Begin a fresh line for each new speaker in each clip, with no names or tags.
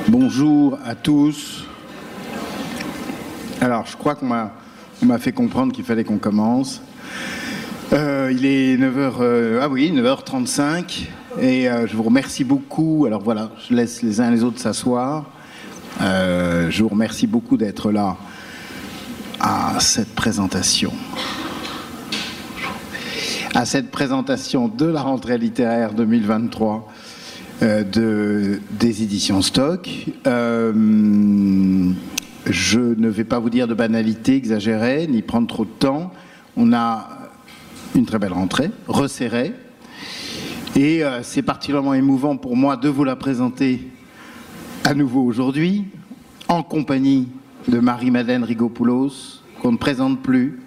Bonjour à tous. Alors, je crois qu'on m'a fait comprendre qu'il fallait qu'on commence. Il est 9h35 et je vous remercie beaucoup. Alors voilà, je laisse les uns et les autres s'asseoir. Je vous remercie beaucoup d'être là à cette présentation. À cette présentation de la rentrée littéraire 2023 des éditions Stock. Je ne vais pas vous dire de banalité exagérée, ni prendre trop de temps. On a une très belle rentrée, resserrée. Et c'est particulièrement émouvant pour moi de vous la présenter à nouveau aujourd'hui, en compagnie de Marie-Madeleine Rigopoulos, qu'on ne présente plus,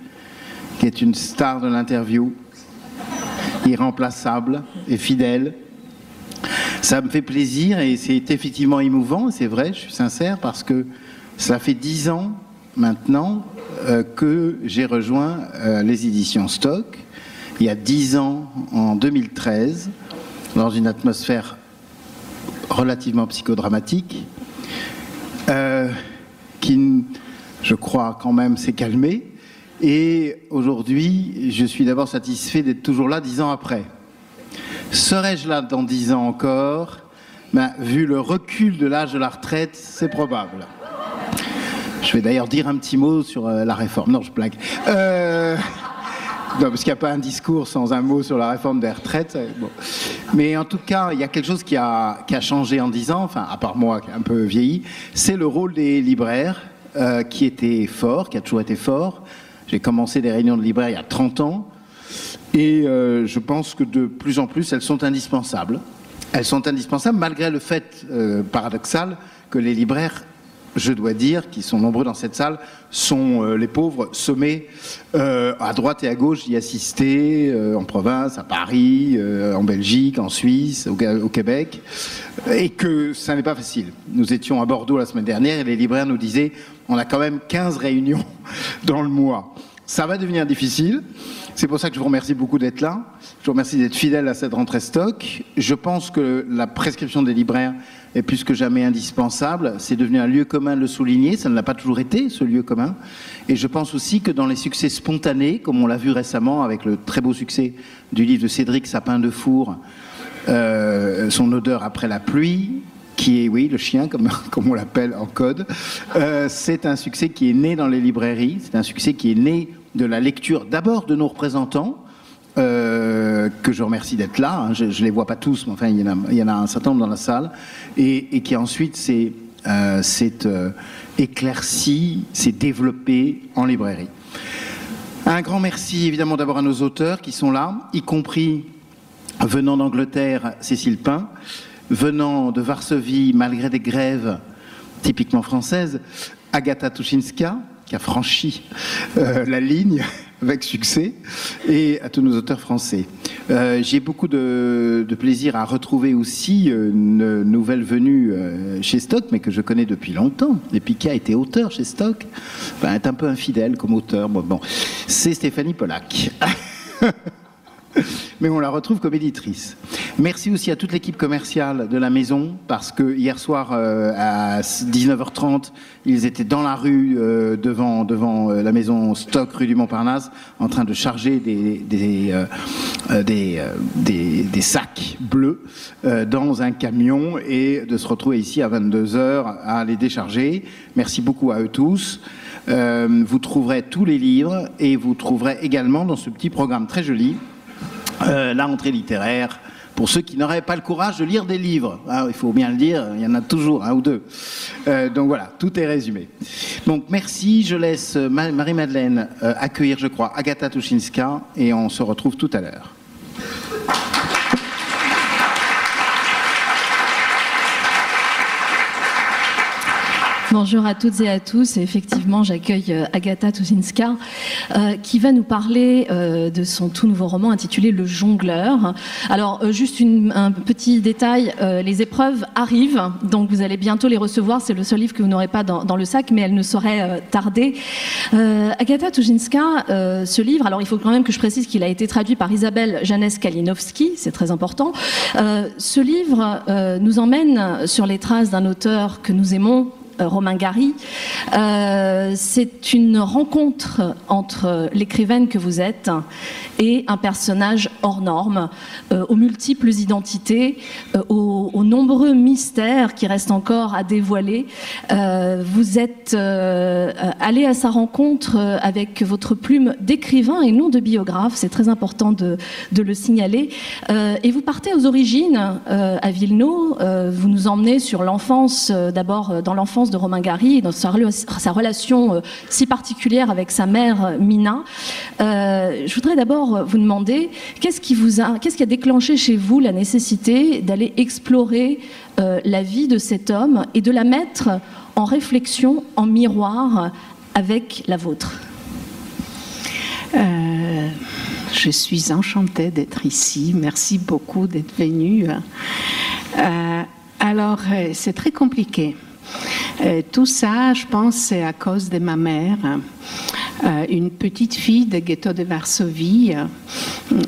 qui est une star de l'interview, irremplaçable et fidèle. Ça me fait plaisir et c'est effectivement émouvant, c'est vrai, je suis sincère, parce que ça fait 10 ans maintenant que j'ai rejoint les éditions Stock. Il y a 10 ans, en 2013, dans une atmosphère relativement psychodramatique, qui, je crois, quand même s'est calmée. Et aujourd'hui, je suis d'abord satisfait d'être toujours là 10 ans après. Serais-je là dans 10 ans encore? Vu le recul de l'âge de la retraite, c'est probable. Je vais d'ailleurs dire un petit mot sur la réforme. Non, je blague. Non, parce qu'il n'y a pas un discours sans un mot sur la réforme des retraites. Bon. Mais en tout cas, il y a quelque chose qui a changé en 10 ans, enfin, à part moi, qui est un peu vieilli, c'est le rôle des libraires, qui était fort, qui a toujours été fort. J'ai commencé des réunions de libraires il y a 30 ans, et je pense que de plus en plus, elles sont indispensables. Elles sont indispensables malgré le fait paradoxal que les libraires, je dois dire, qui sont nombreux dans cette salle, sont les pauvres sommés à droite et à gauche d'y assister, en province, à Paris, en Belgique, en Suisse, au Québec, et que ça n'est pas facile. Nous étions à Bordeaux la semaine dernière et les libraires nous disaient on a quand même 15 réunions dans le mois. Ça va devenir difficile. C'est pour ça que je vous remercie beaucoup d'être là. Je vous remercie d'être fidèle à cette rentrée Stock. Je pense que la prescription des libraires est plus que jamais indispensable. C'est devenu un lieu commun de le souligner. Ça ne l'a pas toujours été, ce lieu commun. Et je pense aussi que dans les succès spontanés, comme on l'a vu récemment avec le très beau succès du livre de Cédric Sapin-Defour, Son odeur après la pluie, qui est, oui, le chien, comme on l'appelle en code, c'est un succès qui est né dans les librairies. C'est un succès qui est né de la lecture d'abord de nos représentants, que je remercie d'être là, hein. Je ne les vois pas tous, mais enfin il y en a un certain nombre dans la salle, et qui ensuite s'est éclairci, s'est développé en librairie. Un grand merci évidemment d'abord à nos auteurs qui sont là, y compris venant d'Angleterre, Cécile Pin, venant de Varsovie, malgré des grèves typiquement françaises, Agata Tuschinska, qui a franchi la ligne avec succès, et à tous nos auteurs français. J'ai beaucoup de plaisir à retrouver aussi une nouvelle venue chez Stock, mais que je connais depuis longtemps. Et puis qui a été auteur chez Stock, enfin, est un peu infidèle comme auteur. Bon, c'est Stéphanie Pollack. Mais on la retrouve comme éditrice. Merci aussi à toute l'équipe commerciale de la maison, parce que hier soir à 19h30, ils étaient dans la rue devant la maison Stock, rue du Montparnasse, en train de charger des sacs bleus dans un camion et de se retrouver ici à 22h à les décharger. Merci beaucoup à eux tous. Vous trouverez tous les livres et vous trouverez également dans ce petit programme très joli la rentrée littéraire, pour ceux qui n'auraient pas le courage de lire des livres. Ah, il faut bien le dire, il y en a toujours un ou deux. Donc voilà, tout est résumé. Donc merci, je laisse Marie-Madeleine accueillir, je crois, Agata Tuschinska, et on se retrouve tout à l'heure.
Bonjour à toutes et à tous. Et effectivement, j'accueille Agata Tuszynska qui va nous parler de son tout nouveau roman intitulé Le Jongleur. Alors, juste un petit détail, les épreuves arrivent, donc vous allez bientôt les recevoir. C'est le seul livre que vous n'aurez pas dans le sac, mais elle ne saurait tarder. Agata Tuszynska, ce livre, alors il faut quand même que je précise qu'il a été traduit par Isabelle Janès-Kalinowski, c'est très important. Ce livre nous emmène sur les traces d'un auteur que nous aimons, Romain Gary. C'est une rencontre entre l'écrivaine que vous êtes et un personnage hors norme, aux multiples identités, aux nombreux mystères qui restent encore à dévoiler. Vous êtes allé à sa rencontre avec votre plume d'écrivain et non de biographe, c'est très important de le signaler. Et vous partez aux origines, à Wilno. Vous nous emmenez sur l'enfance, d'abord dans l'enfance de Romain Gary, dans sa relation si particulière avec sa mère Mina. Je voudrais d'abord vous demander qu'est-ce qui a déclenché chez vous la nécessité d'aller explorer la vie de cet homme et de la mettre en réflexion, en miroir avec la vôtre.
Je suis enchantée d'être ici. Merci beaucoup d'être venue. Alors, c'est très compliqué. Tout ça, je pense, c'est à cause de ma mère, une petite fille du ghetto de Varsovie,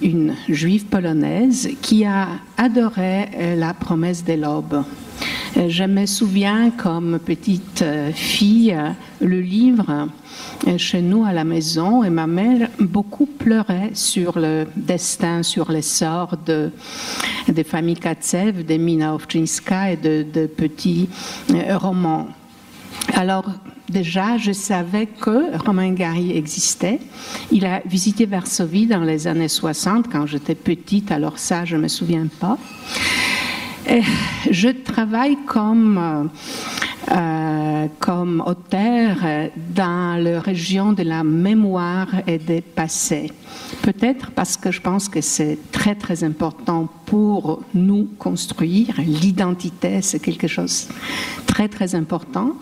une juive polonaise qui a adoré La promesse de l'aube. Je me souviens comme petite fille le livre chez nous à la maison et ma mère beaucoup pleurait sur le destin, sur les sorts des familles Katsev, de Mina Ovczynska et de petits romans. Alors déjà, je savais que Romain Gary existait. Il a visité Varsovie dans les années 60 quand j'étais petite, alors ça, je ne me souviens pas. Et je travaille comme auteur dans la région de la mémoire et des passés. Peut-être parce que je pense que c'est très très important pour nous construire. L'identité, c'est quelque chose de très très important.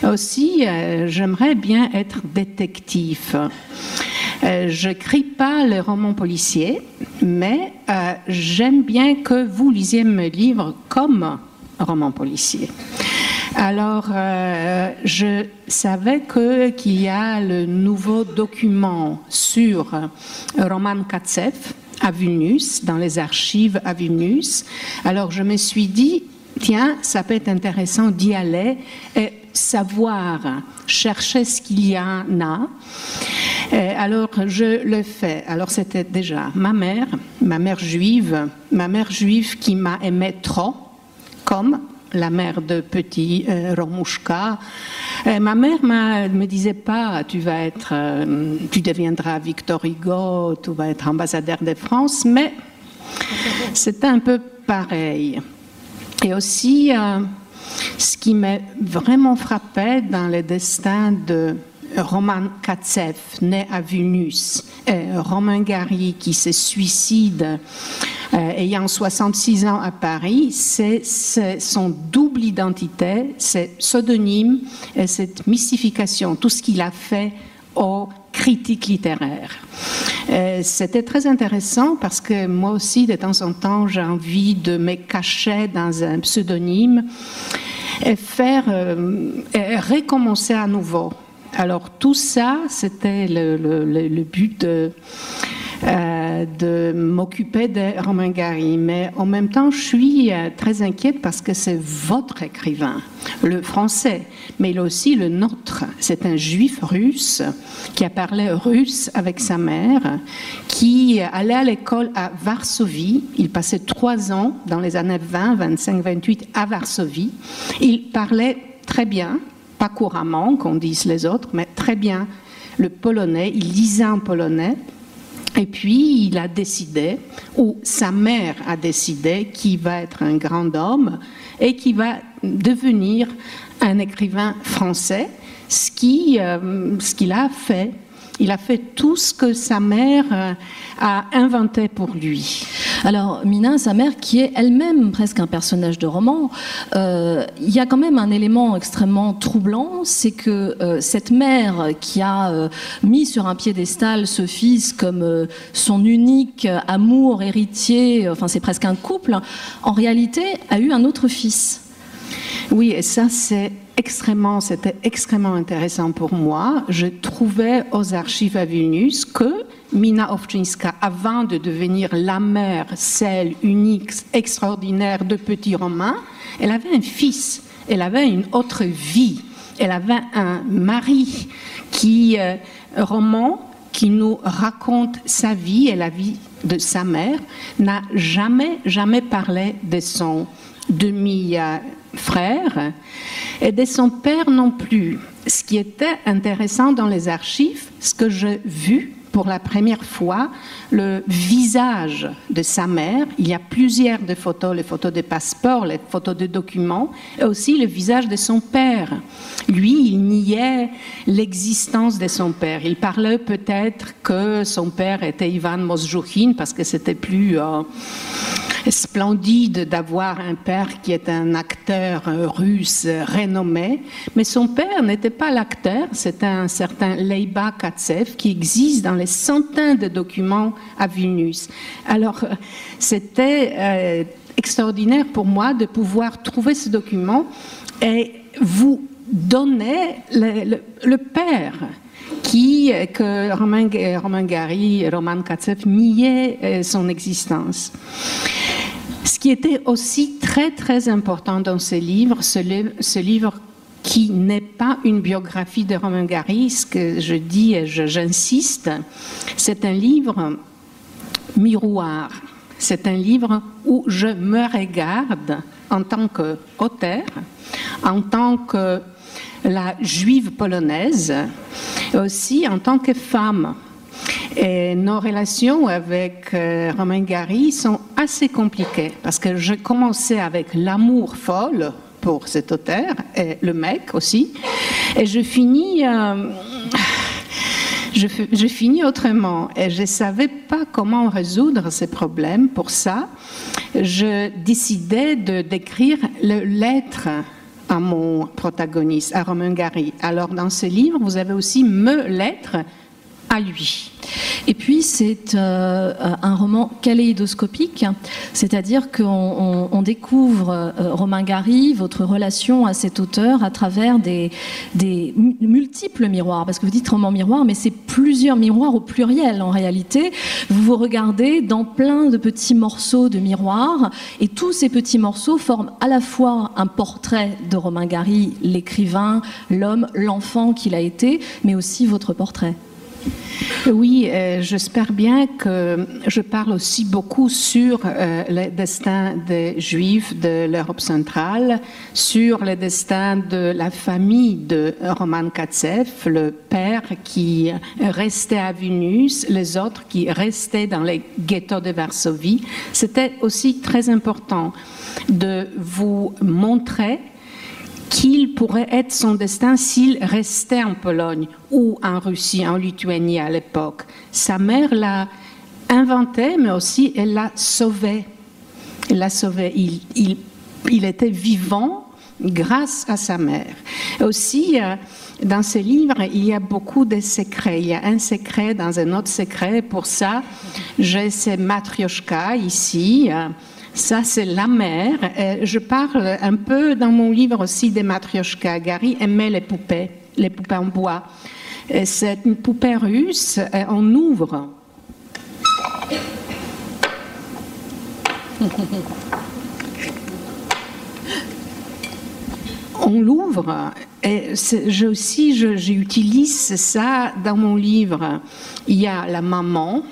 Aussi, j'aimerais bien être détective. Je n'écris pas les romans policiers, mais j'aime bien que vous lisiez mes livres comme romans policiers. Alors, je savais qu'il y a le nouveau document sur Roman Katsev à Vilnius, dans les archives à Vilnius. Alors, je me suis dit, tiens, ça peut être intéressant d'y aller et savoir, chercher ce qu'il y en a. Alors, je le fais. Alors, c'était déjà ma mère juive qui m'a aimé trop, comme la mère de petit Romushka. Ma mère me disait pas, tu deviendras Victor Hugo, tu vas être ambassadeur de France, mais c'était un peu pareil. Et aussi, ce qui m'a vraiment frappé dans le destin de Roman Katsev, né à Vilnius, et Romain Gary qui se suicide ayant 66 ans à Paris, c'est son double identité, ses pseudonymes et cette mystification, tout ce qu'il a fait aux critiques littéraires. C'était très intéressant parce que moi aussi, de temps en temps, j'ai envie de me cacher dans un pseudonyme et et recommencer à nouveau. Alors tout ça, c'était le but de m'occuper de Romain Gary. Mais en même temps, je suis très inquiète parce que c'est votre écrivain, le français, mais il est aussi le nôtre. C'est un juif russe qui a parlé russe avec sa mère, qui allait à l'école à Varsovie. Il passait 3 ans dans les années 20, 25, 28 à Varsovie. Il parlait très bien, pas couramment, qu'on dise les autres, mais très bien le polonais. Il lisait en polonais. Et puis, il a décidé, ou sa mère a décidé, qu'il va être un grand homme et qu'il va devenir un écrivain français, ce qu'il a fait. Il a fait tout ce que sa mère a inventé pour lui.
Alors, Mina, sa mère, qui est elle-même presque un personnage de roman, il y a quand même un élément extrêmement troublant, c'est que cette mère qui a mis sur un piédestal ce fils comme son unique amour, héritier, enfin c'est presque un couple, en réalité a eu un autre fils.
Oui, et ça c'était extrêmement intéressant pour moi. Je trouvais aux archives à Vilnius que Mina Owczyńska, avant de devenir la mère, celle unique, extraordinaire de Petit Romain, elle avait un fils, elle avait une autre vie, elle avait un mari Roman, qui nous raconte sa vie et la vie de sa mère, n'a jamais parlé de son demi-frère et de son père non plus. Ce qui était intéressant dans les archives, ce que j'ai vu pour la première fois, le visage de sa mère. Il y a plusieurs de photos, les photos de passeport, les photos de documents, et aussi le visage de son père. Lui, il niait l'existence de son père. Il parlait peut-être que son père était Ivan Mosjoukhine, parce que c'était plus splendide d'avoir un père qui est un acteur russe renommé, mais son père n'était pas l'acteur, c'était un certain Leiba Katsev qui existe dans les centaines de documents à Vilnius. Alors, c'était extraordinaire pour moi de pouvoir trouver ce document et vous donner le père que Roman Gary, Roman Katsev niait son existence. Ce qui était aussi très important dans ce livre qui n'est pas une biographie de Roman Gary, ce que je dis et j'insiste, c'est un livre miroir. C'est un livre où je me regarde en tant qu'auteur, en tant que la juive polonaise, et aussi en tant que femme. Et nos relations avec Roman Gary sont assez compliquées parce que je commençais avec l'amour folle pour cet auteur et le mec aussi, et je finis autrement et je ne savais pas comment résoudre ces problèmes. Pour ça, je décidais d'écrire le lettre à mon protagoniste, à Roman Gary. Alors dans ce livre, vous avez aussi mes lettres à lui.
Et puis c'est un roman kaléidoscopique, c'est-à-dire qu'on découvre Roman Gary, votre relation à cet auteur à travers des multiples miroirs, parce que vous dites roman miroir, mais c'est plusieurs miroirs au pluriel en réalité. Vous vous regardez dans plein de petits morceaux de miroirs et tous ces petits morceaux forment à la fois un portrait de Roman Gary, l'écrivain, l'homme, l'enfant qu'il a été, mais aussi votre portrait.
Oui, j'espère bien que je parle aussi beaucoup sur le destin des Juifs de l'Europe centrale, sur le destin de la famille de Roman Katsev, le père qui restait à Vilnius, les autres qui restaient dans les ghettos de Varsovie. C'était aussi très important de vous montrer qu'il pourrait être son destin s'il restait en Pologne ou en Russie, en Lituanie à l'époque. Sa mère l'a inventé, mais aussi elle l'a sauvé. Elle l'a sauvé. Il était vivant grâce à sa mère. Et aussi, dans ce livre, il y a beaucoup de secrets. Il y a un secret dans un autre secret. Pour ça, j'ai ces matrioshka ici. Ça, c'est la mère. Je parle un peu dans mon livre aussi des matrioshka. Gary aimait les poupées en bois. C'est une poupée russe. On ouvre. On l'ouvre. Et j'utilise ça dans mon livre. Il y a la maman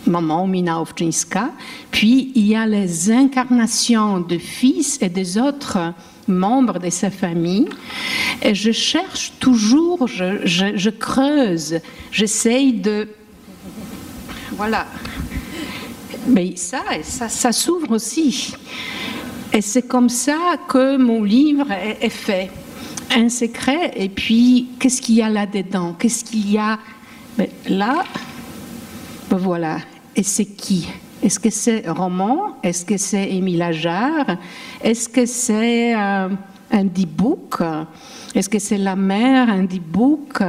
Mina Owczyńska, puis il y a les incarnations de fils et des autres membres de sa famille, et je cherche toujours, je creuse, j'essaye de... Voilà. Mais ça s'ouvre aussi. Et c'est comme ça que mon livre est fait. Un secret, et puis qu'est-ce qu'il y a là-dedans? Qu'est-ce qu'il y a là? Voilà. Et c'est qui? Est-ce que c'est roman? Est-ce que c'est Émile Ajar? Est-ce que c'est un D-book? Est-ce que c'est la mer, un D-book?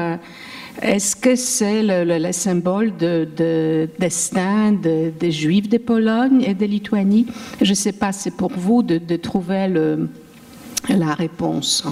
Est-ce que c'est le symbole de destin des Juifs de Pologne et de Lituanie? Je ne sais pas, c'est pour vous de trouver la réponse.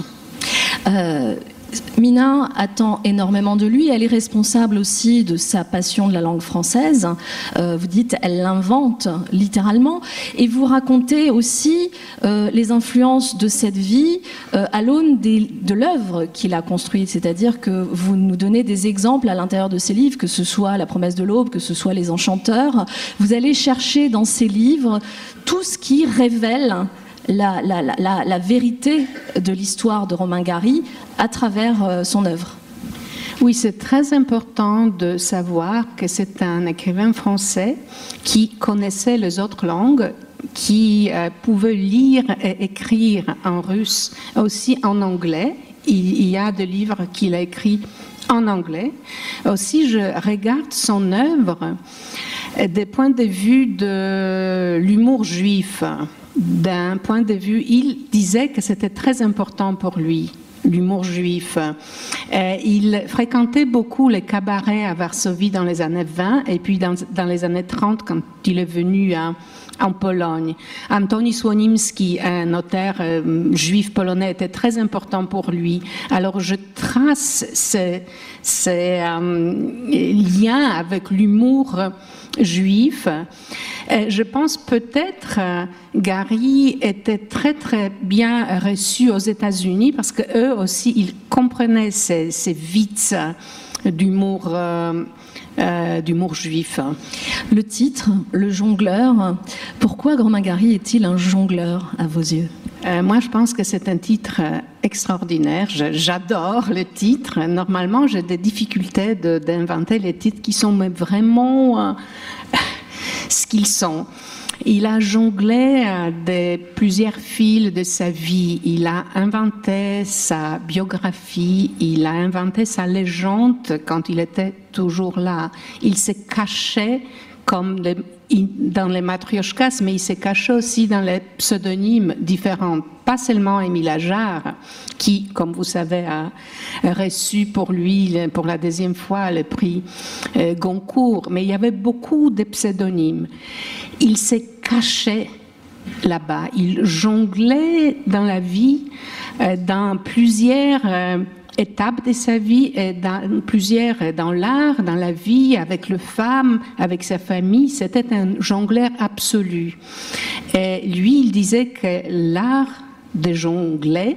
Mina attend énormément de lui. Elle est responsable aussi de sa passion de la langue française. Vous dites, elle l'invente littéralement. Et vous racontez aussi les influences de cette vie à l'aune de l'œuvre qu'il a construite. C'est-à-dire que vous nous donnez des exemples à l'intérieur de ces livres, que ce soit La promesse de l'aube, que ce soit Les Enchanteurs. Vous allez chercher dans ces livres tout ce qui révèle la vérité de l'histoire de Romain Gary à travers son œuvre.
Oui, c'est très important de savoir que c'est un écrivain français qui connaissait les autres langues, qui pouvait lire et écrire en russe, aussi en anglais. Il y a des livres qu'il a écrits en anglais. Aussi, je regarde son œuvre des points de vue de l'humour juif. D'un point de vue, il disait que c'était très important pour lui, l'humour juif. Il fréquentait beaucoup les cabarets à Varsovie dans les années 20 et puis dans les années 30 quand il est venu en Pologne. Antoni Słonimski, un notaire juif polonais, était très important pour lui. Alors je trace ces liens avec l'humour juif. Je pense peut-être Gary était très très bien reçu aux États-Unis parce que eux aussi ils comprenaient ces witz d'humour juif.
Le titre, Le Jongleur. Pourquoi Romain Gary est-il un jongleur à vos yeux?
Moi, je pense que c'est un titre extraordinaire. J'adore le titre. Normalement, j'ai des difficultés d'inventer les titres qui sont vraiment ce qu'ils sont. Il a jonglé plusieurs fils de sa vie. Il a inventé sa biographie. Il a inventé sa légende quand il était toujours là. Il s'est caché comme dans les matrioshkas, mais il s'est caché aussi dans les pseudonymes différents. Pas seulement Émile Ajar, qui, comme vous savez, a reçu pour lui, pour la deuxième fois, le prix Goncourt, mais il y avait beaucoup de pseudonymes. Il s'est caché là-bas. Il jonglait dans la vie, dans plusieurs étapes de sa vie, et dans l'art, dans la vie, avec les femmes, avec sa famille. C'était un jongleur absolu. Et lui, il disait que l'art de jongler,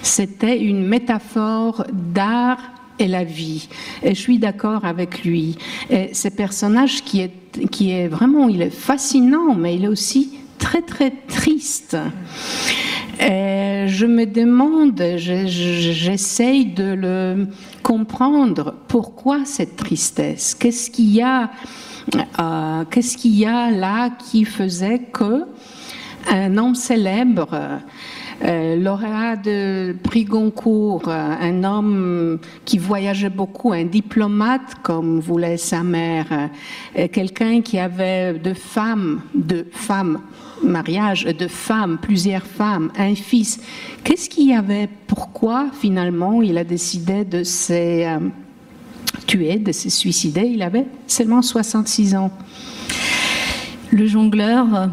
c'était une métaphore d'art et la vie. Et je suis d'accord avec lui. Et ce personnage qui est vraiment, il est fascinant, mais il est aussi très très triste. Et je me demande, j'essaye de le comprendre, pourquoi cette tristesse? Qu'est-ce qu'il y a là qui faisait que un homme célèbre, lauréat de prix Goncourt, un homme qui voyageait beaucoup, un diplomate comme voulait sa mère, quelqu'un qui avait deux femmes, mariage de femmes, plusieurs femmes, un fils. Qu'est-ce qu'il y avait? Pourquoi finalement il a décidé de se tuer, de se suicider? Il avait seulement 66 ans.
Le jongleur,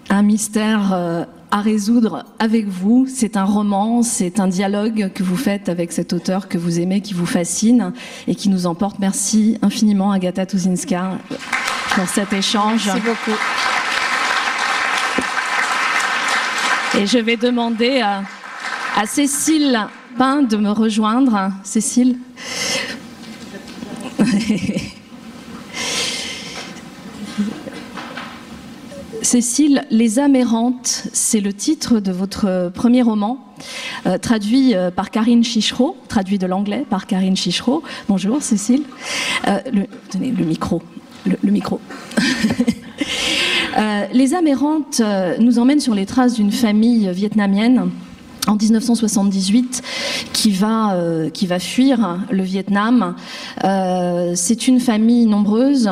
un mystère à résoudre avec vous. C'est un roman, c'est un dialogue que vous faites avec cet auteur que vous aimez, qui vous fascine et qui nous emporte. Merci infiniment, Agata Tuzinska, pour cet échange.
Merci beaucoup.
Et je vais demander à Cécile Pain de me rejoindre. Cécile. Cécile, Les âmes errantes, c'est le titre de votre premier roman, traduit par Karine Chichereau, traduit de l'anglais par Karine Chichereau. Bonjour Cécile. Tenez, le micro. Le micro. Les âmes errantes nous emmènent sur les traces d'une famille vietnamienne en 1978 qui va fuir le Vietnam. C'est une famille nombreuse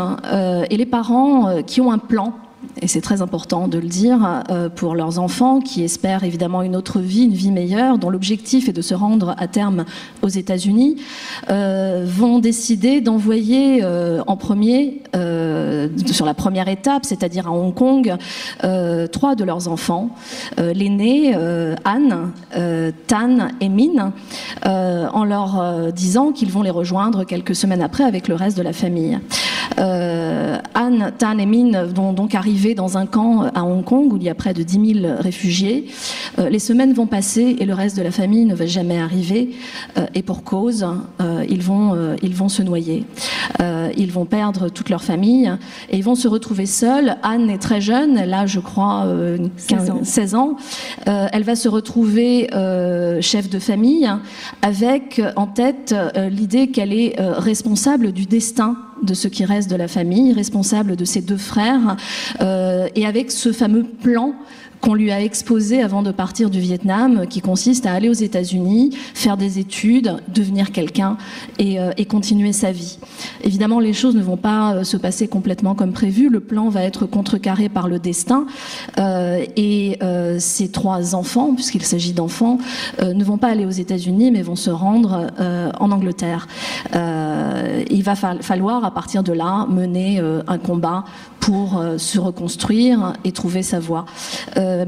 et les parents qui ont un plan et c'est très important de le dire, pour leurs enfants qui espèrent évidemment une autre vie, une vie meilleure, dont l'objectif est de se rendre à terme aux États-Unis, vont décider d'envoyer en premier, sur la première étape, c'est-à-dire à Hong Kong, 3 de leurs enfants, l'aîné Anne, Tan et Min, en leur disant qu'ils vont les rejoindre quelques semaines après avec le reste de la famille. Anne, Tan et Min vont donc arriver dans un camp à Hong Kong où il y a près de 10 000 réfugiés. Les semaines vont passer et le reste de la famille ne va jamais arriver, et pour cause, ils vont se noyer. Ils vont perdre toute leur famille et ils vont se retrouver seuls. Anne est très jeune, elle a je crois 16 ans. Elle va se retrouver chef de famille avec en tête l'idée qu'elle est responsable du destin de ce qui reste de la famille, responsable de ses 2 frères, et avec ce fameux plan qu'on lui a exposé avant de partir du Vietnam, qui consiste à aller aux États-Unis, faire des études, devenir quelqu'un et continuer sa vie. Évidemment, les choses ne vont pas se passer complètement comme prévu. Le plan va être contrecarré par le destin, et ces 3 enfants, puisqu'il s'agit d'enfants, ne vont pas aller aux États-Unis, mais vont se rendre en Angleterre. Il va falloir, à partir de là, mener un combat pour se reconstruire et trouver sa voie.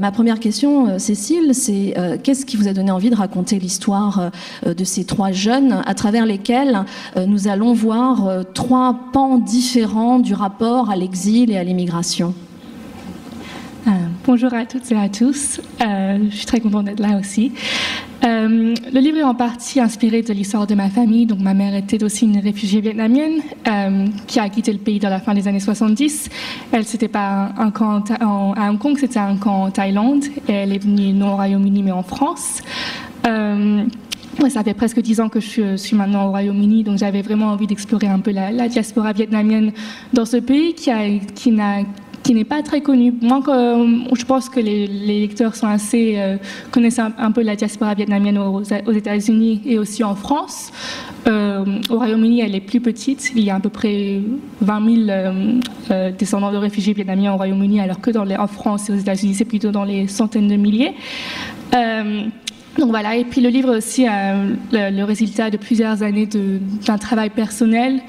Ma première question, Cécile, c'est qu'est-ce qui vous a donné envie de raconter l'histoire de ces 3 jeunes à travers lesquels nous allons voir 3 pans différents du rapport à l'exil et à l'immigration?
Bonjour à toutes et à tous, je suis très contente d'être là aussi. Le livre est en partie inspiré de l'histoire de ma famille. Donc ma mère était aussi une réfugiée vietnamienne qui a quitté le pays dans la fin des années 70. Elle, c'était pas un camp à Hong Kong, c'était un camp en Thaïlande, et elle est venue non au Royaume-Uni mais en France. Ça fait presque 10 ans que je suis maintenant au Royaume-Uni, donc j'avais vraiment envie d'explorer un peu la diaspora vietnamienne dans ce pays qui n'est pas très connu. Moi, je pense que les lecteurs sont connaissent un peu la diaspora vietnamienne aux États-Unis et aussi en France. Au Royaume-Uni, elle est plus petite. Il y a à peu près 20 000 descendants de réfugiés vietnamiens au Royaume-Uni, alors que en France et aux États-Unis, c'est plutôt dans les centaines de milliers. Donc voilà, et puis le livre aussi le résultat de plusieurs années d'un travail personnel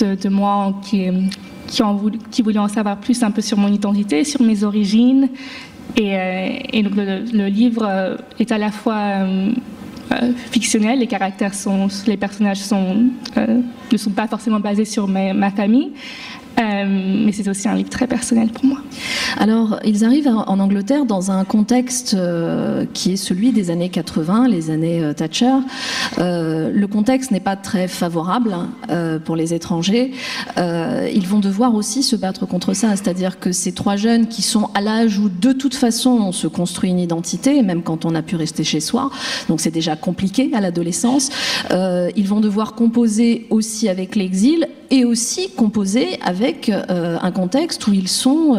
de moi qui voulait en savoir plus un peu sur mon identité, sur mes origines. Et donc le livre est à la fois fictionnel, les personnages ne sont pas forcément basés sur ma famille. Mais c'est aussi un livre très personnel pour moi.
Alors, ils arrivent en Angleterre dans un contexte qui est celui des années 80, les années Thatcher. Le contexte n'est pas très favorable pour les étrangers. Ils vont devoir aussi se battre contre ça, c'est-à-dire que ces 3 jeunes qui sont à l'âge où de toute façon on se construit une identité, même quand on a pu rester chez soi, donc c'est déjà compliqué à l'adolescence, ils vont devoir composer aussi avec l'exil et aussi composer avec un contexte où ils sont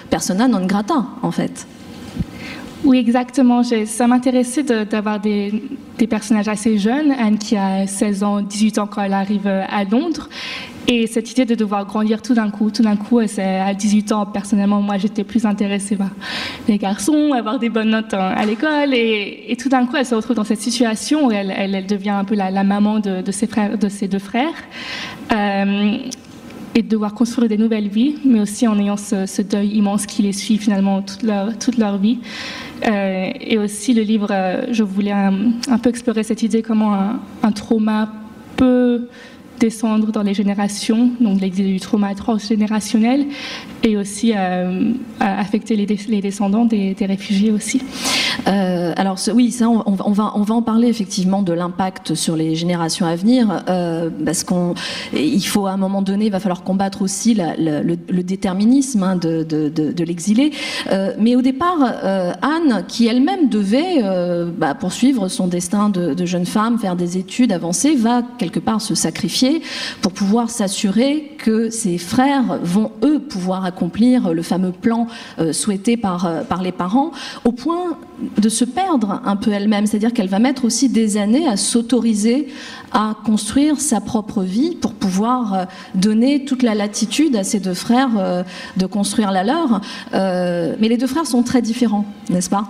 persona non grata, en fait.
Oui, exactement. Ça m'intéressait d'avoir des personnages assez jeunes. Anne qui a 16 ans, 18 ans quand elle arrive à Londres. Et cette idée de devoir grandir tout d'un coup. Tout d'un coup, à 18 ans, personnellement, moi, j'étais plus intéressée par les garçons, avoir des bonnes notes à l'école. Et tout d'un coup, elle se retrouve dans cette situation où elle devient un peu la maman de ses 2 frères. Et de devoir construire des nouvelles vies, mais aussi en ayant ce deuil immense qui les suit finalement toute leur vie. Et aussi le livre, je voulais un peu explorer cette idée comment un trauma peut descendre dans les générations, donc l'idée du trauma transgénérationnel, et aussi affecter les descendants des réfugiés aussi.
Alors oui, ça, on va en parler effectivement de l'impact sur les générations à venir, parce qu'il faut à un moment donné, il va falloir combattre aussi le déterminisme de l'exilé. Mais au départ, Anne, qui elle-même devait poursuivre son destin de jeune femme, faire des études avancées, va quelque part se sacrifier pour pouvoir s'assurer que ses frères vont eux pouvoir accomplir le fameux plan souhaité par les parents, au point de se perdre un peu elle-même, c'est-à-dire qu'elle va mettre aussi des années à s'autoriser à construire sa propre vie pour pouvoir donner toute la latitude à ses deux frères de construire la leur. Mais les deux frères sont très différents, n'est-ce pas ?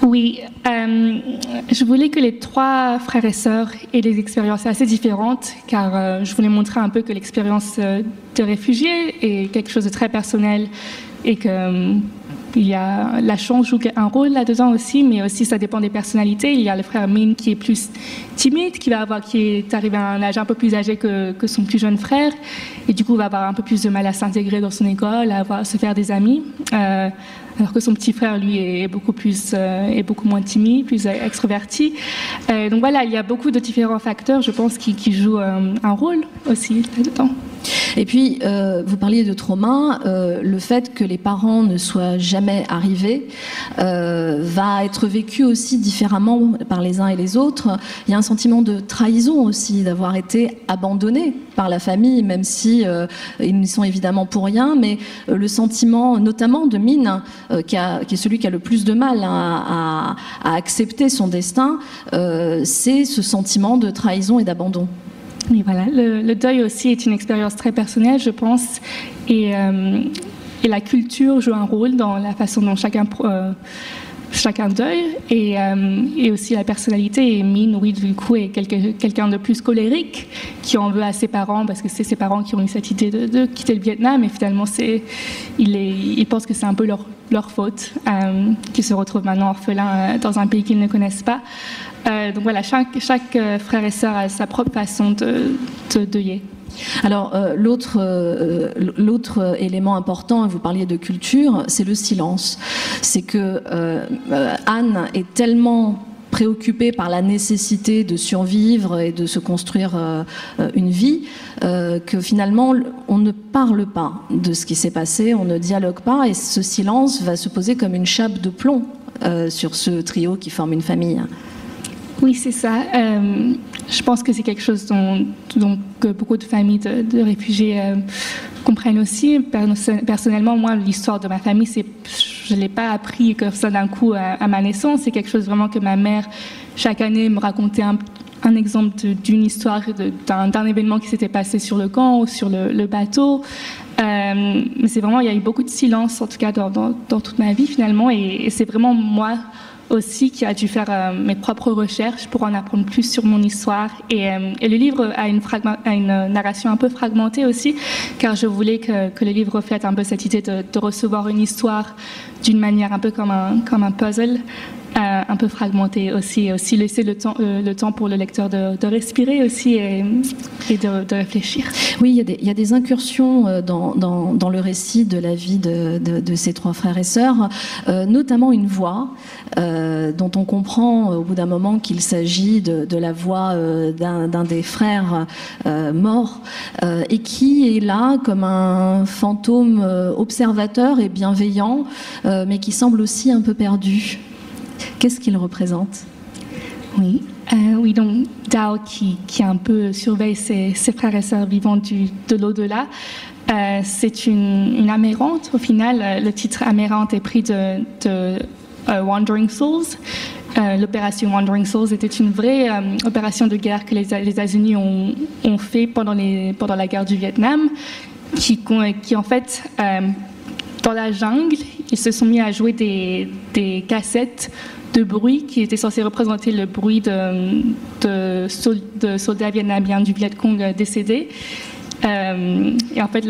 Oui, je voulais que les trois frères et sœurs aient des expériences assez différentes, car je voulais montrer un peu que l'expérience de réfugié est quelque chose de très personnel et que il y a la chance joue un rôle là-dedans aussi, mais aussi ça dépend des personnalités. Il y a le frère Min qui est plus timide, qui est arrivé à un âge un peu plus âgé que son plus jeune frère, et du coup va avoir un peu plus de mal à s'intégrer dans son école, à se faire des amis. Alors que son petit frère, lui, est beaucoup moins timide, plus extroverti. Donc voilà, il y a beaucoup de différents facteurs, je pense, qui jouent un rôle aussi là-dedans.
Et puis, vous parliez de trauma, le fait que les parents ne soient jamais arrivés va être vécu aussi différemment par les uns et les autres. Il y a un sentiment de trahison aussi, d'avoir été abandonnés par la famille, même si ils n'y sont évidemment pour rien, mais le sentiment notamment de Min, qui est celui qui a le plus de mal à accepter son destin, c'est ce sentiment de trahison et d'abandon.
Oui, voilà. Le deuil aussi est une expérience très personnelle, je pense, et la culture joue un rôle dans la façon dont chacun deuil, et aussi la personnalité. Et Min, oui, du coup, est quelqu'un de plus colérique, qui en veut à ses parents, parce que c'est ses parents qui ont eu cette idée de quitter le Vietnam, et finalement, il pense que c'est un peu leur faute, qu'ils se retrouvent maintenant orphelins dans un pays qu'ils ne connaissent pas. Donc voilà, chaque frère et sœur a sa propre façon de deuiller.
Alors, l'autre élément important, vous parliez de culture, c'est le silence. C'est que Anne est tellement préoccupée par la nécessité de survivre et de se construire une vie, que finalement on ne parle pas de ce qui s'est passé, on ne dialogue pas, et ce silence va se poser comme une chape de plomb sur ce trio qui forme une famille.
Oui, c'est ça. Je pense que c'est quelque chose dont que beaucoup de familles de réfugiés comprennent aussi. Personnellement, moi, l'histoire de ma famille, je ne l'ai pas appris comme ça d'un coup à ma naissance. C'est quelque chose vraiment que ma mère, chaque année, me racontait un exemple d'une histoire, d'un événement qui s'était passé sur le camp ou sur le bateau. Mais c'est vraiment, il y a eu beaucoup de silence, en tout cas dans toute ma vie finalement, et c'est vraiment moi aussi qui a dû faire mes propres recherches pour en apprendre plus sur mon histoire. Et le livre a une narration un peu fragmentée aussi, car je voulais que le livre reflète un peu cette idée de recevoir une histoire d'une manière un peu comme un puzzle, un peu fragmenté aussi, et aussi laisser le temps pour le lecteur de respirer aussi et de réfléchir.
Oui, il y a des incursions dans le récit de la vie de ces trois frères et sœurs, notamment une voix dont on comprend au bout d'un moment qu'il s'agit de la voix d'un des frères morts, et qui est là comme un fantôme observateur et bienveillant, mais qui semble aussi un peu perdu. Qu'est-ce qu'il représente ?
Oui, donc Dao qui un peu surveille ses frères et sœurs vivants de l'au-delà, c'est une amérante. Au final, le titre amérante est pris de Wandering Souls. L'opération Wandering Souls était une vraie opération de guerre que les États-Unis ont fait pendant la guerre du Vietnam, qui en fait, dans la jungle, ils se sont mis à jouer des cassettes de bruit qui étaient censées représenter le bruit de soldats vietnamiens du Viet Cong décédés. Et en fait,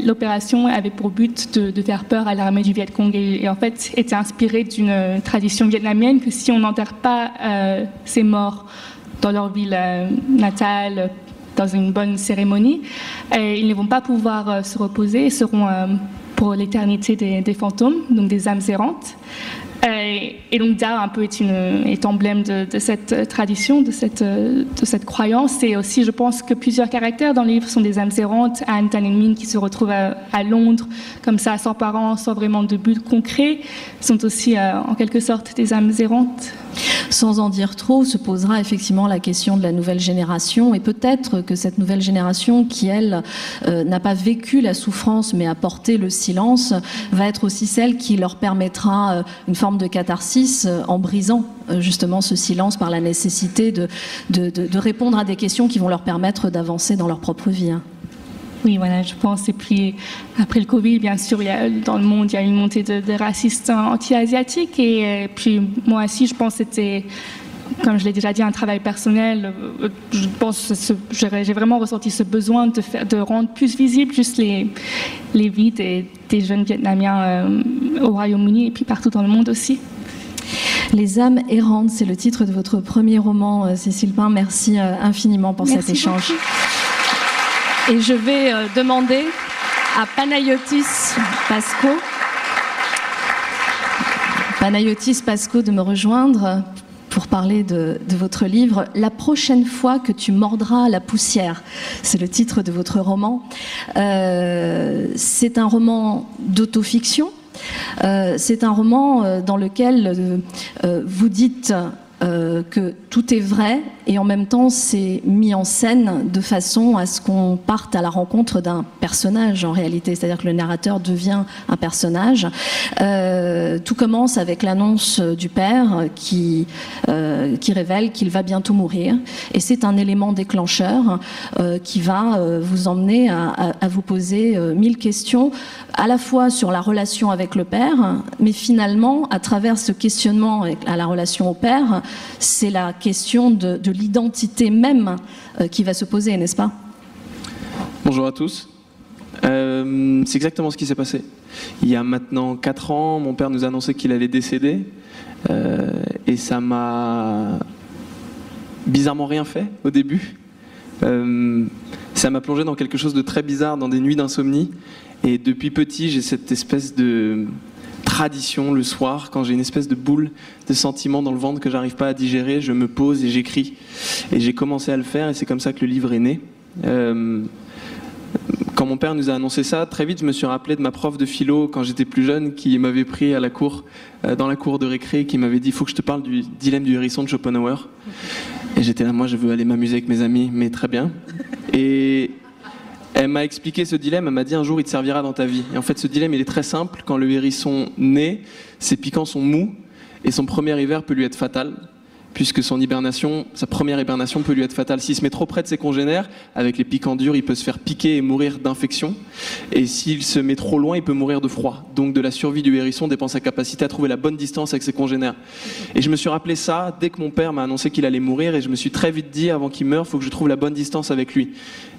l'opération avait pour but de faire peur à l'armée du Viet Cong et en fait était inspirée d'une tradition vietnamienne que si on n'enterre pas ces morts dans leur ville natale, dans une bonne cérémonie, ils ne vont pas pouvoir se reposer et seront pour l'éternité des fantômes, donc des âmes errantes. Et donc Dao un peu est emblème de cette tradition, de cette croyance. Et aussi, je pense que plusieurs caractères dans le livre sont des âmes errantes. Anne, Tan et Min, qui se retrouvent à Londres, comme ça, sans parents, sans vraiment de but concret, sont aussi en quelque sorte des âmes errantes.
Sans en dire trop, se posera effectivement la question de la nouvelle génération, et peut-être que cette nouvelle génération qui, elle, n'a pas vécu la souffrance mais a porté le silence, va être aussi celle qui leur permettra une forme de catharsis en brisant justement ce silence par la nécessité de répondre à des questions qui vont leur permettre d'avancer dans leur propre vie.
Oui, voilà, je pense. Et puis, après le Covid, bien sûr, dans le monde, il y a une montée de racisme anti-asiatique. Et puis, moi aussi, je pense que c'était, comme je l'ai déjà dit, un travail personnel. Je pense que j'ai vraiment ressenti ce besoin de rendre plus visible juste les vies des jeunes Vietnamiens au Royaume-Uni et puis partout dans le monde aussi.
Les âmes errantes, c'est le titre de votre premier roman, Cécile Pin. Merci infiniment pour cet échange. Beaucoup. Et je vais demander à Panayotis Pasco de me rejoindre pour parler de votre livre « La prochaine fois que tu mordras la poussière ». C'est le titre de votre roman. C'est un roman d'autofiction. C'est un roman dans lequel vous dites que tout est vrai et en même temps c'est mis en scène de façon à ce qu'on parte à la rencontre d'un personnage en réalité, c'est-à-dire que le narrateur devient un personnage. Tout commence avec l'annonce du père qui révèle qu'il va bientôt mourir, et c'est un élément déclencheur qui va vous emmener à vous poser 1000 questions, à la fois sur la relation avec le père, mais finalement à travers ce questionnement à la relation au père, c'est la question de l'identité même qui va se poser, n'est-ce pas?
Bonjour à tous. C'est exactement ce qui s'est passé. Il y a maintenant 4 ans, mon père nous a annoncé qu'il allait décéder. Et ça m'a bizarrement rien fait au début. Ça m'a plongé dans quelque chose de très bizarre, dans des nuits d'insomnie. Et depuis petit, j'ai cette espèce de tradition le soir, quand j'ai une espèce de boule de sentiments dans le ventre que j'arrive pas à digérer, je me pose et j'écris. Et j'ai commencé à le faire et c'est comme ça que le livre est né. Quand mon père nous a annoncé ça, très vite je me suis rappelé de ma prof de philo quand j'étais plus jeune, qui m'avait pris à la cour, dans la cour de récré, qui m'avait dit « il faut que je te parle du dilemme du hérisson de Schopenhauer ». Et j'étais là, moi je veux aller m'amuser avec mes amis, mais très bien. Et elle m'a expliqué ce dilemme, elle m'a dit un jour il te servira dans ta vie. Et en fait ce dilemme il est très simple, quand le hérisson naît, ses piquants sont mous et son premier hiver peut lui être fatal, puisque sa première hibernation peut lui être fatale. S'il se met trop près de ses congénères, avec les piquants durs, il peut se faire piquer et mourir d'infection. Et s'il se met trop loin, il peut mourir de froid. Donc de la survie du hérisson dépend sa capacité à trouver la bonne distance avec ses congénères. Et je me suis rappelé ça dès que mon père m'a annoncé qu'il allait mourir, et je me suis très vite dit, avant qu'il meure, il faut que je trouve la bonne distance avec lui.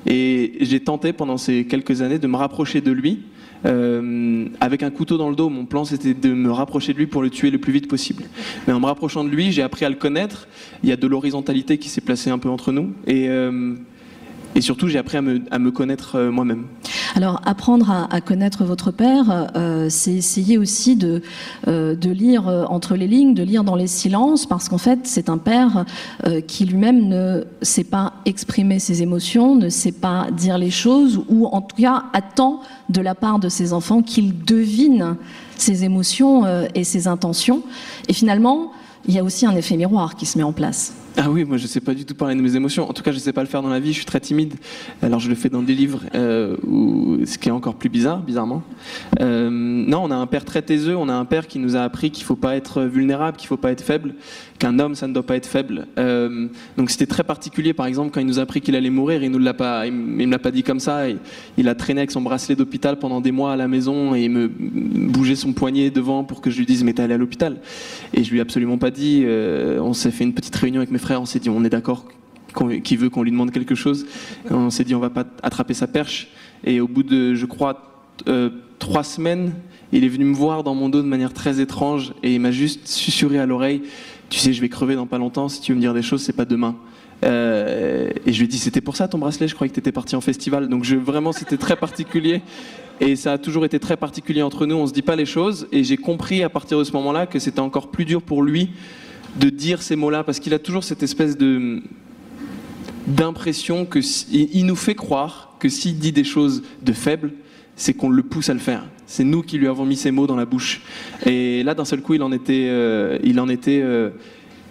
Et j'ai tenté pendant ces quelques années de me rapprocher de lui, avec un couteau dans le dos. Mon plan c'était de me rapprocher de lui pour le tuer le plus vite possible. Mais en me rapprochant de lui, j'ai appris à le connaître. Il y a de l'horizontalité qui s'est placée un peu entre nous, et surtout j'ai appris à me connaître moi-même.
Alors apprendre à connaître votre père, c'est essayer aussi de lire entre les lignes, de lire dans les silences, parce qu'en fait c'est un père qui lui-même ne sait pas exprimer ses émotions, ne sait pas dire les choses, ou en tout cas attend de la part de ses enfants qu'ils devinent ses émotions et ses intentions. Et finalement, il y a aussi un effet miroir qui se met en place.
Ah oui, moi je sais pas du tout parler de mes émotions. En tout cas, je sais pas le faire dans la vie. Je suis très timide. Alors je le fais dans des livres, ce qui est encore plus bizarrement. Non, on a un père très taiseux. On a un père qui nous a appris qu'il faut pas être vulnérable, qu'il faut pas être faible, qu'un homme ça ne doit pas être faible. Donc c'était très particulier. Par exemple, quand il nous a appris qu'il allait mourir, il me l'a pas dit comme ça. Il a traîné avec son bracelet d'hôpital pendant des mois à la maison et il me bougeait son poignet devant pour que je lui dise mais t'es allé à l'hôpital. Et je lui ai absolument pas dit. On s'est fait une petite réunion avec mes frères, on s'est dit on est d'accord qu'il veut qu'on lui demande quelque chose. On s'est dit on va pas attraper sa perche. Et au bout de, je crois, 3 semaines, il est venu me voir dans mon dos de manière très étrange et il m'a juste susurré à l'oreille, tu sais je vais crever dans pas longtemps, si tu veux me dire des choses c'est pas demain. Et je lui ai dit c'était pour ça ton bracelet, je croyais que t'étais parti en festival. Donc vraiment c'était très particulier. Et ça a toujours été très particulier entre nous, on se dit pas les choses. Et j'ai compris à partir de ce moment-là que c'était encore plus dur pour lui de dire ces mots-là, parce qu'il a toujours cette espèce d'impression que il nous fait croire que s'il dit des choses de faibles, c'est qu'on le pousse à le faire. C'est nous qui lui avons mis ces mots dans la bouche. Et là, d'un seul coup, il en était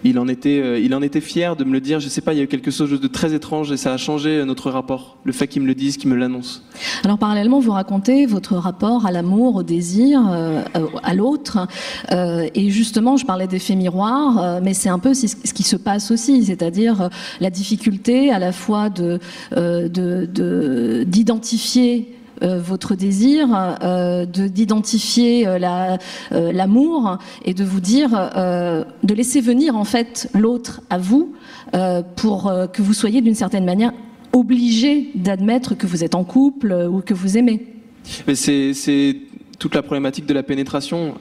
il en était fier de me le dire. Je sais pas, il y a eu quelque chose de très étrange et ça a changé notre rapport, le fait qu'il me le dise, qu'il me l'annonce.
Alors parallèlement, vous racontez votre rapport à l'amour, au désir, à l'autre. Et justement, je parlais d'effet miroir, mais c'est un peu ce qui se passe aussi, c'est-à-dire la difficulté à la fois d'identifier votre désir, d'identifier l'amour et de vous dire, de laisser venir en fait l'autre à vous pour que vous soyez d'une certaine manière obligé d'admettre que vous êtes en couple ou que vous aimez.
Mais c'est toute la problématique de la pénétration.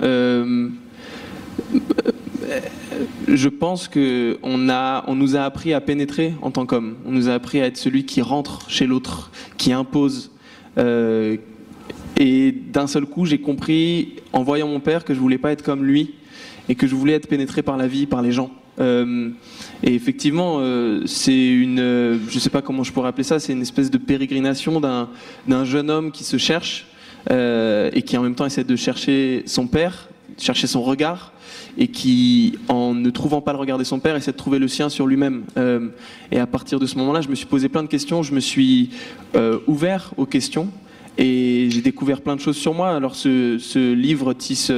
Je pense que on nous a appris à pénétrer en tant qu'homme. On nous a appris à être celui qui rentre chez l'autre, qui impose. Et d'un seul coup, j'ai compris, en voyant mon père, que je voulais pas être comme lui et que je voulais être pénétré par la vie, par les gens. Et effectivement, je sais pas comment je pourrais appeler ça, c'est une espèce de pérégrination d'un jeune homme qui se cherche et qui en même temps essaie de chercher son père, chercher son regard, et qui, en ne trouvant pas le regard de son père, essaie de trouver le sien sur lui-même. Et à partir de ce moment-là, je me suis posé plein de questions, je me suis ouvert aux questions, et j'ai découvert plein de choses sur moi. Alors ce livre tisse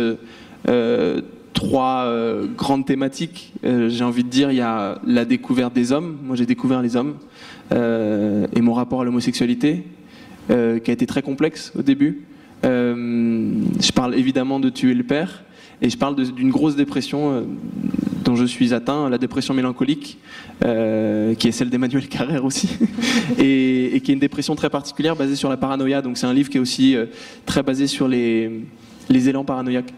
trois grandes thématiques. J'ai envie de dire, il y a la découverte des hommes. Moi, j'ai découvert les hommes et mon rapport à l'homosexualité, qui a été très complexe au début. Je parle évidemment de tuer le père. Et je parle d'une grosse dépression dont je suis atteint, la dépression mélancolique, qui est celle d'Emmanuel Carrère aussi, et qui est une dépression très particulière basée sur la paranoïa. Donc c'est un livre qui est aussi très basé sur les élans paranoïaques.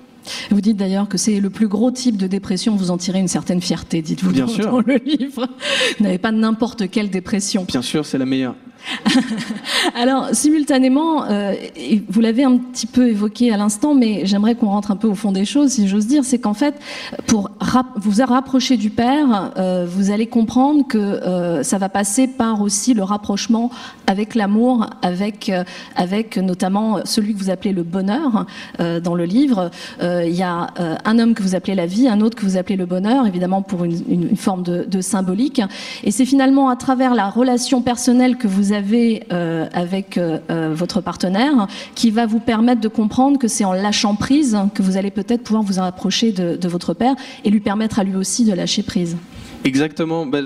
Vous dites d'ailleurs que c'est le plus gros type de dépression, vous en tirez une certaine fierté, dites-vous dans le livre. Vous n'avez pas n'importe quelle dépression.
Bien sûr, c'est la meilleure.
Alors, simultanément, vous l'avez un petit peu évoqué à l'instant, mais j'aimerais qu'on rentre un peu au fond des choses, si j'ose dire, c'est qu'en fait, pour vous rapprocher du père, vous allez comprendre que ça va passer par aussi le rapprochement avec l'amour, avec notamment celui que vous appelez le bonheur dans le livre. Il y a un homme que vous appelez la vie, un autre que vous appelez le bonheur, évidemment pour une forme de symbolique. Et c'est finalement à travers la relation personnelle que vous avez avec votre partenaire qui va vous permettre de comprendre que c'est en lâchant prise que vous allez peut-être pouvoir vous rapprocher de votre père et lui permettre à lui aussi de lâcher prise.
Exactement. Moi,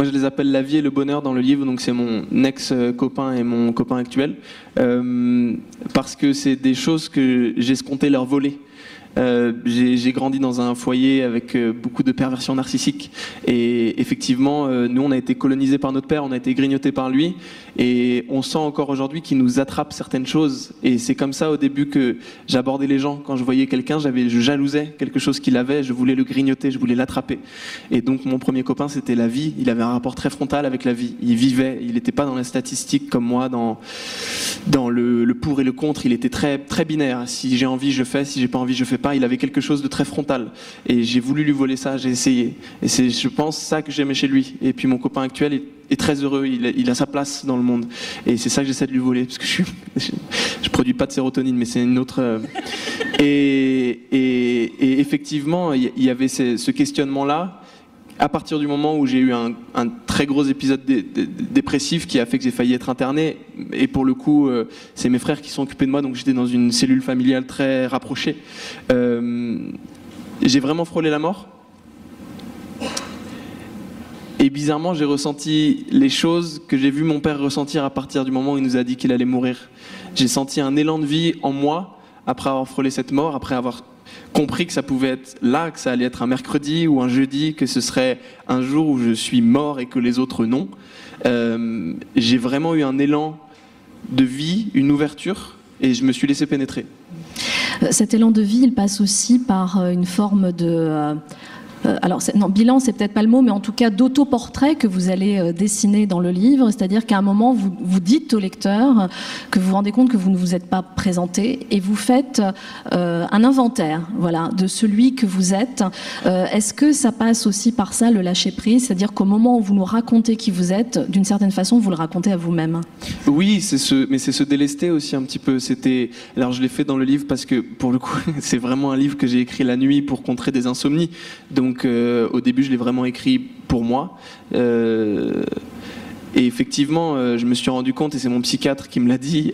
je les appelle la vie et le bonheur dans le livre, donc c'est mon ex-copain et mon copain actuel, parce que c'est des choses que j'escomptais leur voler. J'ai grandi dans un foyer avec beaucoup de perversion narcissique et effectivement nous on a été colonisés par notre père, on a été grignotés par lui et on sent encore aujourd'hui qu'il nous attrape certaines choses et c'est comme ça au début que j'abordais les gens. Quand je voyais quelqu'un, je jalousais quelque chose qu'il avait, je voulais le grignoter, je voulais l'attraper. Et donc mon premier copain c'était la vie, il avait un rapport très frontal avec la vie, il vivait, il n'était pas dans la statistique comme moi, dans le pour et le contre, il était très, très binaire. Si j'ai envie je fais, si j'ai pas envie je fais pas. Il avait quelque chose de très frontal et j'ai voulu lui voler ça, j'ai essayé et c'est je pense ça que j'aimais chez lui. Et puis mon copain actuel est très heureux, il a sa place dans le monde et c'est ça que j'essaie de lui voler parce que je produis pas de sérotonine mais c'est une autre et effectivement il y avait ce questionnement là à partir du moment où j'ai eu un très gros épisode dépressif qui a fait que j'ai failli être interné, et pour le coup, c'est mes frères qui sont occupés de moi, donc j'étais dans une cellule familiale très rapprochée. J'ai vraiment frôlé la mort. Et bizarrement, j'ai ressenti les choses que j'ai vu mon père ressentir à partir du moment où il nous a dit qu'il allait mourir. J'ai senti un élan de vie en moi, après avoir frôlé cette mort, après avoir compris que ça pouvait être là, que ça allait être un mercredi ou un jeudi, que ce serait un jour où je suis mort et que les autres non. J'ai vraiment eu un élan de vie, une ouverture, et je me suis laissé pénétrer.
Cet élan de vie, il passe aussi par une forme de... alors, non, bilan, c'est peut-être pas le mot, mais en tout cas d'autoportrait que vous allez dessiner dans le livre. C'est-à-dire qu'à un moment, vous dites au lecteur que vous vous rendez compte que vous ne vous êtes pas présenté et vous faites un inventaire, voilà, de celui que vous êtes. Est-ce que ça passe aussi par ça, le lâcher-prise? C'est-à-dire qu'au moment où vous nous racontez qui vous êtes, d'une certaine façon, vous le racontez à vous-même.
Oui, mais c'est se délester aussi un petit peu. Alors, je l'ai fait dans le livre parce que, pour le coup, c'est vraiment un livre que j'ai écrit la nuit pour contrer des insomnies. Donc, donc au début, je l'ai vraiment écrit pour moi. Et effectivement, je me suis rendu compte, et c'est mon psychiatre qui me l'a dit,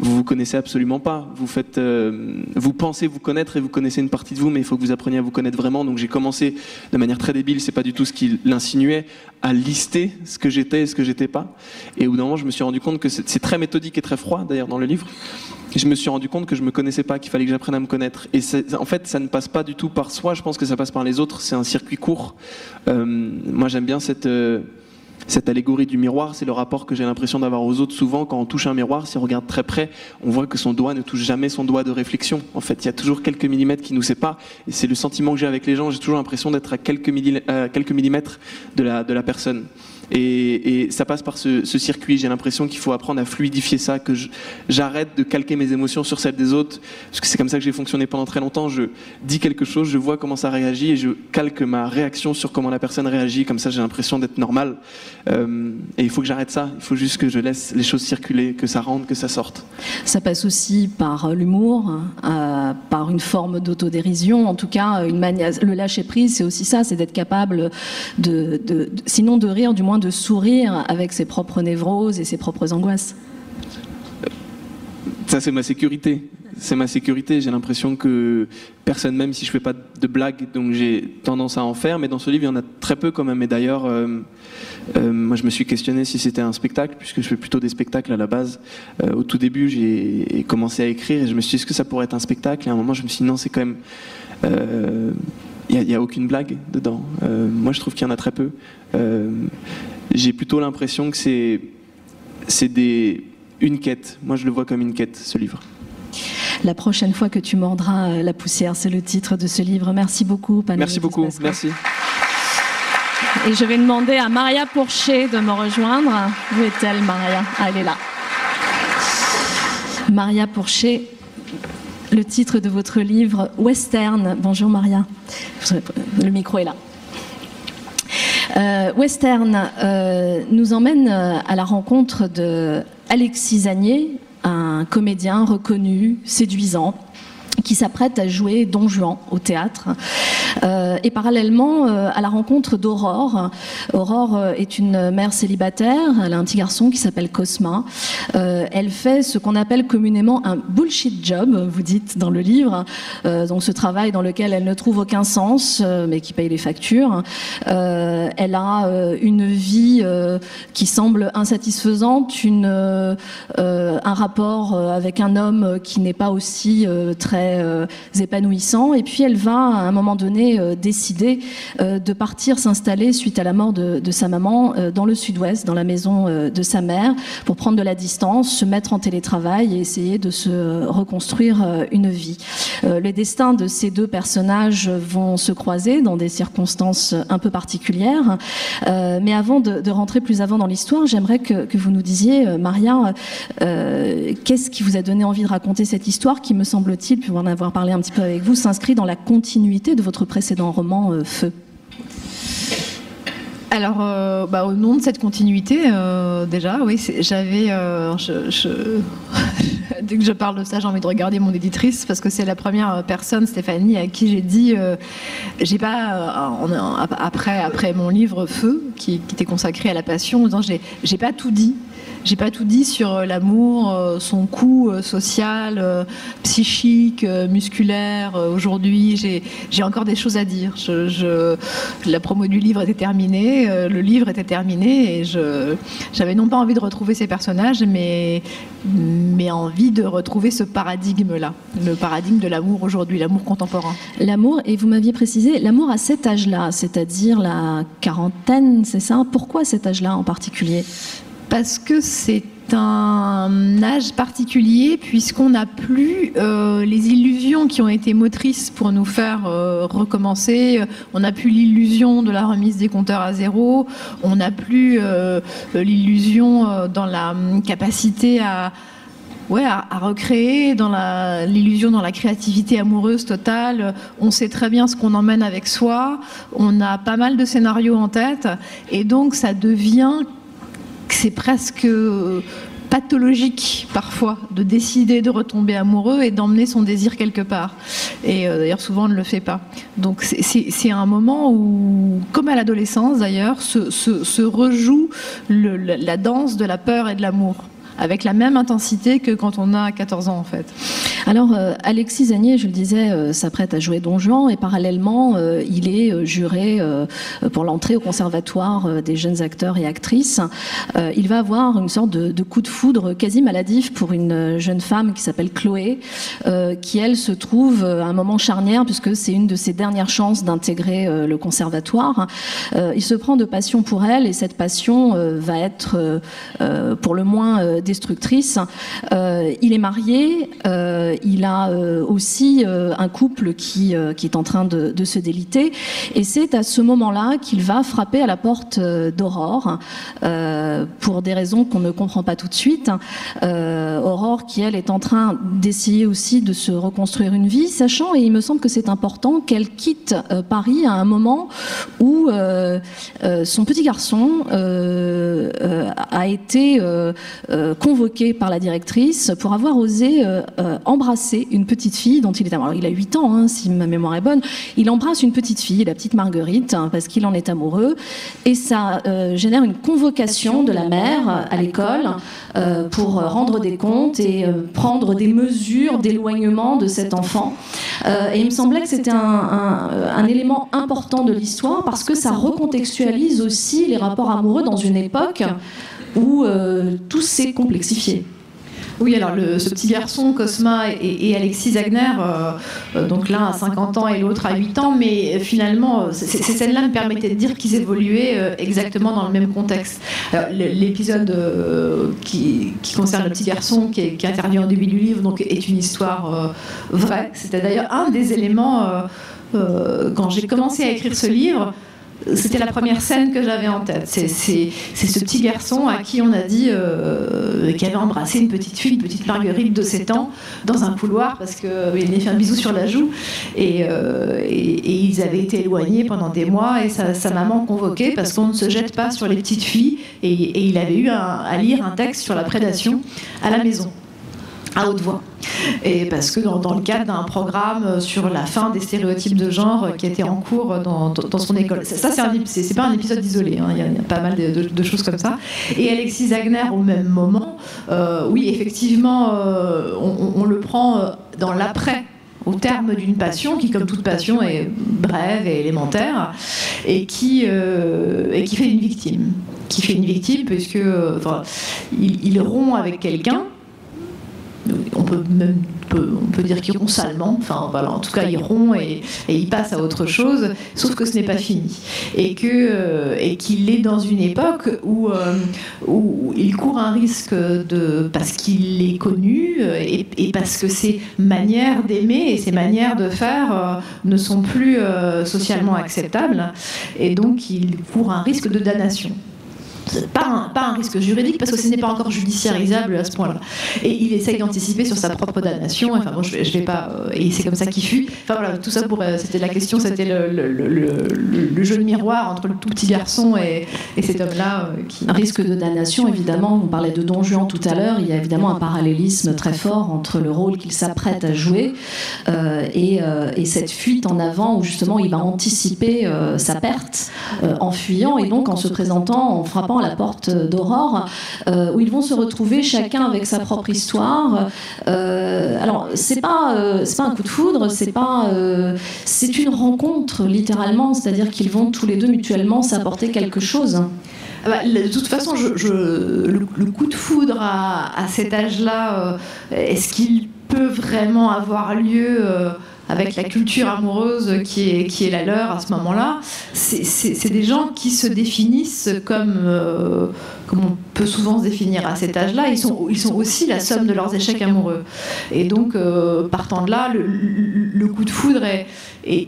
vous vous connaissez absolument pas. Vous pensez vous connaître et vous connaissez une partie de vous, mais il faut que vous appreniez à vous connaître vraiment. Donc j'ai commencé de manière très débile, c'est pas du tout ce qu'il insinuait, à lister ce que j'étais et ce que j'étais pas. Et au bout d'un moment, je me suis rendu compte que c'est très méthodique et très froid, d'ailleurs, dans le livre. Et je me suis rendu compte que je me connaissais pas, qu'il fallait que j'apprenne à me connaître. Et en fait, ça ne passe pas du tout par soi. Je pense que ça passe par les autres. C'est un circuit court. Moi, j'aime bien cette allégorie du miroir, c'est le rapport que j'ai l'impression d'avoir aux autres. Souvent, quand on touche un miroir, si on regarde très près, on voit que son doigt ne touche jamais son doigt de réflexion. En fait, il y a toujours quelques millimètres qui nous séparent. Et c'est le sentiment que j'ai avec les gens. J'ai toujours l'impression d'être à quelques millimètres de la personne. Et ça passe par ce circuit. J'ai l'impression qu'il faut apprendre à fluidifier ça, que j'arrête de calquer mes émotions sur celles des autres, parce que c'est comme ça que j'ai fonctionné pendant très longtemps. Je dis quelque chose, je vois comment ça réagit et je calque ma réaction sur comment la personne réagit. Comme ça, j'ai l'impression d'être normal. Et il faut que j'arrête ça. Il faut juste que je laisse les choses circuler, que ça rentre, que ça sorte.
Ça passe aussi par l'humour, par une forme d'autodérision. En tout cas, le lâcher-prise, c'est aussi ça, c'est d'être capable sinon de rire, du moins de sourire avec ses propres névroses et ses propres angoisses.
Ça, c'est ma sécurité. C'est ma sécurité. J'ai l'impression que personne, même si je fais pas de blagues, donc j'ai tendance à en faire. Mais dans ce livre, il y en a très peu quand même. Et d'ailleurs, moi, je me suis questionné si c'était un spectacle, puisque je fais plutôt des spectacles à la base. Au tout début, j'ai commencé à écrire et je me suis dit, est-ce que ça pourrait être un spectacle? Et à un moment, je me suis dit, non, c'est quand même... Il n'y a aucune blague dedans. Moi, je trouve qu'il y en a très peu. J'ai plutôt l'impression que c'est une quête. Moi, je le vois comme une quête, ce livre.
La prochaine fois que tu mordras la poussière, c'est le titre de ce livre. Merci beaucoup, Panagiotis.
Merci beaucoup, merci.
Et je vais demander à Maria Pourchet de me rejoindre. Où est-elle, Maria? Ah, elle est là. Maria Pourchet, le titre de votre livre, Western. Bonjour Maria. Le micro est là. Western nous emmène à la rencontre de Alexis Zagnier, un comédien reconnu, séduisant, qui s'apprête à jouer Don Juan au théâtre. Et parallèlement à la rencontre d'Aurore. Aurore est une mère célibataire, elle a un petit garçon qui s'appelle Cosma. Elle fait ce qu'on appelle communément un bullshit job, vous dites dans le livre, donc ce travail dans lequel elle ne trouve aucun sens, mais qui paye les factures. Elle a une vie qui semble insatisfaisante, un rapport avec un homme qui n'est pas aussi très épanouissant, et puis elle va à un moment donné décider de partir s'installer suite à la mort de sa maman dans le sud-ouest, dans la maison de sa mère, pour prendre de la distance, se mettre en télétravail et essayer de se reconstruire une vie. Les destins de ces deux personnages vont se croiser dans des circonstances un peu particulières, mais avant de rentrer plus avant dans l'histoire, j'aimerais que vous nous disiez, Maria, qu'est-ce qui vous a donné envie de raconter cette histoire qui, me semble-t-il, pour en avoir parlé un petit peu avec vous, s'inscrit dans la continuité de votre précédent roman, Feu.
Alors, au nom de cette continuité, déjà, oui, j'avais... dès que je parle de ça, j'ai envie de regarder mon éditrice, parce que c'est la première personne, Stéphanie, à qui j'ai dit... j'ai pas... après mon livre Feu, qui était consacré à la passion, en disant, j'ai pas tout dit. J'ai pas tout dit sur l'amour, son coût social, psychique, musculaire. Aujourd'hui, j'ai encore des choses à dire. La promo du livre était terminée, le livre était terminé, et j'avais non pas envie de retrouver ces personnages, mais envie de retrouver ce paradigme-là, le paradigme de l'amour aujourd'hui, l'amour contemporain.
L'amour, et vous m'aviez précisé, l'amour à cet âge-là, c'est-à-dire la quarantaine, c'est ça? Pourquoi cet âge-là en particulier?
Parce que c'est un âge particulier, puisqu'on n'a plus les illusions qui ont été motrices pour nous faire recommencer. On n'a plus l'illusion de la remise des compteurs à zéro. On n'a plus l'illusion dans la capacité à recréer, dans l'illusion, dans la créativité amoureuse totale. On sait très bien ce qu'on emmène avec soi. On a pas mal de scénarios en tête. Et donc, ça devient... c'est presque pathologique parfois de décider de retomber amoureux et d'emmener son désir quelque part. Et d'ailleurs souvent on ne le fait pas. Donc c'est un moment où, comme à l'adolescence d'ailleurs, se rejoue la danse de la peur et de l'amour, avec la même intensité que quand on a 14 ans en fait.
Alors Alexis Zagnier, je le disais, s'apprête à jouer Don Juan et parallèlement il est juré pour l'entrée au conservatoire des jeunes acteurs et actrices. Il va avoir une sorte de coup de foudre quasi maladif pour une jeune femme qui s'appelle Chloé, qui elle se trouve à un moment charnière puisque c'est une de ses dernières chances d'intégrer le conservatoire. Il se prend de passion pour elle et cette passion va être pour le moins destructrice. Il est marié, il a aussi un couple qui est en train de se déliter et c'est à ce moment-là qu'il va frapper à la porte d'Aurore pour des raisons qu'on ne comprend pas tout de suite. Aurore qui elle est en train d'essayer aussi de se reconstruire une vie, sachant, et il me semble que c'est important, qu'elle quitte Paris à un moment où son petit garçon a été convoqué par la directrice pour avoir osé embrasser une petite fille dont il est amoureux. Alors, il a 8 ans, si ma mémoire est bonne. Il embrasse une petite fille, la petite Marguerite, parce qu'il en est amoureux. Et ça génère une convocation de la mère à l'école pour rendre des comptes et prendre des mesures d'éloignement de cet enfant. Et il me semblait que c'était un élément important de l'histoire parce que ça recontextualise aussi les rapports amoureux dans une époque où tout s'est complexifié.
Oui, alors ce petit garçon, Cosma et Alexis Zagner, donc l'un à 50 ans et l'autre à 8 ans, mais finalement, ces scènes-là me permettaient de dire qu'ils évoluaient exactement dans le même contexte. L'épisode qui concerne le petit garçon qui intervient au début du livre donc, est une histoire vraie. C'était d'ailleurs un des éléments, quand j'ai commencé à écrire ce livre, c'était la première scène que j'avais en tête. C'est ce petit garçon à qui on a dit qu'il avait embrassé une petite fille, une petite Marguerite de 7 ans, dans un couloir parce qu'il avait fait un bisou sur la joue. Et ils avaient été éloignés pendant des mois et sa maman convoquait parce qu'on ne se jette pas sur les petites filles. Et il avait eu à lire un texte sur la prédation à la maison, à haute voix. Et parce que dans le cadre d'un programme sur la fin des stéréotypes de genre qui était en cours dans son école. Ça, c'est pas un épisode isolé, il y a pas mal de choses comme ça. Et Alexis Zagner, au même moment, oui, effectivement, on le prend dans l'après, au terme d'une passion qui, comme toute passion, est brève et élémentaire, et qui fait une victime. Qui fait une victime puisque il rompt avec quelqu'un. On peut dire qu'il rompt salement, enfin voilà, en tout cas il rompt et il passe à autre chose, sauf que ce n'est pas fini et qu'il est dans une époque où il court un risque parce qu'il est connu et parce que ses manières d'aimer et ses manières de faire ne sont plus socialement acceptables et donc il court un risque de damnation. Pas un risque juridique parce que ce n'est pas encore judiciarisable à ce point-là. Et il essaye d'anticiper sur sa propre damnation. Enfin bon, je vais pas. Et c'est comme ça qu'il fuit. Enfin voilà, tout ça c'était la question, c'était le jeu de miroir entre le tout petit garçon et cet homme-là.
Un risque de damnation, évidemment. On parlait de Don Juan tout à l'heure. Il y a évidemment un parallélisme très fort entre le rôle qu'il s'apprête à jouer et cette fuite en avant où justement il va anticiper sa perte en fuyant et donc en se présentant, en frappant à la porte d'Aurore, où ils vont se retrouver chacun avec sa propre histoire. Alors, c'est pas un coup de foudre, c'est une rencontre, littéralement, c'est-à-dire qu'ils vont tous les deux mutuellement s'apporter quelque chose.
De toute façon, le coup de foudre à cet âge-là, est-ce qu'il peut vraiment avoir lieu avec la culture amoureuse qui est la leur à ce moment-là? C'est des gens qui se définissent comme on peut souvent se définir à cet âge-là. Ils sont aussi la somme de leurs échecs amoureux. Et donc, partant de là, le coup de foudre est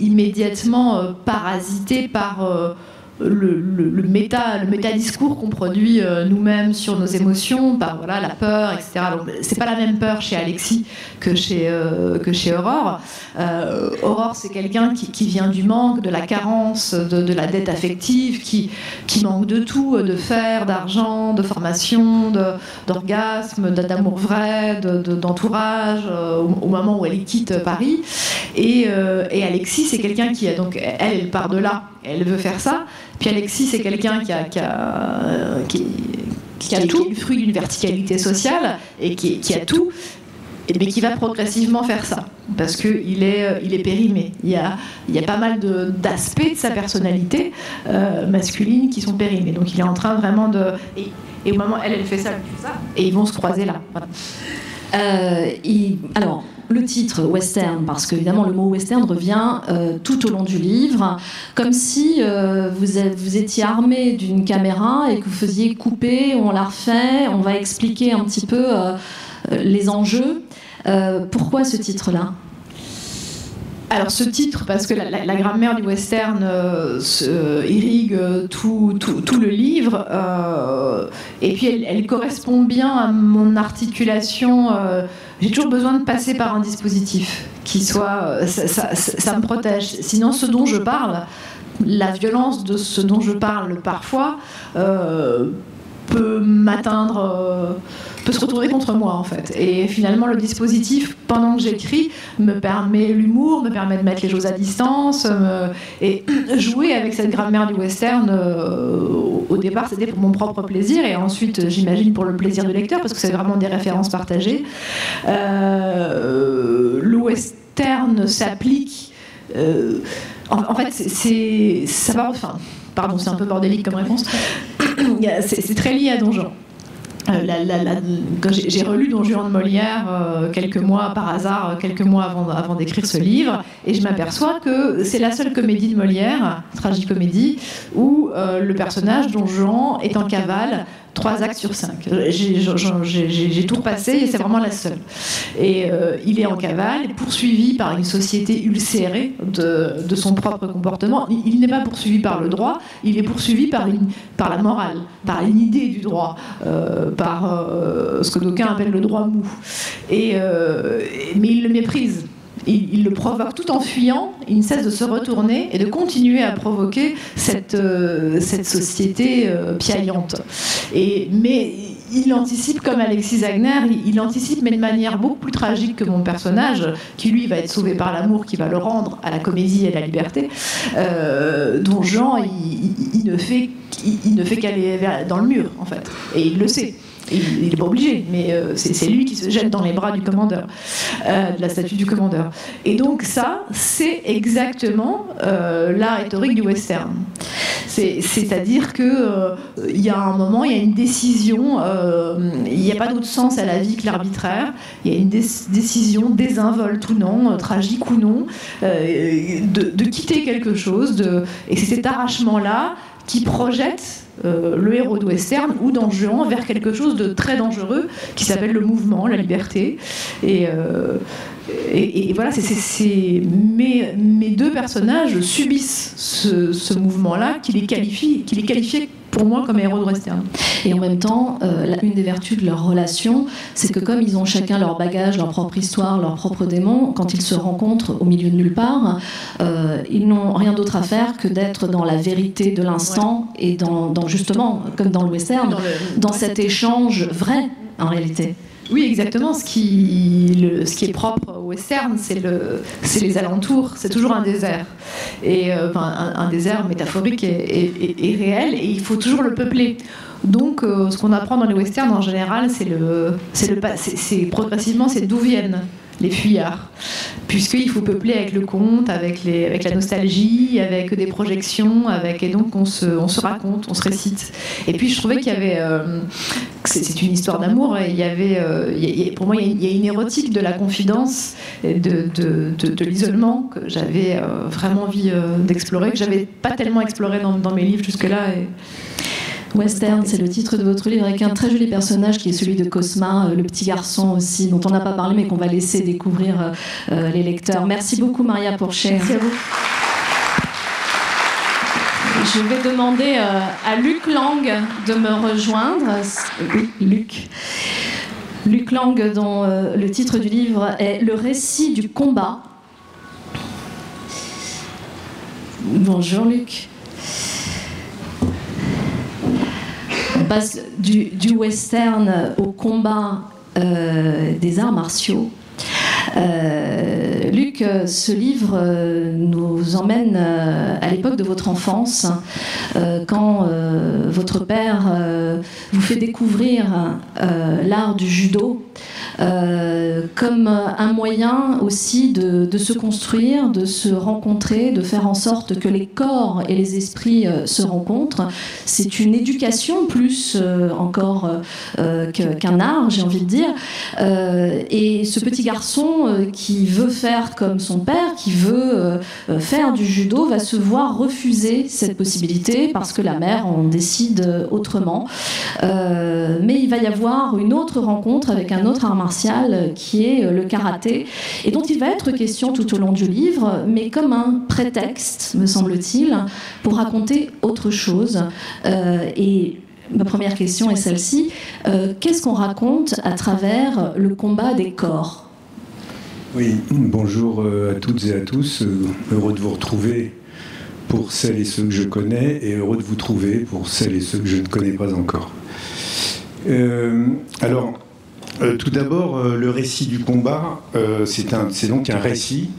immédiatement parasité par le méta-discours qu'on produit nous-mêmes sur nos émotions, par voilà, la peur, etc. Donc, c'est pas la même peur chez Alexis que chez Aurore. Aurore, c'est quelqu'un qui vient du manque, de la carence, de la dette affective, qui manque de tout, de fer, d'argent, de formation, d'orgasme, d'amour vrai, d'entourage, au moment où elle quitte Paris. Et Alexis, c'est quelqu'un qui a donc, elle part de là, elle veut faire ça. Puis Alexis, c'est quelqu'un qui a tout, le fruit d'une verticalité sociale et qui a tout, mais qui va progressivement faire ça, parce qu'il est périmé. Il y a pas mal d'aspects de sa personnalité masculine qui sont périmés. Donc il est en train vraiment de... Et au moment où elle fait ça, et ils vont se croiser là. Voilà.
Alors, le titre western, parce qu'évidemment le mot western revient tout au long du livre, comme si vous étiez armé d'une caméra et que vous faisiez couper, on la refait, on va expliquer un petit peu les enjeux. Pourquoi ce titre-là ?
Alors ce titre, parce que la grammaire du western irrigue tout le livre, et puis elle correspond bien à mon articulation. J'ai toujours besoin de passer par un dispositif qui soit... ça me protège. Sinon, ce dont je parle, la violence de ce dont je parle parfois, peut m'atteindre, peut se retourner contre moi en fait. Et finalement le dispositif pendant que j'écris me permet l'humour, me permet de mettre les choses à distance, et jouer avec cette grammaire du western. Au départ c'était pour mon propre plaisir et ensuite j'imagine pour le plaisir du lecteur parce que c'est vraiment des références partagées. Le western s'applique. En fait ça va. Enfin, pardon, c'est un peu bordélique comme réponse. C'est très lié à Don Juan. Quand j'ai relu Don Juan de Molière quelques mois par hasard, quelques mois avant d'écrire ce livre, et je m'aperçois que c'est la seule comédie de Molière, tragicomédie, où le personnage Don Juan est en cavale 3 actes sur 5. J'ai tout repassé et c'est vraiment la seule. Et il est en cavale, poursuivi par une société ulcérée de son propre comportement. Il n'est pas poursuivi par le droit, il est poursuivi par la morale, par une idée du droit, par ce que d'aucuns appellent le droit mou. Mais il le méprise. Il le provoque tout en fuyant, il ne cesse de se retourner et de continuer à provoquer cette société piaillante. Mais il anticipe, comme Alexis Wagner, il anticipe, mais de manière beaucoup plus tragique que mon personnage, qui lui va être sauvé par l'amour, qui va le rendre à la comédie et à la liberté. Don Juan, il ne fait qu'aller dans le mur, en fait. Et il le sait. Il n'est pas obligé, mais c'est lui qui se jette dans les bras du commandeur, de la statue du commandeur. Et donc ça, c'est exactement la rhétorique du western. C'est-à-dire qu'il y a un moment, il y a une décision, il n'y a pas d'autre sens à la vie que l'arbitraire, il y a une décision désinvolte ou non, tragique ou non, de quitter quelque chose, et c'est cet arrachement-là qui projette le héros de western ou Don Juan vers quelque chose de très dangereux qui s'appelle le mouvement, la liberté. Et voilà, mes deux personnages subissent ce mouvement-là qui les qualifiait pour moi comme héros de western.
Et en même temps, une des vertus de leur relation, c'est que comme ils ont chacun leur bagage, leur propre histoire, leur propre démon, quand ils se rencontrent au milieu de nulle part, ils n'ont rien d'autre à faire que d'être dans la vérité de l'instant et dans justement, comme dans le western, dans cet échange vrai, en réalité.
Oui, exactement. Ce qui est propre au western, c'est les alentours. C'est toujours un désert. Et un désert métaphorique et réel. Et il faut toujours le peupler. Donc, ce qu'on apprend dans les westerns, en général, c'est progressivement, c'est d'où viennent les fuyards, puisqu'il faut peupler avec le conte, avec la nostalgie, avec des projections, et donc on se raconte, on se récite. Et puis je trouvais qu'il y avait, c'est une histoire d'amour, et il y avait, pour moi, il y a une érotique de la confidence, et de l'isolement que j'avais vraiment envie d'explorer, que j'avais pas tellement exploré dans mes livres jusque-là.
Western, c'est le titre de votre livre, avec un très joli personnage qui est celui de Cosma, le petit garçon aussi, dont on n'a pas parlé mais qu'on va laisser découvrir les lecteurs. Merci beaucoup Maria Porcher.
Merci à vous.
Je vais demander à Luc Lang de me rejoindre. Luc Lang, dont le titre du livre est « Le récit du combat ». Bonjour Luc. On passe du western au combat des arts martiaux. Luc, ce livre nous emmène à l'époque de votre enfance, quand votre père vous fait découvrir l'art du judo comme un moyen aussi de se construire, de se rencontrer, de faire en sorte que les corps et les esprits se rencontrent. C'est une éducation plus encore qu'un art, j'ai envie de dire. Et ce petit garçon qui veut faire comme son père, qui veut faire du judo, va se voir refuser cette possibilité parce que la mère en décide autrement. Mais il va y avoir une autre rencontre avec un autre art martial qui est le karaté, et dont il va être question tout au long du livre, mais comme un prétexte, me semble-t-il, pour raconter autre chose. Et ma première question est celle-ci. Qu'est-ce qu'on raconte à travers le combat des corps ?
Oui, bonjour à toutes et à tous. Heureux de vous retrouver pour celles et ceux que je connais, et heureux de vous trouver pour celles et ceux que je ne connais pas encore. Alors, tout d'abord, le récit du combat, c'est donc un récit,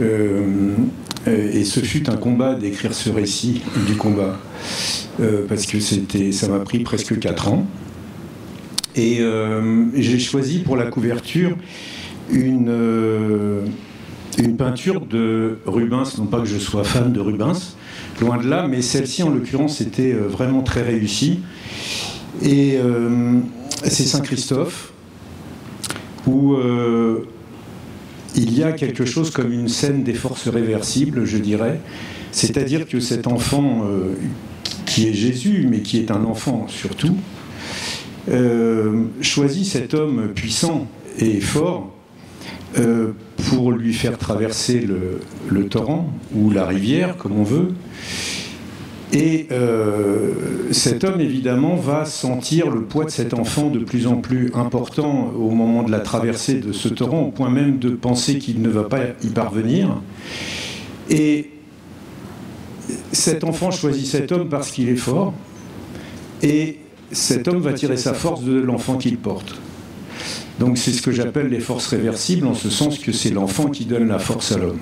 et ce fut un combat d'écrire ce récit du combat, parce que ça m'a pris presque 4 ans. Et j'ai choisi pour la couverture une peinture de Rubens, non pas que je sois fan de Rubens, loin de là, mais celle-ci en l'occurrence était vraiment très réussie. Et c'est Saint-Christophe, où il y a quelque chose comme une scène des forces réversibles, je dirais. C'est-à-dire que cet enfant, qui est Jésus, mais qui est un enfant surtout, choisit cet homme puissant et fort pour lui faire traverser le torrent, ou la rivière, comme on veut. Et cet homme, évidemment, va sentir le poids de cet enfant de plus en plus important au moment de la traversée de ce torrent, au point même de penser qu'il ne va pas y parvenir. Et cet enfant choisit cet homme parce qu'il est fort, et cet homme va tirer sa force de l'enfant qu'il porte. Donc c'est ce que j'appelle les forces réversibles, en ce sens que c'est l'enfant qui donne la force à l'homme.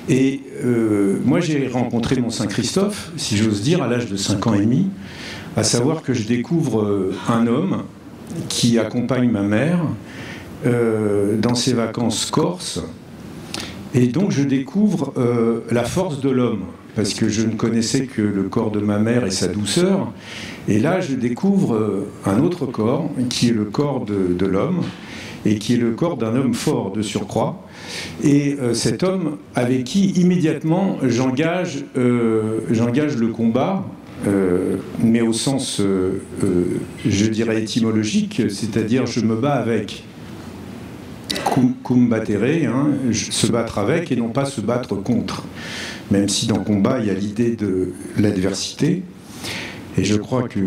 Et moi, j'ai rencontré mon Saint-Christophe, si j'ose dire, à l'âge de 5 ans et demi, à savoir que je découvre un homme qui accompagne ma mère dans ses vacances corses. Et donc, je découvre la force de l'homme, parce que je ne connaissais que le corps de ma mère et sa douceur. Et là, je découvre un autre corps, qui est le corps de l'homme, et qui est le corps d'un homme fort de surcroît. Et cet homme avec qui immédiatement j'engage le combat, mais au sens, je dirais, étymologique, c'est-à-dire je me bats avec. Combattere, se battre avec et non pas se battre contre. Même si dans le combat, il y a l'idée de l'adversité. Et je crois que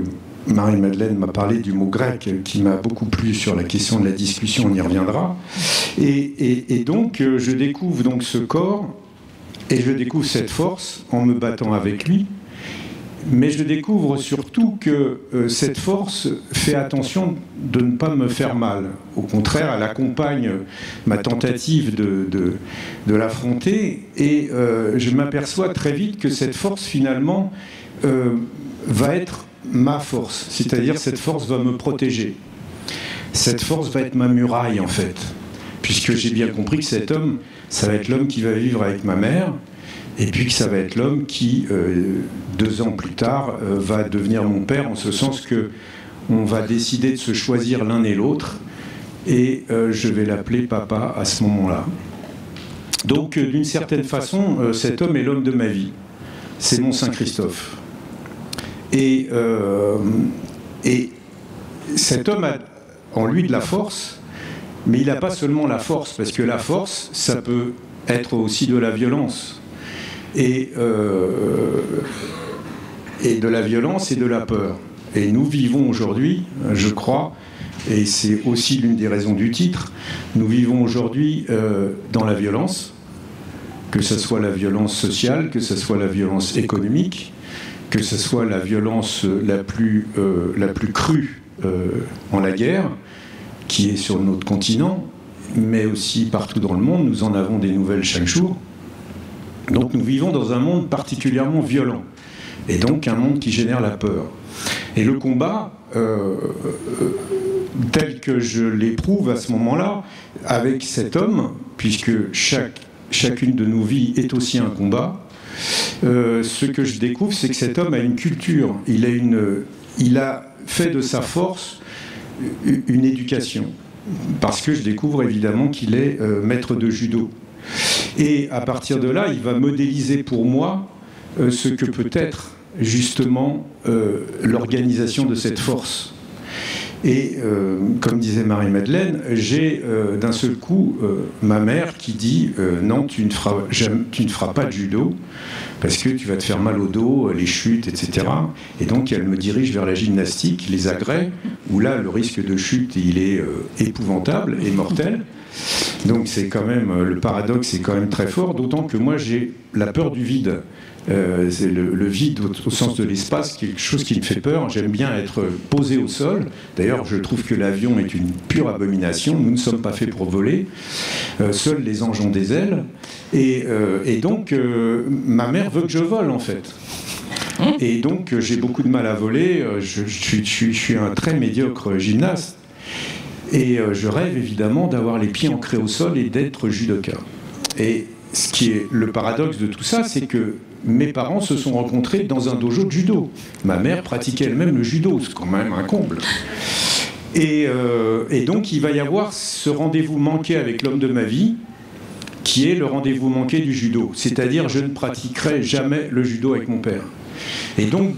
Marie-Madeleine m'a parlé du mot grec qui m'a beaucoup plu sur la question de la discussion, on y reviendra. Et donc, je découvre donc ce corps, et je découvre cette force en me battant avec lui, mais je découvre surtout que cette force fait attention de ne pas me faire mal. Au contraire, elle accompagne ma tentative de l'affronter, et je m'aperçois très vite que cette force, finalement, va être ma force, c'est-à-dire cette force va me protéger. Cette force va être ma muraille, en fait, puisque j'ai bien compris que cet homme, ça va être l'homme qui va vivre avec ma mère, et puis que ça va être l'homme qui, 2 ans plus tard, va devenir mon père, en ce sens que on va décider de se choisir l'un et l'autre, et je vais l'appeler papa à ce moment-là. Donc, d'une certaine façon, cet homme est l'homme de ma vie. C'est mon Saint-Christophe. Et cet homme a en lui de la force, mais il n'a pas seulement la force, parce que la force, ça peut être aussi de la violence. et de la violence et de la peur. Et nous vivons aujourd'hui, je crois, et c'est aussi l'une des raisons du titre, nous vivons aujourd'hui dans la violence, que ce soit la violence sociale, que ce soit la violence économique, que ce soit la violence la plus crue en la guerre, qui est sur notre continent, mais aussi partout dans le monde. Nous en avons des nouvelles chaque jour. Donc nous vivons dans un monde particulièrement violent, et donc un monde qui génère la peur. Et le combat, tel que je l'éprouve à ce moment-là, avec cet homme, puisque chacune de nos vies est aussi un combat, ce que je découvre, c'est que cet homme a une culture, il a fait de sa force une éducation, parce que je découvre évidemment qu'il est maître de judo. Et à partir de là, il va modéliser pour moi ce que peut être justement l'organisation de cette force. Et comme disait Marie-Madeleine, j'ai d'un seul coup ma mère qui dit non, tu ne feras pas de judo parce que tu vas te faire mal au dos, les chutes, etc. Et donc elle me dirige vers la gymnastique, les agrès, où là le risque de chute il est épouvantable et mortel. Donc c'est quand même, le paradoxe est quand même très fort, d'autant que moi j'ai la peur du vide. C'est le vide au sens de l'espace, quelque chose qui me fait peur. J'aime bien être posé au sol. D'ailleurs, je trouve que l'avion est une pure abomination. Nous ne sommes pas faits pour voler. Seuls les anges ont des ailes. Et donc, ma mère veut que je vole, en fait. Et donc, j'ai beaucoup de mal à voler. Je suis un très médiocre gymnaste. Et je rêve évidemment d'avoir les pieds ancrés au sol et d'être judoka. Et ce qui est le paradoxe de tout ça, c'est que mes parents se sont rencontrés dans un dojo de judo. Ma mère pratiquait elle-même le judo, c'est quand même un comble. Et donc il va y avoir ce rendez-vous manqué avec l'homme de ma vie, qui est le rendez-vous manqué du judo. C'est-à-dire, je ne pratiquerai jamais le judo avec mon père. Et donc,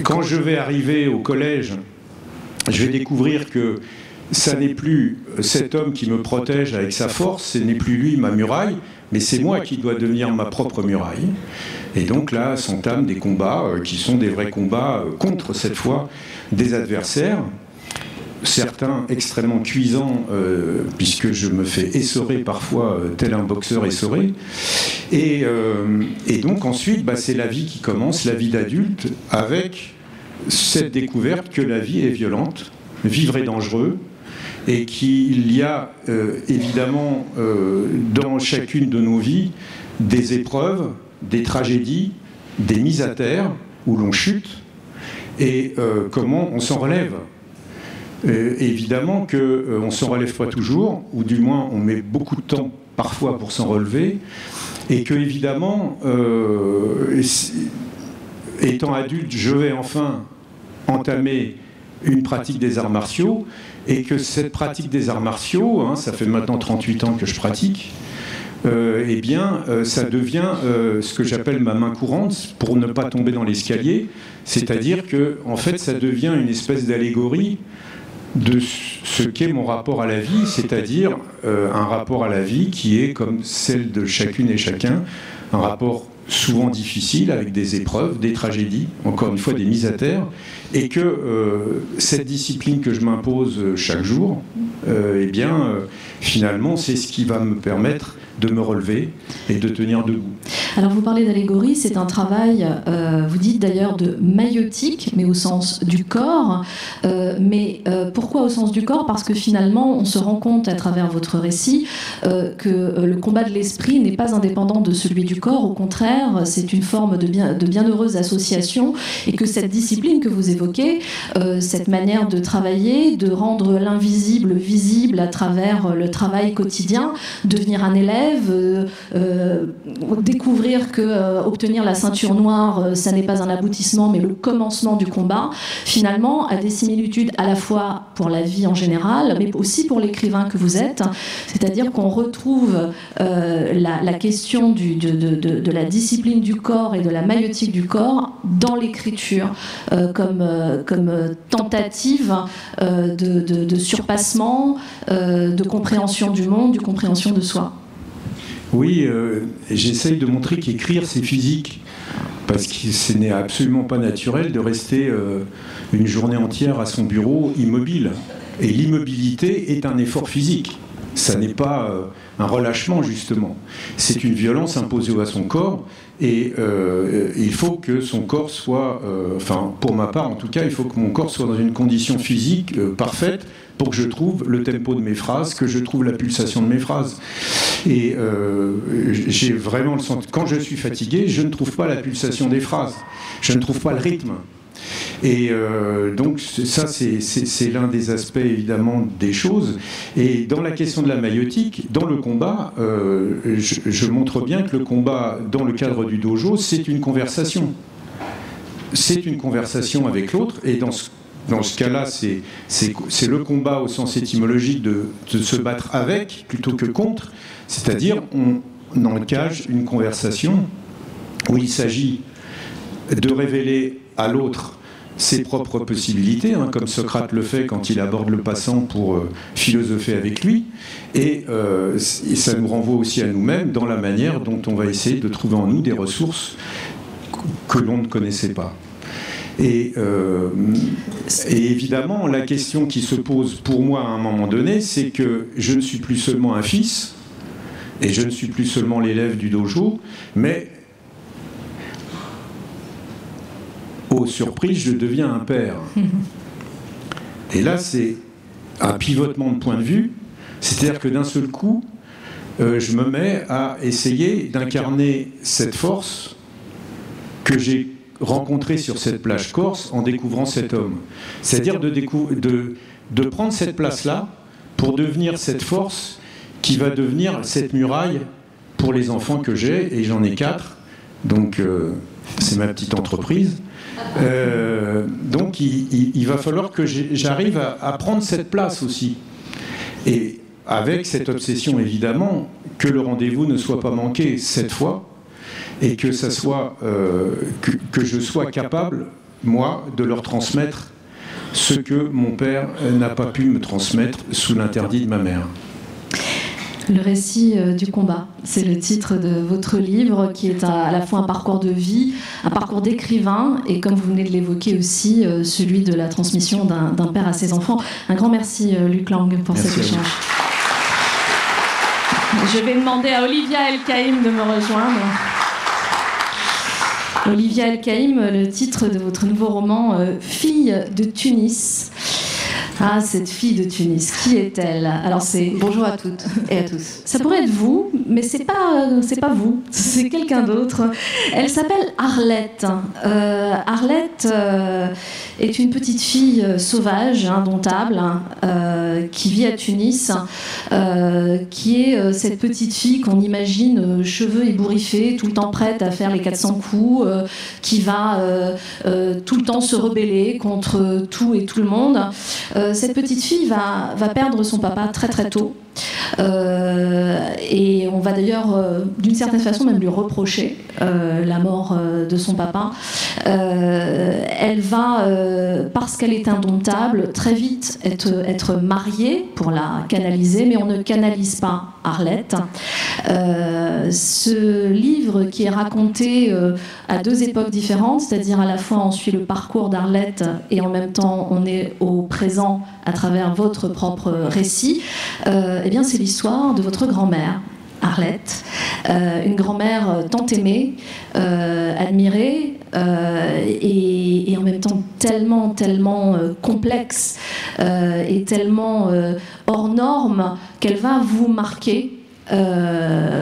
quand je vais arriver au collège, je vais découvrir que ça n'est plus cet homme qui me protège avec sa force, ce n'est plus lui ma muraille, mais c'est moi qui dois devenir ma propre muraille. Et donc là s'entament des combats qui sont des vrais combats contre, cette fois, des adversaires, certains extrêmement cuisants, puisque je me fais essorer parfois tel un boxeur essoré. Et donc ensuite, c'est la vie qui commence, la vie d'adulte, avec cette découverte que la vie est violente, vivre est dangereux, et qu'il y a évidemment dans chacune de nos vies des épreuves, des tragédies, des mises à terre où l'on chute, et comment on s'en relève. Évidemment qu'on ne s'en relève pas toujours, ou du moins on met beaucoup de temps parfois pour s'en relever, et que évidemment, étant adulte, je vais enfin entamer une pratique des arts martiaux, et que cette pratique des arts martiaux, ça fait maintenant 38 ans que je pratique, eh bien, ça devient ce que j'appelle ma main courante pour ne pas tomber dans l'escalier, c'est-à-dire que, en fait, ça devient une espèce d'allégorie de ce qu'est mon rapport à la vie, c'est-à-dire un rapport à la vie qui est comme celle de chacune et chacun, un rapport souvent difficile, avec des épreuves, des tragédies, encore une fois des mises à terre, et que cette discipline que je m'impose chaque jour, eh bien, finalement, c'est ce qui va me permettre de me relever et de tenir debout.
Alors vous parlez d'allégorie, c'est un travail, vous dites d'ailleurs de maïotique, mais au sens du corps. Pourquoi au sens du corps? Parce que finalement, on se rend compte à travers votre récit que le combat de l'esprit n'est pas indépendant de celui du corps. Au contraire, c'est une forme de bienheureuse association, et que cette discipline que vous évoquez, cette manière de travailler, de rendre l'invisible visible à travers le travail quotidien, devenir un élève, découvrir que obtenir la ceinture noire, ça n'est pas un aboutissement, mais le commencement du combat, finalement, a des similitudes à la fois pour la vie en général, mais aussi pour l'écrivain que vous êtes. C'est-à-dire qu'on retrouve la question de la discipline du corps et de la maïotique du corps dans l'écriture, comme tentative de surpassement, de compréhension du monde, de compréhension de soi.
Oui, j'essaye de montrer qu'écrire, c'est physique. Parce que ce n'est absolument pas naturel de rester une journée entière à son bureau immobile. Et l'immobilité est un effort physique. Ça n'est pas un relâchement, justement. C'est une violence imposée à son corps. Et il faut que son corps soit, enfin pour ma part en tout cas, il faut que mon corps soit dans une condition physique parfaite pour que je trouve le tempo de mes phrases, que je trouve la pulsation de mes phrases. Et j'ai vraiment le sentiment, quand je suis fatigué, je ne trouve pas la pulsation des phrases, je ne trouve pas le rythme. Et donc ça, c'est l'un des aspects évidemment des choses. Et dans la question de la maïeutique, dans le combat, je montre bien que le combat, dans le cadre du dojo, c'est une conversation. C'est une conversation avec l'autre, et dans ce cas-là, c'est le combat au sens étymologique de se battre avec plutôt que contre, c'est-à-dire on engage une conversation où il s'agit de révéler à l'autre ses propres possibilités, hein, comme Socrate le fait quand il aborde le passant pour philosopher avec lui, et ça nous renvoie aussi à nous-mêmes dans la manière dont on va essayer de trouver en nous des ressources que l'on ne connaissait pas. Et évidemment, la question qui se pose pour moi à un moment donné, c'est que je ne suis plus seulement un fils, et je ne suis plus seulement l'élève du dojo, mais aux surprises, je deviens un père. Et là, c'est un pivotement de point de vue, c'est-à-dire que d'un seul coup, je me mets à essayer d'incarner cette force que j'ai rencontrée sur cette plage corse en découvrant cet homme. C'est-à-dire de prendre cette place-là pour devenir cette force qui va devenir cette muraille pour les enfants que j'ai, et j'en ai 4, donc c'est ma petite entreprise. Donc il va falloir que j'arrive à prendre cette place aussi, et avec cette obsession évidemment que le rendez-vous ne soit pas manqué cette fois, et que ça soit que je sois capable moi de leur transmettre ce que mon père n'a pas pu me transmettre sous l'interdit de ma mère.
Le récit du combat, c'est le titre de votre livre, qui est à la fois un parcours de vie, un parcours d'écrivain, et comme vous venez de l'évoquer aussi, celui de la transmission d'un père à ses enfants. Un grand merci Luc Lang pour cet échange. Je vais demander à Olivia El-Kaïm de me rejoindre. Olivia El-Kaïm, le titre de votre nouveau roman « Fille de Tunis ». Ah, cette fille de Tunis, qui est-elle? Alors c'est
bonjour à toutes et à tous.
Ça pourrait être vous, mais c'est pas vous, c'est quelqu'un d'autre. Elle s'appelle Arlette. Arlette est une petite fille sauvage, indomptable, qui vit à Tunis, qui est cette petite fille qu'on imagine cheveux ébouriffés, tout le temps prête à faire les 400 coups, qui va tout le temps se rebeller contre tout et tout le monde. Cette petite fille va perdre son papa très très tôt, et on va d'ailleurs d'une certaine façon même lui reprocher la mort de son papa. Elle va, parce qu'elle est indomptable, très vite être mariée pour la canaliser, mais on ne canalise pas Arlette. Ce livre qui est raconté à 2 époques différentes, c'est-à-dire à la fois on suit le parcours d'Arlette et en même temps on est au présent à travers votre propre récit, eh bien c'est l'histoire de votre grand-mère, Arlette, une grand-mère tant aimée, admirée, et en même temps tellement complexe et tellement hors norme qu'elle va vous marquer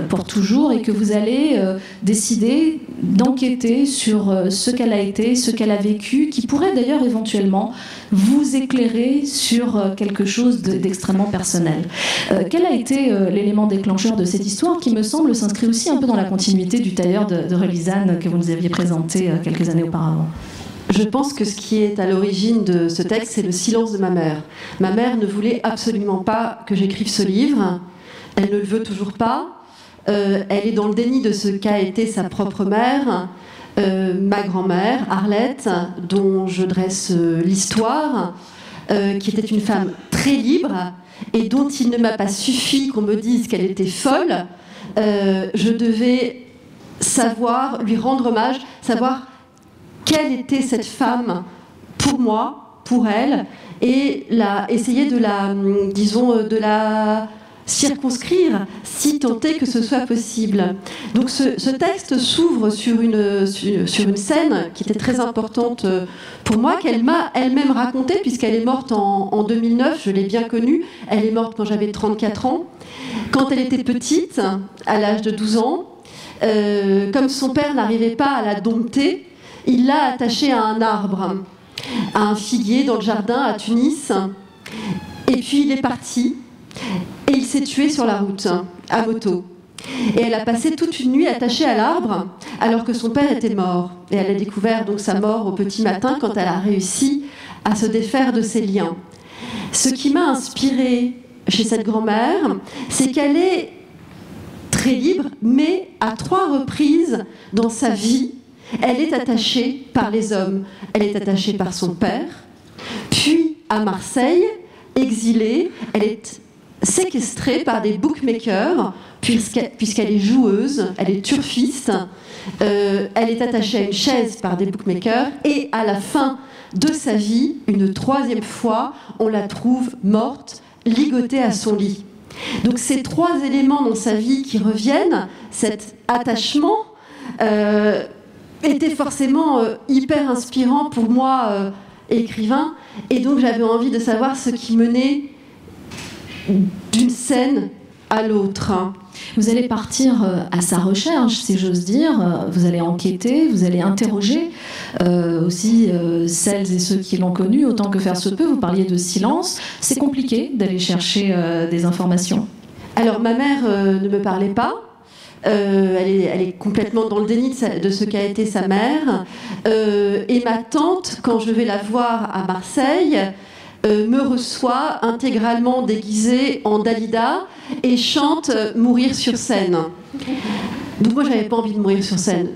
pour toujours, et que vous allez décider d'enquêter sur ce qu'elle a été, ce qu'elle a vécu, qui pourrait d'ailleurs éventuellement vous éclairer sur quelque chose d'extrêmement personnel. Quel a été l'élément déclencheur de cette histoire, qui me semble s'inscrit aussi un peu dans la continuité du Tailleur de Relizane que vous nous aviez présenté quelques années auparavant?
Je pense que ce qui est à l'origine de ce texte, c'est le silence de ma mère. Ma mère ne voulait absolument pas que j'écrive ce livre. Elle ne le veut toujours pas. Elle est dans le déni de ce qu'a été sa propre mère, ma grand-mère, Arlette, dont je dresse l'histoire, qui était une femme très libre et dont il ne m'a pas suffi qu'on me dise qu'elle était folle, je devais savoir, lui rendre hommage, savoir quelle était cette femme pour moi, pour elle, et essayer de la circonscrire, si tant est que ce soit possible. Donc ce texte s'ouvre sur une scène qui était très importante pour moi, qu'elle m'a elle-même racontée, puisqu'elle est morte en 2009, je l'ai bien connue, elle est morte quand j'avais 34 ans. Quand elle était petite, à l'âge de 12 ans, comme son père n'arrivait pas à la dompter, il l'a attachée à un arbre, à un figuier dans le jardin à Tunis, et puis il est parti. Et il s'est tué sur la route, à moto. Et elle a passé toute une nuit attachée à l'arbre, alors que son père était mort. Et elle a découvert donc sa mort au petit matin, quand elle a réussi à se défaire de ses liens. Ce qui m'a inspirée chez cette grand-mère, c'est qu'elle est très libre, mais à 3 reprises dans sa vie, elle est attachée par les hommes. Elle est attachée par son père, puis à Marseille, exilée, elle est séquestrée par des bookmakers, puisqu'elle est joueuse, elle est turfiste, elle est attachée à une chaise par des bookmakers, et à la fin de sa vie, une 3e fois, on la trouve morte, ligotée à son lit. Donc ces 3 éléments dans sa vie qui reviennent, cet attachement, était forcément hyper inspirant pour moi, écrivain, et donc j'avais envie de savoir ce qui menait d'une scène à l'autre.
Vous allez partir à sa recherche, si j'ose dire. Vous allez enquêter, vous allez interroger aussi celles et ceux qui l'ont connue, autant que faire se peut. Vous parliez de silence. C'est compliqué d'aller chercher des informations.
Alors, ma mère ne me parlait pas. Elle est complètement dans le déni de ce qu'a été sa mère. Et ma tante, quand je vais la voir à Marseille, me reçoit intégralement déguisée en Dalida et chante « Mourir sur scène ». Donc moi, j'avais pas envie de mourir sur scène.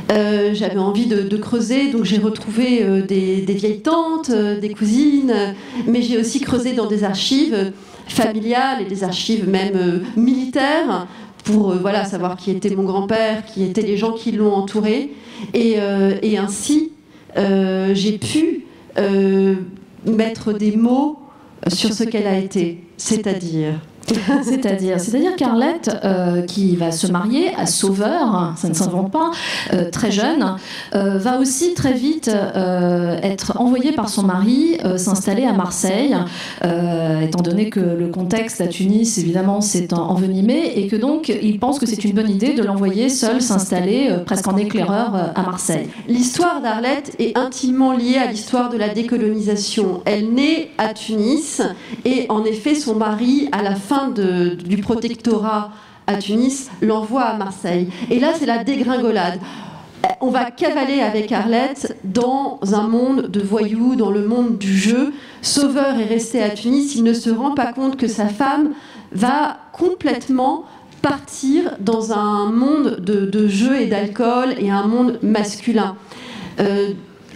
J'avais envie de creuser, donc j'ai retrouvé des vieilles tantes, des cousines, mais j'ai aussi creusé dans des archives familiales et des archives même militaires pour savoir qui était mon grand-père, qui étaient les gens qui l'ont entouré. Et ainsi, j'ai pu mettre des mots sur ce qu'elle a été, c'est-à-dire
qu'Arlette, qui va se marier à Sauveur, ça ne s'invente pas, très jeune, va aussi très vite être envoyée par son mari s'installer à Marseille, étant donné que le contexte à Tunis, évidemment, s'est envenimé, et que donc il pense que c'est une bonne idée de l'envoyer seule s'installer presque en éclaireur à Marseille.
L'histoire d'Arlette est intimement liée à l'histoire de la décolonisation. Elle naît à Tunis, et en effet, son mari, à la fin du protectorat à Tunis, l'envoie à Marseille. Et là, c'est la dégringolade. On va cavaler avec Arlette dans un monde de voyous, dans le monde du jeu. Sauveur est resté à Tunis, il ne se rend pas compte que sa femme va complètement partir dans un monde de jeu et d'alcool et un monde masculin.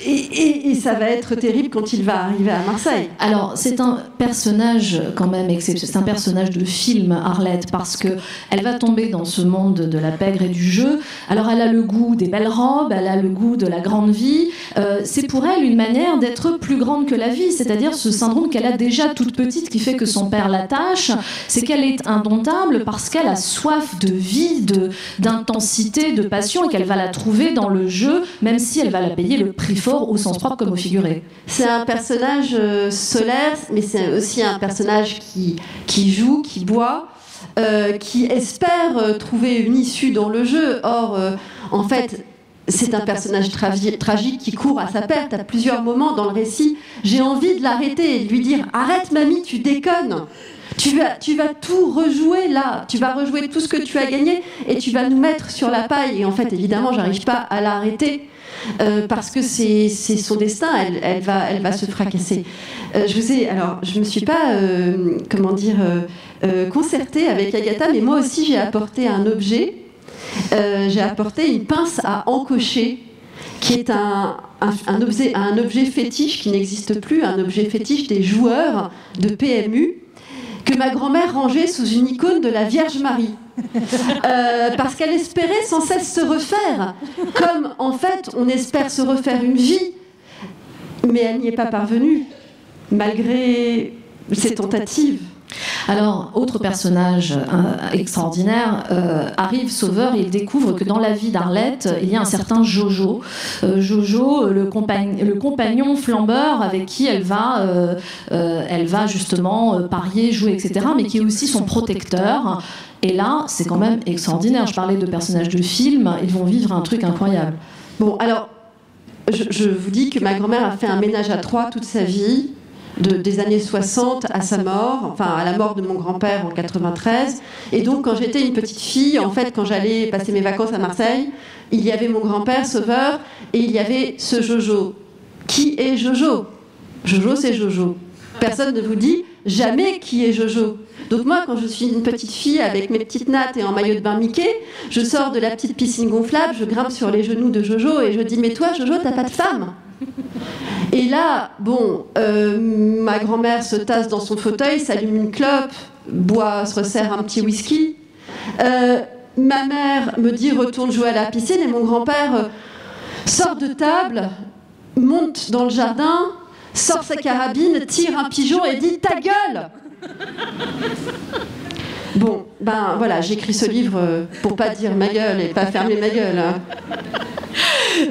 Et ça va être terrible quand il va arriver à Marseille.
Alors, c'est un personnage quand même exceptionnel. C'est un personnage de film, Arlette, parce que elle va tomber dans ce monde de la pègre et du jeu. Alors, elle a le goût des belles robes, elle a le goût de la grande vie. C'est pour elle une manière d'être plus grande que la vie, c'est-à-dire ce syndrome qu'elle a déjà toute petite qui fait que son père l'attache. C'est qu'elle est indomptable parce qu'elle a soif de vie, d'intensité, de passion, et qu'elle va la trouver dans le jeu, même si elle va la payer le prix fort, au sens propre comme au figuré.
C'est un personnage solaire, mais c'est aussi un personnage qui joue, qui boit, qui espère trouver une issue dans le jeu. Or, en fait, c'est un personnage tragique qui court à sa perte. À plusieurs moments dans le récit, j'ai envie de l'arrêter et de lui dire « Arrête, mamie, tu déconnes !» Tu vas tout rejouer là, tu vas rejouer tout ce que tu as gagné et tu vas nous mettre sur la paille. Et en fait, évidemment, j'arrive pas à l'arrêter parce que c'est son destin, elle va se fracasser. Je me suis pas, concertée avec Agatha, mais moi aussi j'ai apporté un objet. J'ai apporté une pince à encocher, qui est un objet fétiche qui n'existe plus, un objet fétiche des joueurs de PMU, que que ma grand-mère rangeait sous une icône de la Vierge Marie. Parce qu'elle espérait sans cesse se refaire, comme en fait on espère se refaire une vie, mais elle n'y est pas parvenue, malgré ses tentatives.
Alors, autre personnage extraordinaire, arrive Sauveur et il découvre que dans la vie d'Arlette, il y a un certain Jojo. Jojo, le compagnon flambeur avec qui elle va justement parier, jouer, etc., mais qui est aussi son protecteur. Et là, c'est quand même extraordinaire. Je parlais de personnages de film, ils vont vivre un truc incroyable.
Bon, alors, je vous dis que ma grand-mère a fait un ménage à 3 toute sa vie, des années 60 à sa mort, enfin à la mort de mon grand-père en 93. Et donc, quand j'étais une petite fille, en fait, quand j'allais passer mes vacances à Marseille, il y avait mon grand-père, Sauveur, et il y avait ce Jojo. Qui est Jojo? Jojo, c'est Jojo. Personne ne vous dit jamais qui est Jojo. Donc moi, quand je suis une petite fille avec mes petites nattes et en maillot de bain Mickey, je sors de la petite piscine gonflable, je grimpe sur les genoux de Jojo et je dis « Mais toi, Jojo, t'as pas de femme ?» Et là, bon, ma grand-mère se tasse dans son fauteuil, s'allume une clope, boit, se resserre un petit whisky. Ma mère me dit « Retourne jouer à la piscine » et mon grand-père sort de table, monte dans le jardin, sort sa carabine, tire un pigeon et dit « Ta gueule !» Bon, ben voilà, j'écris ce livre pour pas dire ma gueule et pas fermer ma gueule. Hein.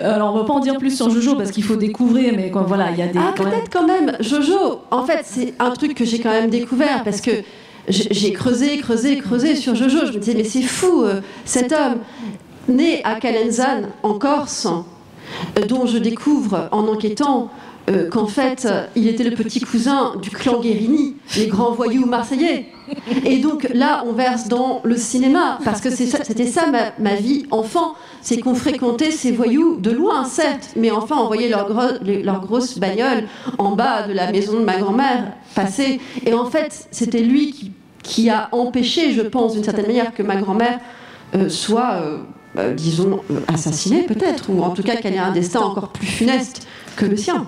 Alors on va pas en dire plus sur Jojo parce qu'il faut découvrir, mais quoi, voilà, il y a des.
Ah, peut-être quand même. Jojo, en fait, c'est un truc que j'ai quand même découvert parce que j'ai creusé sur Jojo. Je me disais, mais c'est fou, cet homme né à Calenzane, en Corse, dont je découvre en enquêtant qu'en fait, il était le petit cousin du clan Guérini, les grands voyous marseillais. Et donc là, on verse dans le cinéma, parce que c'était ça ma vie enfant, c'est qu'on fréquentait ces voyous de loin, certes, mais enfin, on voyait leurs grosses bagnoles en bas de la maison de ma grand-mère passer. Et en fait, c'était lui qui a empêché, je pense, d'une certaine manière, que ma grand-mère soit, disons, assassinée peut-être, ou en tout cas qu'elle ait un destin encore plus funeste que le sien.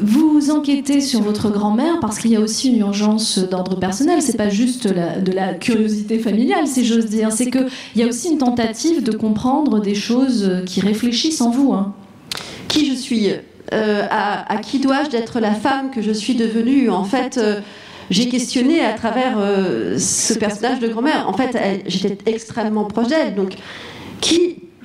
Vous enquêtez sur votre grand-mère parce qu'il y a aussi une urgence d'ordre personnel. C'est pas juste de la curiosité familiale, si j'ose dire. C'est qu'il y a aussi une tentative de comprendre des choses qui réfléchissent en vous. Hein.
Qui je suis à qui dois-je d'être la femme que je suis devenue? En fait, j'ai questionné à travers ce personnage de grand-mère. En fait, j'étais extrêmement proche d'elle. Donc,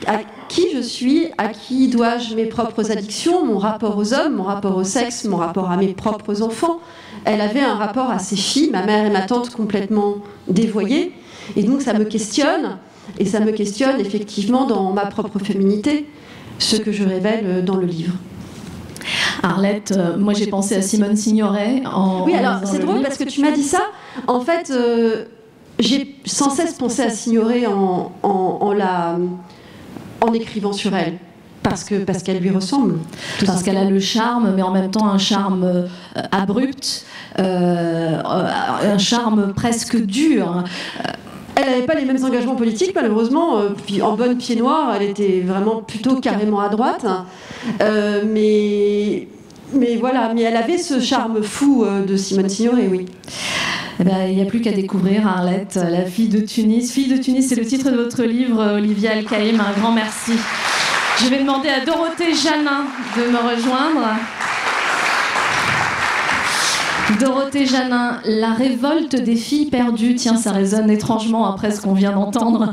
à qui je suis, à qui dois-je mes propres addictions, mon rapport aux hommes, mon rapport au sexe, mon rapport à mes propres enfants. Elle avait un rapport à ses filles, ma mère et ma tante complètement dévoyées. Et donc ça me questionne, et ça me questionne effectivement dans ma propre féminité, ce que je révèle dans le livre.
Arlette, moi j'ai pensé à Simone Signoret.
Oui, alors c'est drôle parce que tu m'as dit ça. En fait, j'ai sans cesse pensé à Signoret en écrivant sur elle, parce qu'elle lui ressemble.
Parce qu'elle a le charme, mais en même temps un charme abrupt, un charme presque dur.
Elle n'avait pas les mêmes engagements politiques, malheureusement. Puis en bonne pied noir, elle était vraiment plutôt carrément à droite. Mais voilà, mais elle avait ce charme fou de Simone Signoret, oui.
Eh ben, il n'y a plus qu'à découvrir Arlette, la fille de Tunis. Fille de Tunis, c'est le titre de votre livre, Olivier Al-Kaïm. Un grand merci. Je vais demander à Dorothée Janin de me rejoindre. Dorothée Janin, la révolte des filles perdues. Tiens, ça résonne étrangement après ce qu'on vient d'entendre.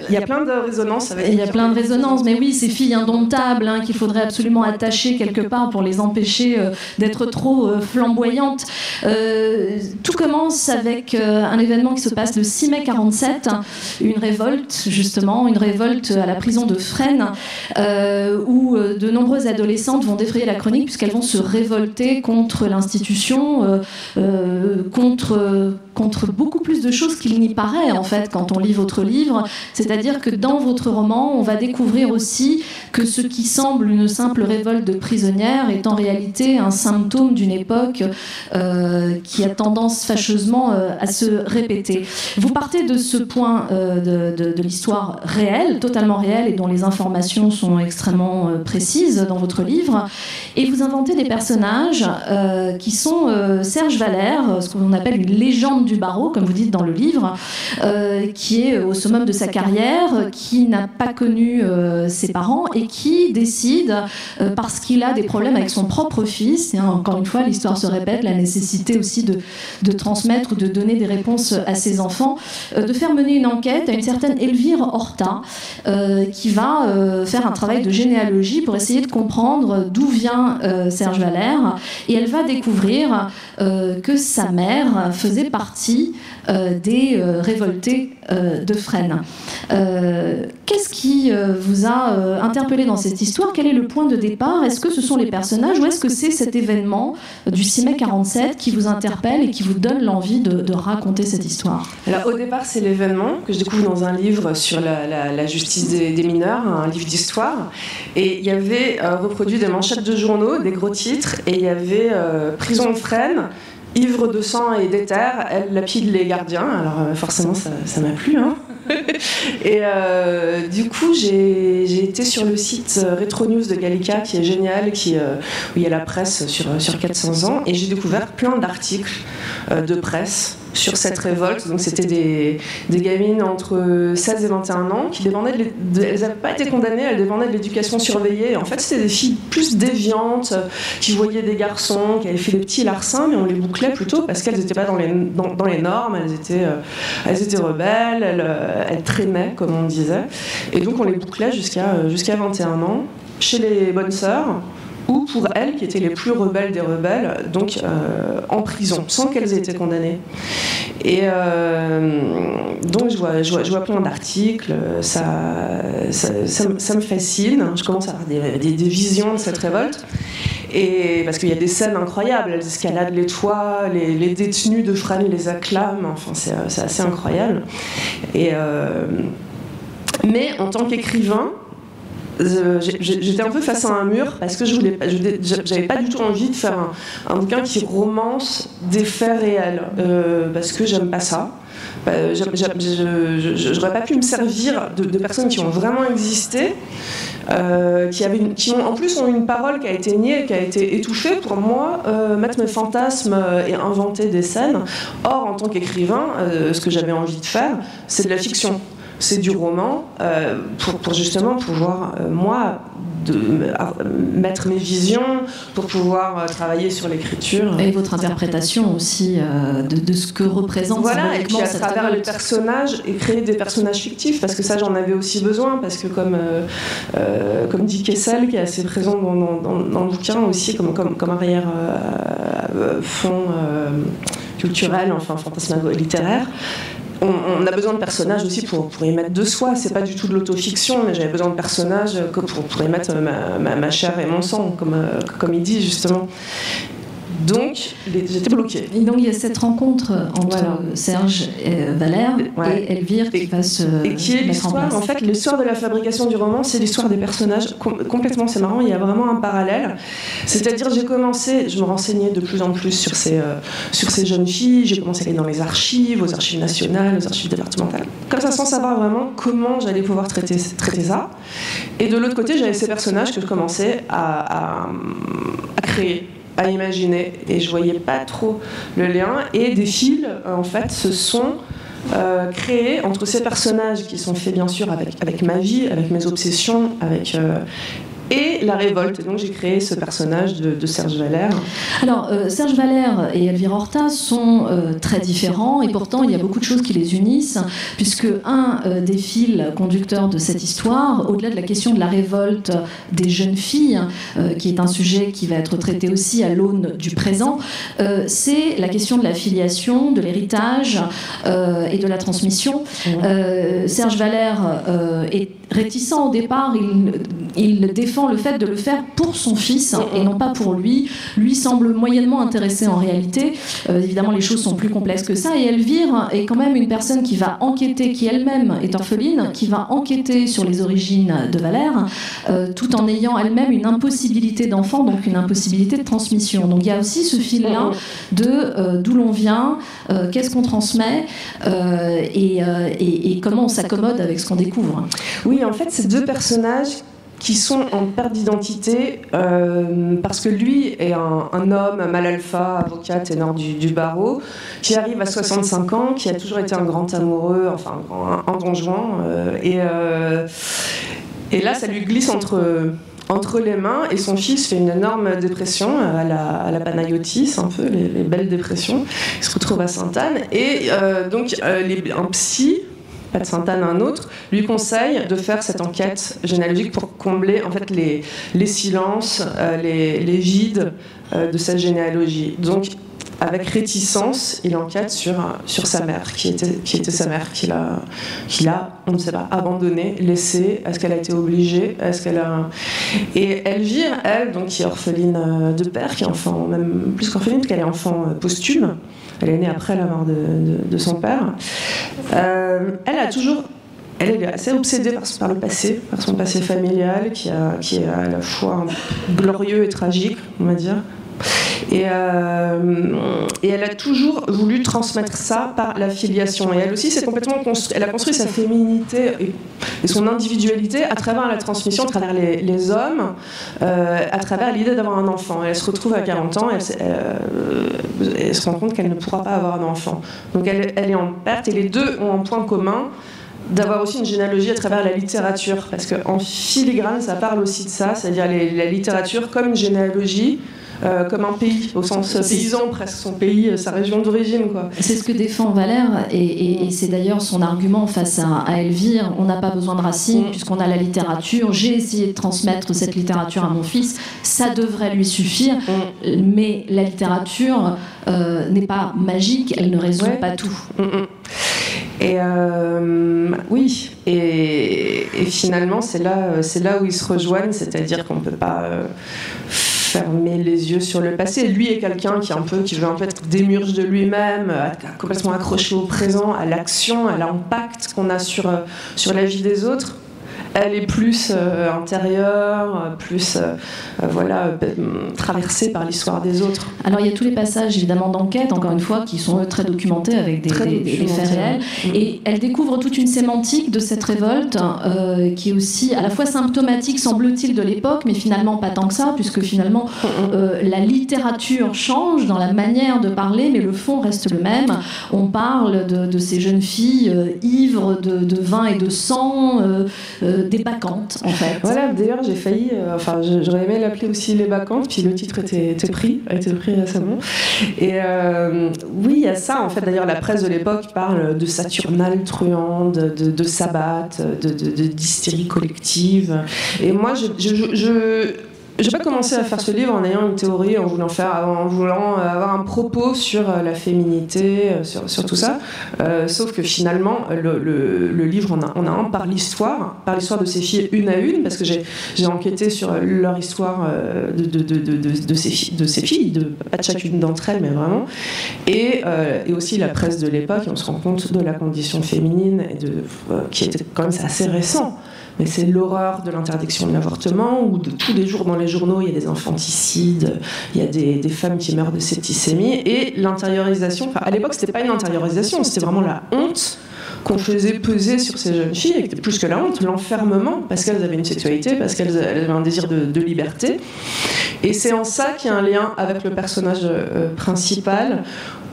Il y a plein de résonances.
Il y a plein de résonances, mais oui, ces filles indomptables hein, qu'il faudrait absolument attacher quelque part pour les empêcher d'être trop flamboyantes. Tout commence avec un événement qui se passe le 6 mai 47, une révolte, justement, une révolte à la prison de Fresnes, où de nombreuses adolescentes vont défrayer la chronique puisqu'elles vont se révolter contre l'institution, contre contre beaucoup plus de choses qu'il n'y paraît en fait quand on lit votre livre. C'est-à-dire que dans votre roman, on va découvrir aussi que ce qui semble une simple révolte de prisonnières est en réalité un symptôme d'une époque qui a tendance fâcheusement à se répéter. Vous partez de ce point de l'histoire réelle, totalement réelle, et dont les informations sont extrêmement précises dans votre livre, et vous inventez des personnages qui sont Serge Valère, ce qu'on appelle une légende du barreau, comme vous dites dans le livre, qui est au summum de sa carrière, qui n'a pas connu ses parents et qui décide, parce qu'il a des problèmes avec son propre fils, et encore une fois l'histoire se répète, la nécessité aussi de transmettre ou de donner des réponses à ses enfants, de faire mener une enquête à une certaine Elvire Horta, qui va faire un travail de généalogie pour essayer de comprendre d'où vient Serge Valère, et elle va découvrir que sa mère faisait partie des révoltés de Fresnes. Qu'est-ce qui vous a interpellé dans cette histoire? Quel est le point de départ? Est-ce que ce sont les personnages ou est-ce que c'est cet événement du 6 mai 47 qui vous interpelle et qui vous donne l'envie de raconter cette histoire?
Alors, au départ, c'est l'événement que je découvre dans un livre sur la justice des mineurs, un livre d'histoire. Et il y avait reproduit des manchettes de journaux, des gros titres, et il y avait prison de Fresnes, ivre de sang et d'éther, elle lapide les gardiens. Alors forcément, ça m'a plu. Hein. Et du coup, j'ai été sur le site Retro News de Gallica, qui est génial, où il y a la presse sur 400 ans, et j'ai découvert plein d'articles de presse sur cette révolte. Donc c'était des gamines entre 16 et 21 ans qui dépendaient elles n'avaient pas été condamnées, elles dépendaient de l'éducation surveillée. Et en fait, c'était des filles plus déviantes qui voyaient des garçons qui avaient fait des petits larcins, mais on les bouclait plutôt parce qu'elles n'étaient pas dans les normes, elles étaient rebelles, elles traînaient, comme on disait. Et donc on les bouclait jusqu'à 21 ans chez les bonnes sœurs, ou pour elles, qui étaient les plus rebelles des rebelles, donc en prison, sans qu'elles aient été condamnées. Et donc je vois plein d'articles, ça me fascine, je commence à avoir des visions de cette révolte, et parce qu'il y a des scènes incroyables, elles escaladent les toits, les détenus de Fresnes les acclament, enfin c'est assez incroyable. Mais en tant qu'écrivain, j'étais un peu face à un mur parce que j'avais pas du tout envie de faire un bouquin qui romance des faits réels, parce que j'aime pas ça. J'aurais pas pu me servir de personnes qui ont vraiment existé, qui en plus ont une parole qui a été niée, qui a été étouffée pour moi, mettre mes fantasmes et inventer des scènes. Or, en tant qu'écrivain, ce que j'avais envie de faire, c'est de la fiction. C'est du roman, pour justement pouvoir, moi, mettre mes visions, pour pouvoir travailler sur l'écriture.
Et votre interprétation aussi de ce que représente
voilà, et puis à travers les personnages, et créer des personnages fictifs, parce que ça, j'en avais aussi besoin, parce que comme dit Kessel, qui est assez présent dans le bouquin aussi, comme arrière-fond culturel, enfin fantasmago littéraire, on a besoin de personnages aussi pour y mettre de soi. C'est pas du tout de l'autofiction, mais j'avais besoin de personnages pour y mettre ma chair et mon sang, comme il dit justement. Donc, j'étais bloquée.
Et donc, il y a cette rencontre entre Serge et Valère et Elvire qui va se
et qui est l'histoire, en fait, l'histoire de la fabrication du roman, c'est l'histoire des personnages. Complètement, c'est marrant, il y a vraiment un parallèle. C'est-à-dire, je me renseignais de plus en plus sur ces jeunes filles, j'ai commencé à aller dans les archives, aux archives nationales, aux archives départementales. Comme ça, sans savoir vraiment comment j'allais pouvoir traiter ça. Et de l'autre côté, j'avais ces personnages que je commençais à créer, à imaginer, et je voyais pas trop le lien, et des fils en fait se sont créés entre ces personnages qui sont faits bien sûr avec ma vie, avec mes obsessions, et la révolte. Et donc j'ai créé ce personnage de Serge Valère.
Alors Serge Valère et Elvire Horta sont très différents, et pourtant il y a beaucoup de choses qui les unissent, puisque un des fils conducteurs de cette histoire, au-delà de la question de la révolte des jeunes filles, qui est un sujet qui va être traité aussi à l'aune du présent, c'est la question de la filiation, de l'héritage et de la transmission. Serge Valère est réticent au départ, il défend défend le fait de le faire pour son fils et non pas pour lui. Lui semble moyennement intéressé en réalité. Évidemment, les choses sont plus complexes que ça. Et Elvire est quand même une personne qui va enquêter, qui elle-même est orpheline, qui va enquêter sur les origines de Valère, tout en ayant elle-même une impossibilité d'enfant, donc une impossibilité de transmission. Donc il y a aussi ce fil-là de d'où l'on vient, qu'est-ce qu'on transmet et comment on s'accommode avec ce qu'on découvre.
Oui, en fait, c'est deux personnages qui sont en perte d'identité parce que lui est un homme, mal alpha, avocat, ténor du barreau, qui arrive à 65 ans, qui a toujours été un grand amoureux, enfin un don Juan, et là ça lui glisse entre les mains, et son fils fait une énorme dépression à la Panayotis, un peu les belles dépressions. Il se retrouve à Sainte-Anne, et donc un psy, pas de Sainte-Anne, un autre, lui conseille de faire cette enquête généalogique pour combler en fait les silences, les vides de sa généalogie. Donc, avec réticence, il enquête sur sa mère, qui était sa mère, qu'il a, on ne sait pas, abandonnée, laissée. Est-ce qu'elle a été obligée? Et Elvire, elle, donc, qui est orpheline de père, qui est enfant, même plus qu'orpheline, parce qu'elle est enfant posthume. Elle est née après la mort de son père. Elle est assez obsédée par le passé, par son passé familial, qui est à la fois glorieux et tragique, on va dire. Et elle a toujours voulu transmettre ça par la filiation. Et elle aussi, elle a construit sa féminité et son individualité à travers la transmission, à travers les hommes, à travers l'idée d'avoir un enfant. Elle se retrouve à 40 ans, elle se rend compte qu'elle ne pourra pas avoir un enfant. Donc elle est en perte, et les deux ont un point commun, d'avoir aussi une généalogie à travers la littérature. Parce qu'en filigrane, ça parle aussi de ça, c'est-à-dire la littérature comme une généalogie, comme un pays, au sens paysan presque, son pays, sa région d'origine, quoi.
C'est ce que défend Valère, et c'est d'ailleurs son argument face à Elvire. On n'a pas besoin de racines puisqu'on a la littérature. J'ai essayé de transmettre cette littérature à mon fils, ça devrait lui suffire, mais la littérature n'est pas magique, elle ne résout pas tout.
Et oui, et finalement c'est là où ils se rejoignent, c'est-à-dire qu'on ne peut pas fermer les yeux sur le passé. Lui est quelqu'un qui veut un peu être démurge de lui-même, complètement accroché au présent, à l'action, à l'impact qu'on a sur la vie des autres. Elle est plus intérieure, plus traversée par l'histoire des autres.
Alors il y a tous les passages évidemment d'enquête, encore une fois, qui sont très documentés avec des faits réels. Et elle découvre toute une sémantique de cette révolte qui est aussi à la fois symptomatique, semble-t-il, de l'époque, mais finalement pas tant que ça, puisque finalement la littérature change dans la manière de parler, mais le fond reste le même. On parle de ces jeunes filles ivres de vin et de sang, des bacchantes en fait.
Voilà, d'ailleurs j'ai failli, j'aurais aimé l'appeler aussi Les Bacchantes, puis le titre a été pris récemment. Et oui, il y a ça en fait. D'ailleurs la presse de l'époque parle de Saturnales truandes, de sabbat, de d'hystérie collective. Et moi j'ai pas commencé à faire ce livre en ayant une théorie, en voulant avoir un propos sur la féminité, sur tout ça. Sauf que finalement, le livre, on a un par l'histoire de ces filles une à une, parce que j'ai enquêté sur leur histoire de ces filles, pas de chacune d'entre elles, mais vraiment. Et aussi la presse de l'époque, on se rend compte de la condition féminine, qui était quand même assez récent. Mais c'est l'horreur de l'interdiction de l'avortement, où tous les jours dans les journaux, il y a des infanticides, il y a des femmes qui meurent de septicémie, et l'intériorisation, à l'époque, c'était pas une intériorisation, c'était vraiment la honte qu'on faisait peser sur ces jeunes filles, et plus que la honte, l'enfermement, parce qu'elles avaient une sexualité, parce qu'elles avaient un désir de liberté. Et c'est en ça qu'il y a un lien avec le personnage principal,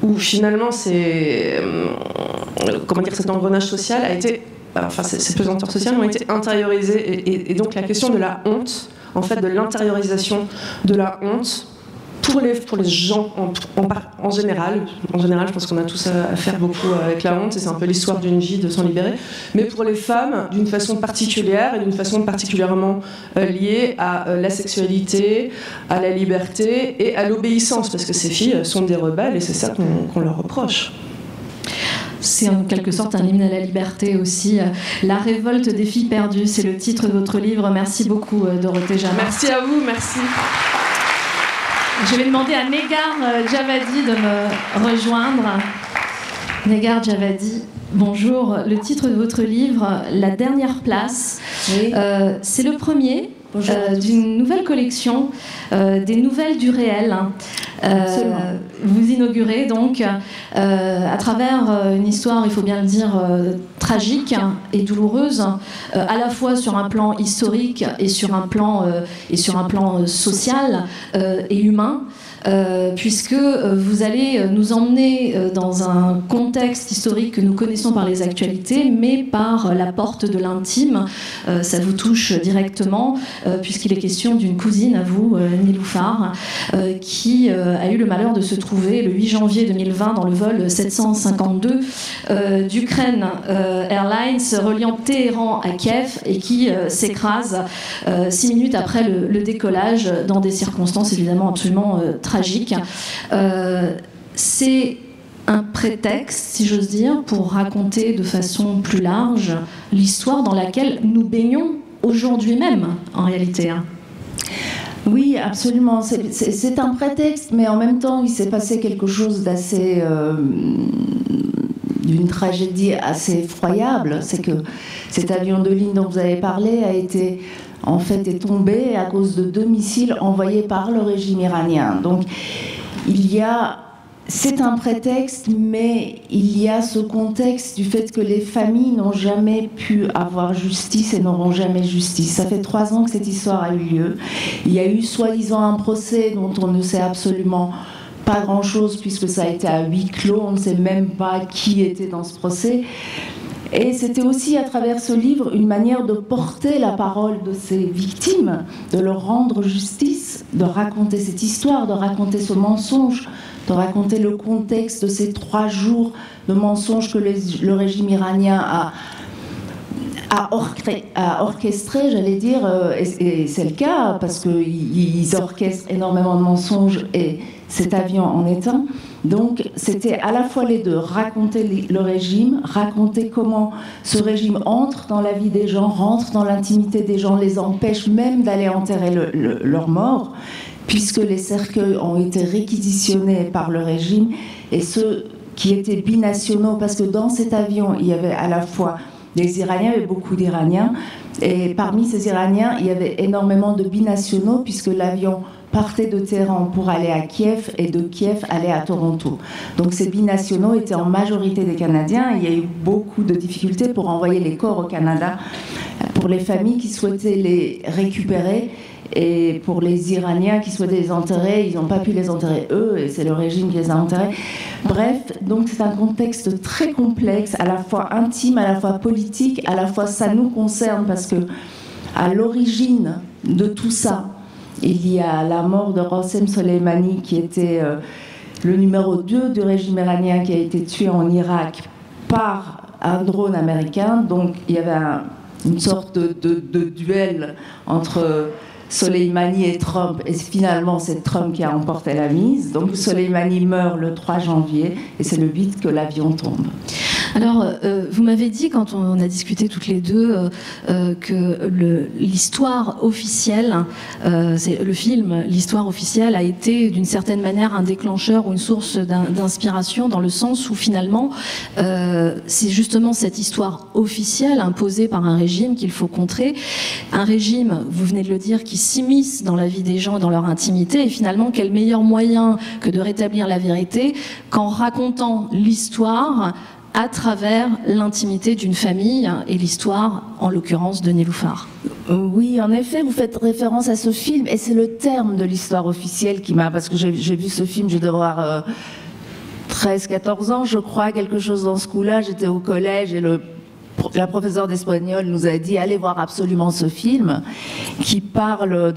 où finalement, cet engrenage social a été... ces pesanteurs sociales ont été intériorisées, et donc la question de la honte, en fait, de l'intériorisation de la honte pour les gens en général. En général, je pense qu'on a tous à faire beaucoup avec la honte, et c'est un peu l'histoire d'une vie de s'en libérer. Mais pour les femmes, d'une façon particulière, et d'une façon particulièrement liée à la sexualité, à la liberté et à l'obéissance, parce que ces filles sont des rebelles, et c'est ça qu'on leur reproche.
C'est en quelque sorte un hymne à la liberté aussi. La révolte des filles perdues, c'est le titre de votre livre. Merci beaucoup, Dorothée Jamart.
Merci à vous, merci.
Je vais demander à Negar Djawadi de me rejoindre. Negar Djawadi, bonjour. Le titre de votre livre, La dernière place, oui. C'est le premier d'une nouvelle collection, des nouvelles du réel. Vous inaugurez donc à travers une histoire, il faut bien le dire, tragique et douloureuse, à la fois sur un plan historique et sur un plan social et humain. Puisque vous allez nous emmener dans un contexte historique que nous connaissons par les actualités, mais par la porte de l'intime. Ça vous touche directement, puisqu'il est question d'une cousine à vous, Niloufar, qui a eu le malheur de se trouver le 8 janvier 2020 dans le vol 752 d'Ukraine Airlines reliant Téhéran à Kiev et qui s'écrase 6 minutes après le décollage dans des circonstances évidemment absolument tragiques. C'est un prétexte, si j'ose dire, pour raconter de façon plus large l'histoire dans laquelle nous baignons aujourd'hui même, en réalité.
Oui, absolument. C'est un prétexte, mais en même temps, il s'est passé quelque chose d'assez... d'une tragédie assez effroyable. C'est que cet avion de ligne dont vous avez parlé a été... en fait, est tombé à cause de 2 missiles envoyés par le régime iranien. Donc, c'est un prétexte, mais il y a ce contexte du fait que les familles n'ont jamais pu avoir justice et n'auront jamais justice. Ça fait 3 ans que cette histoire a eu lieu. Il y a eu soi-disant un procès dont on ne sait absolument pas grand-chose puisque ça a été à huis clos. On ne sait même pas qui était dans ce procès. Et c'était aussi à travers ce livre une manière de porter la parole de ces victimes, de leur rendre justice, de raconter cette histoire, de raconter ce mensonge, de raconter le contexte de ces 3 jours de mensonges que le régime iranien a orchestré, j'allais dire, et c'est le cas, parce qu'ils orchestrent énormément de mensonges et cet avion en est un. Donc c'était à la fois les deux, raconter le régime, raconter comment ce régime entre dans la vie des gens, rentre dans l'intimité des gens, les empêche même d'aller enterrer leurs morts, puisque les cercueils ont été réquisitionnés par le régime, et ceux qui étaient binationaux, parce que dans cet avion, il y avait à la fois des Iraniens, il y avait beaucoup d'Iraniens, et parmi ces Iraniens, il y avait énormément de binationaux, puisque l'avion partait de Téhéran pour aller à Kiev et de Kiev aller à Toronto. Donc ces binationaux étaient en majorité des Canadiens. Il y a eu beaucoup de difficultés pour envoyer les corps au Canada, pour les familles qui souhaitaient les récupérer et pour les Iraniens qui souhaitaient les enterrer. Ils n'ont pas pu les enterrer eux et c'est le régime qui les a enterrés. Bref, donc c'est un contexte très complexe, à la fois intime, à la fois politique, à la fois ça nous concerne parce que à l'origine de tout ça, il y a la mort de Rossem Soleimani, qui était le numéro 2 du régime iranien, qui a été tué en Irak par un drone américain. Donc il y avait une sorte de duel entre Soleimani et Trump, et finalement c'est Trump qui a emporté la mise. Donc Soleimani meurt le 3 janvier, et c'est le 8 que l'avion tombe.
Alors, vous m'avez dit, quand on a discuté toutes les deux, que l'histoire officielle, le film, l'histoire officielle a été d'une certaine manière un déclencheur ou une source d'inspiration, dans le sens où finalement, c'est justement cette histoire officielle imposée par un régime qu'il faut contrer. Un régime, vous venez de le dire, qui s'immisce dans la vie des gens, dans leur intimité, et finalement, quel meilleur moyen que de rétablir la vérité qu'en racontant l'histoire à travers l'intimité d'une famille et l'histoire, en l'occurrence, de Niloufar.
Oui, en effet, vous faites référence à ce film, et c'est le terme de l'histoire officielle qui m'a... Parce que j'ai vu ce film, je dois avoir 13-14 ans, je crois, quelque chose dans ce coup-là. J'étais au collège et la professeure d'espagnol nous a dit « Allez voir absolument ce film » qui parle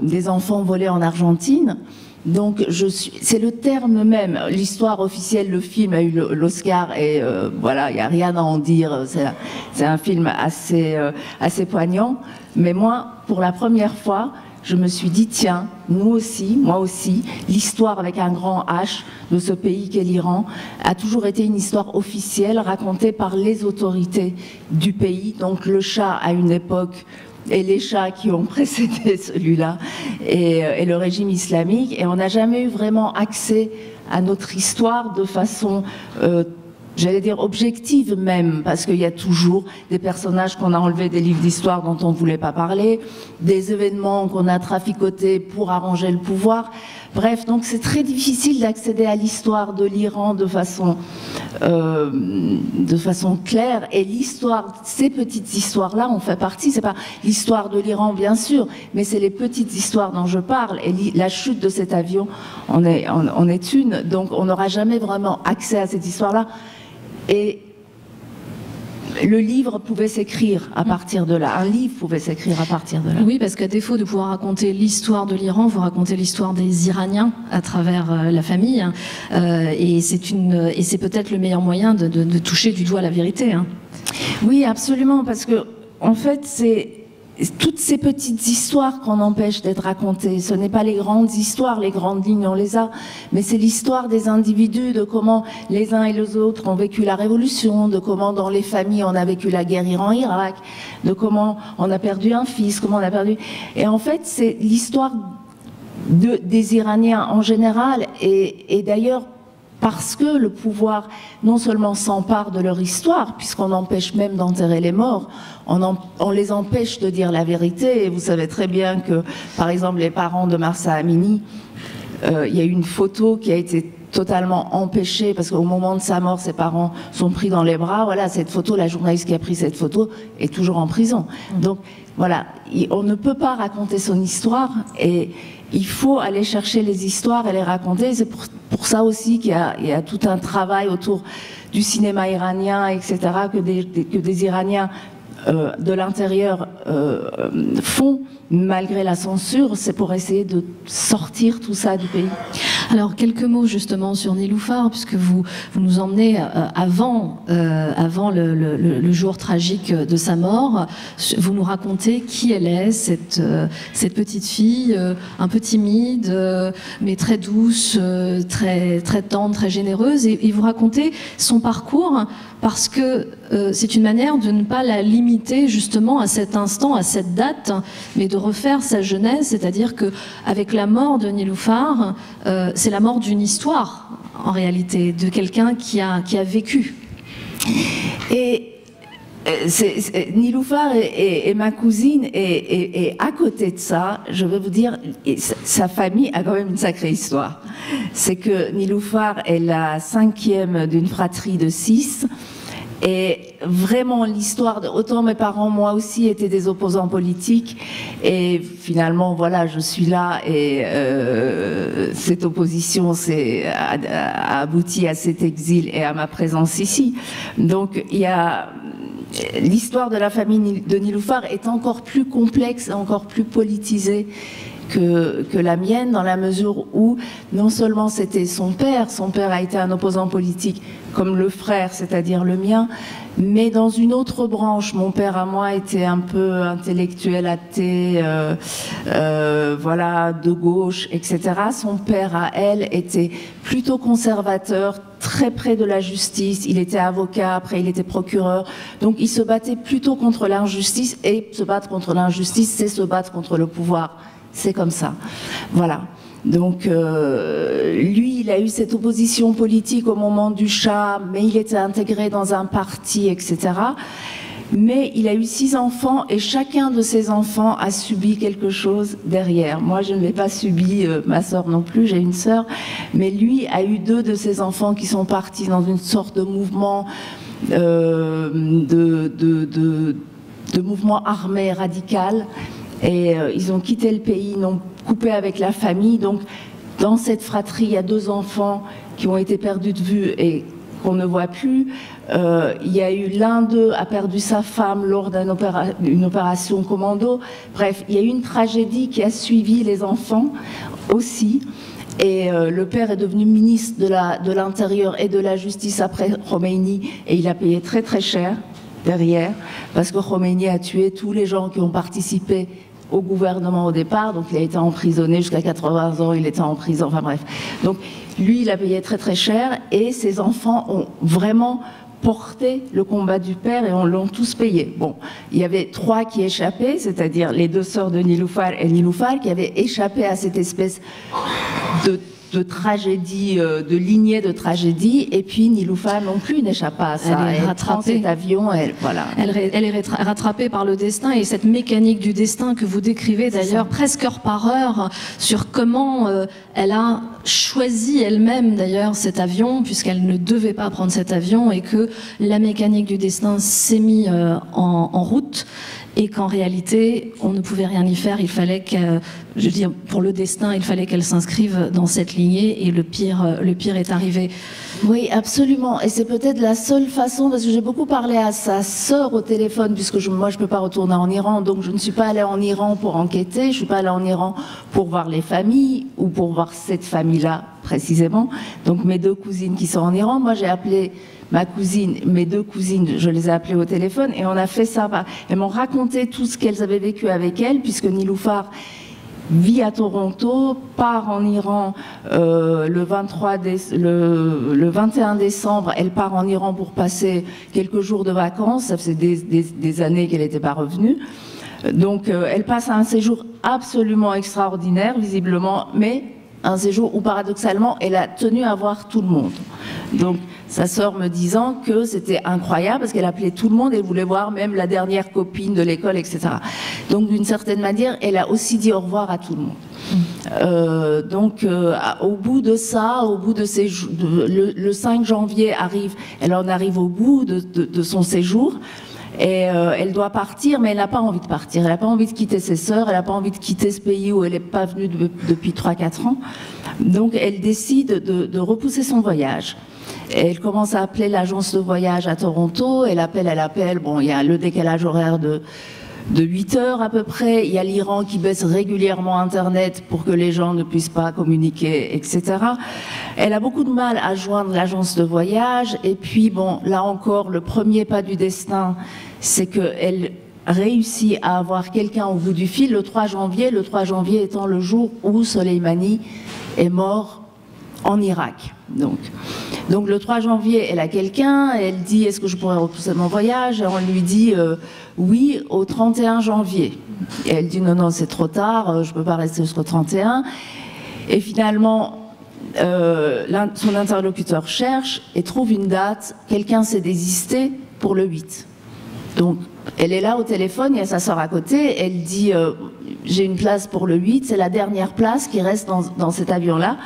des enfants volés en Argentine. Donc, c'est le terme même. L'histoire officielle, le film a eu l'Oscar et voilà, il n'y a rien à en dire. C'est un film assez poignant. Mais moi, pour la première fois, je me suis dit, tiens, nous aussi, moi aussi, l'histoire avec un grand H de ce pays qu'est l'Iran a toujours été une histoire officielle racontée par les autorités du pays. Donc le Shah à une époque et les Shahs qui ont précédé celui-là et le régime islamique. Et on n'a jamais eu vraiment accès à notre histoire de façon j'allais dire objective même, parce qu'il y a toujours des personnages qu'on a enlevés des livres d'histoire dont on ne voulait pas parler, des événements qu'on a traficotés pour arranger le pouvoir. Bref, donc c'est très difficile d'accéder à l'histoire de l'Iran de façon claire. Et l'histoire, ces petites histoires-là, on fait partie. C'est pas l'histoire de l'Iran, bien sûr, mais c'est les petites histoires dont je parle. Et la chute de cet avion en est une. Donc on n'aura jamais vraiment accès à cette histoire-là. Et le livre pouvait s'écrire à partir de là. Un livre pouvait s'écrire à partir de là.
Oui, parce qu'à défaut de pouvoir raconter l'histoire de l'Iran, vous racontez l'histoire des Iraniens à travers la famille. Et c'est peut-être le meilleur moyen de toucher du doigt la vérité.
Oui, absolument, parce que en fait, c'est toutes ces petites histoires qu'on empêche d'être racontées. Ce n'est pas les grandes histoires, les grandes lignes, on les a, mais c'est l'histoire des individus, de comment les uns et les autres ont vécu la révolution, de comment dans les familles on a vécu la guerre Iran-Irak, de comment on a perdu un fils, comment on a perdu... Et en fait, c'est l'histoire des Iraniens en général, et d'ailleurs, parce que le pouvoir non seulement s'empare de leur histoire, puisqu'on empêche même d'enterrer les morts, on les empêche de dire la vérité. Et vous savez très bien que, par exemple, les parents de Mahsa Amini, il y a une photo qui a été totalement empêchée, parce qu'au moment de sa mort, ses parents sont pris dans les bras. Voilà, cette photo, la journaliste qui a pris cette photo est toujours en prison. Donc, voilà, on ne peut pas raconter son histoire, et il faut aller chercher les histoires et les raconter. C'est pour ça aussi qu'il y a tout un travail autour du cinéma iranien, etc., que des Iraniens de l'intérieur font, malgré la censure. C'est pour essayer de sortir tout ça du pays.
Alors, quelques mots justement sur Niloufar, puisque vous nous emmenez avant le jour tragique de sa mort. Vous nous racontez qui elle est, cette petite fille, un peu timide, mais très douce, très tendre, très généreuse. Et vous racontez son parcours, parce que c'est une manière de ne pas la limiter justement à cet instant, à cette date, mais de refaire sa jeunesse, c'est-à-dire qu'avec la mort de Niloufar, c'est la mort d'une histoire, en réalité, de quelqu'un qui a vécu.
Et Niloufar est ma cousine, et à côté de ça, je vais vous dire, sa famille a quand même une sacrée histoire. C'est que Niloufar est la 5e d'une fratrie de 6. Et vraiment l'histoire, autant mes parents, moi aussi, étaient des opposants politiques, et finalement, voilà, je suis là, et cette opposition a abouti à cet exil et à ma présence ici. Donc il y a... L'histoire de la famille de Niloufar est encore plus complexe et encore plus politisée que la mienne, dans la mesure où non seulement c'était son père a été un opposant politique comme le frère, c'est-à-dire le mien, mais dans une autre branche. Mon père à moi était un peu intellectuel, athée, voilà, de gauche, etc. Son père à elle était plutôt conservateur, très près de la justice. Il était avocat, après il était procureur. Donc il se battait plutôt contre l'injustice, et se battre contre l'injustice, c'est se battre contre le pouvoir. C'est comme ça. Voilà. Donc lui, il a eu cette opposition politique au moment du Shah, mais il était intégré dans un parti, etc. Mais il a eu 6 enfants, et chacun de ces enfants a subi quelque chose derrière. Moi, je ne l'ai pas subi, ma sœur non plus, j'ai une sœur, mais lui a eu 2 de ses enfants qui sont partis dans une sorte de mouvement de mouvement armé radical. Et ils ont quitté le pays, ils ont coupé avec la famille. Donc, dans cette fratrie, il y a 2 enfants qui ont été perdus de vue et qu'on ne voit plus. Il y a eu l'un d'eux a perdu sa femme lors d'une opération commando. Bref, il y a eu une tragédie qui a suivi les enfants aussi. Et le père est devenu ministre de l'Intérieur et de la Justice après Khomeini, et il a payé très très cher derrière, parce que Khomeini a tué tous les gens qui ont participé au gouvernement au départ, donc il a été emprisonné jusqu'à 80 ans, il était en prison, enfin bref. Donc lui, il a payé très très cher et ses enfants ont vraiment porté le combat du père et on l'ont tous payé. Bon, il y avait 3 qui échappaient, c'est-à-dire les 2 sœurs de Niloufar et Niloufar qui avaient échappé à cette espèce de tragédie, de lignée de tragédie, et puis Niloufar non plus n'échappe pas à ça.
Elle est rattrapée.
Cet avion, voilà.
Elle est rattrapée par le destin et cette mécanique du destin que vous décrivez d'ailleurs presque heure par heure sur comment elle a choisi elle-même d'ailleurs cet avion puisqu'elle ne devait pas prendre cet avion et que la mécanique du destin s'est mise en route. Et qu'en réalité, on ne pouvait rien y faire. Il fallait je veux dire, pour le destin, il fallait qu'elle s'inscrive dans cette lignée. Et le pire est arrivé.
Oui, absolument. Et c'est peut-être la seule façon, parce que j'ai beaucoup parlé à sa sœur au téléphone, puisque moi, je ne peux pas retourner en Iran. Donc, je ne suis pas allée en Iran pour enquêter. Je ne suis pas allée en Iran pour voir les familles ou pour voir cette famille-là, précisément. Donc, mes 2 cousines qui sont en Iran, moi, j'ai appelé ma cousine, mes 2 cousines, je les ai appelées au téléphone et on a fait ça. Elles m'ont raconté tout ce qu'elles avaient vécu avec elle, puisque Niloufar vit à Toronto, part en Iran le 21 décembre, elle part en Iran pour passer quelques jours de vacances, ça faisait des années qu'elle n'était pas revenue. Donc elle passe un séjour absolument extraordinaire, visiblement, mais un séjour où paradoxalement, elle a tenu à voir tout le monde. Donc, sa sœur me disant que c'était incroyable parce qu'elle appelait tout le monde et voulait voir même la dernière copine de l'école, etc. Donc, d'une certaine manière, elle a aussi dit au revoir à tout le monde. Au bout de ça, au bout de ces le 5 janvier arrive, elle en arrive au bout de son séjour. Et elle doit partir, mais elle n'a pas envie de partir. Elle n'a pas envie de quitter ses sœurs, elle n'a pas envie de quitter ce pays où elle n'est pas venue depuis 3-4 ans. Donc elle décide de repousser son voyage. Et elle commence à appeler l'agence de voyage à Toronto. Elle appelle. Bon, il y a le décalage horaire de 8 heures à peu près. Il y a l'Iran qui baisse régulièrement Internet pour que les gens ne puissent pas communiquer, etc. Elle a beaucoup de mal à joindre l'agence de voyage. Et puis, bon, là encore, le premier pas du destin, c'est qu'elle réussit à avoir quelqu'un au bout du fil le 3 janvier étant le jour où Soleimani est mort en Irak. Donc le 3 janvier, elle a quelqu'un, elle dit « Est-ce que je pourrais repousser mon voyage ?» Et on lui dit « Oui, au 31 janvier. » Et elle dit « Non, c'est trop tard, je ne peux pas rester jusqu'au 31. » Et finalement, son interlocuteur cherche et trouve une date. Quelqu'un s'est désisté pour le 8. Donc, elle est là au téléphone, il y a sa sœur à côté, elle dit j'ai une place pour le 8, c'est la dernière place qui reste dans cet avion-là.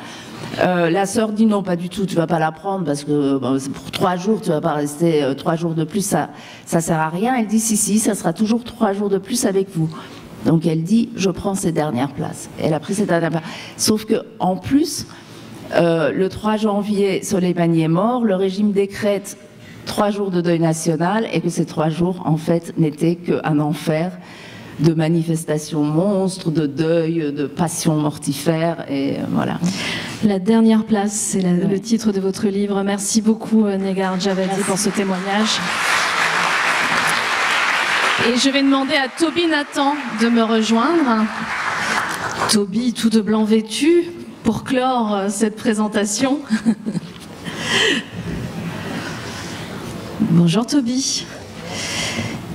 La sœur dit non, pas du tout, tu vas pas la prendre parce que pour 3 jours, tu vas pas rester 3 jours de plus, ça sert à rien. Elle dit si, ça sera toujours 3 jours de plus avec vous. Donc elle dit je prends ces dernières places. Elle a pris ces dernières places. Sauf que en plus, le 3 janvier, Soleimani est mort, le régime décrète 3 jours de deuil national et que ces 3 jours, en fait, n'étaient qu'un enfer de manifestations monstres, de deuil, de passions mortifères, et voilà.
La dernière place, c'est le titre de votre livre. Merci beaucoup, Negar Djavadi, pour ce témoignage. Et je vais demander à Toby Nathan de me rejoindre. Toby, tout de blanc vêtu, pour clore cette présentation. Bonjour Toby.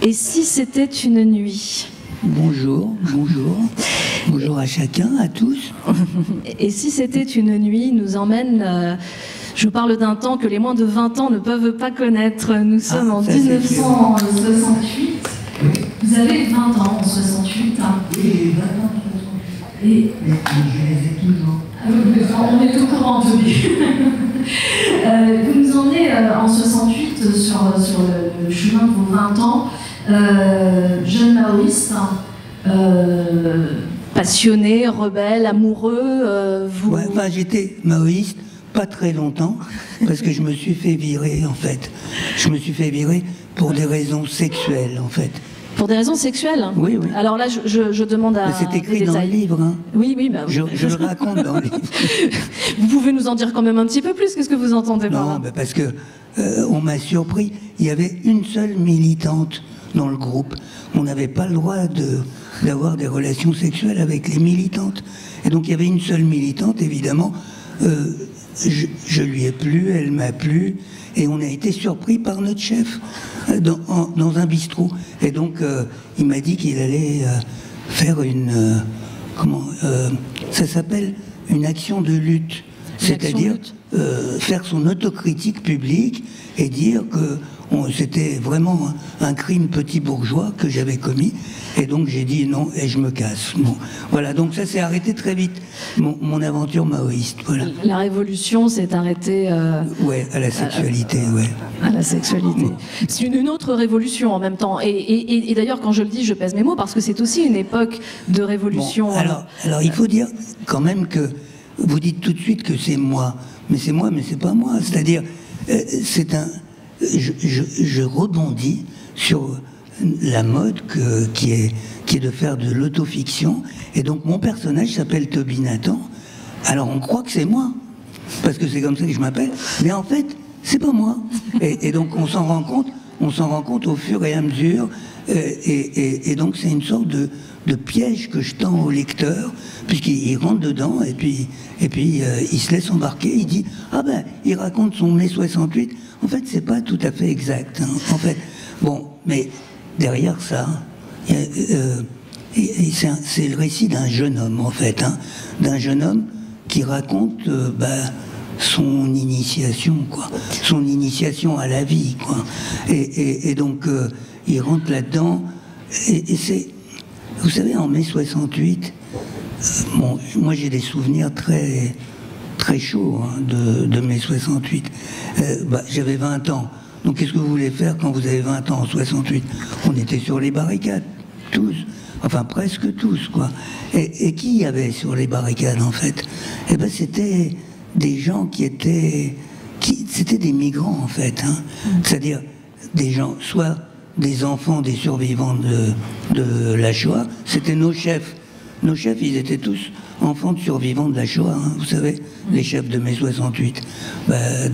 Et si c'était une nuit ?
Bonjour, bonjour. Bonjour à chacun, à tous.
Et si c'était une nuit, nous emmène... je parle d'un temps que les moins de 20 ans ne peuvent pas connaître. Nous sommes en 1968. Vous avez 20 ans en 68. Hein.
Oui, 20 ans en 68. Et je les ai toujours.
On est au courant, Toby. Vous nous emmenez en 68 sur le chemin de vos 20 ans. Jeune maoïste, passionné, rebelle, amoureux, vous...
Ouais, enfin, j'étais maoïste pas très longtemps, parce que je me suis fait virer, en fait. Je me suis fait virer pour des raisons sexuelles, en fait.
Pour des raisons sexuelles ?
Oui, oui.
Alors là, je demande à...
C'est écrit dans le livre, hein.
Oui, oui. Bah,
je le raconte dans le livre.
Vous pouvez nous en dire quand même un petit peu plus, qu'est-ce que vous entendez par là ?
Non, bah parce que on m'a surpris. Il y avait une seule militante dans le groupe. On n'avait pas le droit d'avoir des relations sexuelles avec les militantes. Et donc il y avait une seule militante, évidemment. Je lui ai plu, elle m'a plu, et on a été surpris par notre chef dans un bistrot. Et donc il m'a dit qu'il allait faire ça s'appelle une action de lutte. C'est-à-dire faire son autocritique publique et dire que c'était vraiment un crime petit bourgeois que j'avais commis. Et donc j'ai dit non et je me casse. Bon, voilà, donc ça s'est arrêté très vite, mon aventure maoïste. Voilà.
La révolution s'est arrêtée...
ouais, à la sexualité, ouais.
À la sexualité. C'est une autre révolution en même temps. Et d'ailleurs, quand je le dis, je pèse mes mots, parce que c'est aussi une époque de révolution.
Bon, alors il faut dire quand même que vous dites tout de suite que c'est moi. Mais c'est moi, mais c'est pas moi. C'est-à-dire, je rebondis sur la mode qui est de faire de l'autofiction. Et donc mon personnage s'appelle Toby Nathan. Alors on croit que c'est moi, parce que c'est comme ça que je m'appelle. Mais en fait, c'est pas moi. Et donc on s'en rend compte au fur et à mesure. Et donc c'est une sorte de piège que je tends au lecteur, puisqu'il rentre dedans et puis il se laisse embarquer. Il dit il raconte son mai 68. En fait, c'est pas tout à fait exact. Hein. En fait, bon, mais derrière ça, c'est le récit d'un jeune homme, en fait, hein, d'un jeune homme qui raconte son initiation, quoi, son initiation à la vie, quoi. Et donc il rentre là-dedans. Et c'est, vous savez, en mai 68, moi j'ai des souvenirs très très chauds hein, de mai 68. J'avais 20 ans. Donc qu'est-ce que vous voulez faire quand vous avez 20 ans en 68? On était sur les barricades, tous. Enfin, presque tous, quoi. Et qui y avait sur les barricades, en fait? Eh ben, c'était des gens c'était des migrants, en fait. Hein. C'est-à-dire des gens, soit des enfants des survivants de la Shoah, c'était nos chefs. Nos chefs, ils étaient tous enfants de survivants de la Shoah, hein, vous savez, les chefs de mai 68.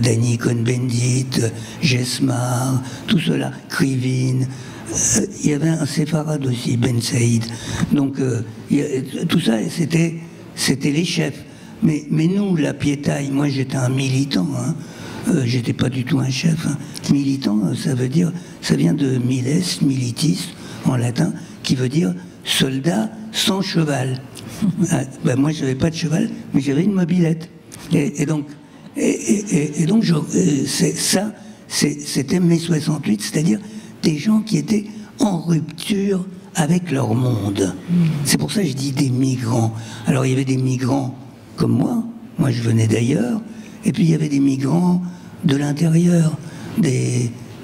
Danny Cohn-Bendit, Jesmar, tout cela, Krivine. Il y avait un séfarade aussi, Ben Saïd. Donc, tout ça, c'était les chefs. Mais nous, la piétaille, moi j'étais un militant, hein. J'étais pas du tout un chef. Hein. Militant, ça vient de miles, militis, en latin, qui veut dire soldat sans cheval. Moi, j'avais pas de cheval, mais j'avais une mobilette. Et donc, c'était mai 68, c'est-à-dire des gens qui étaient en rupture avec leur monde. C'est pour ça que je dis des migrants. Alors, il y avait des migrants comme moi je venais d'ailleurs, et puis il y avait des migrants de l'intérieur,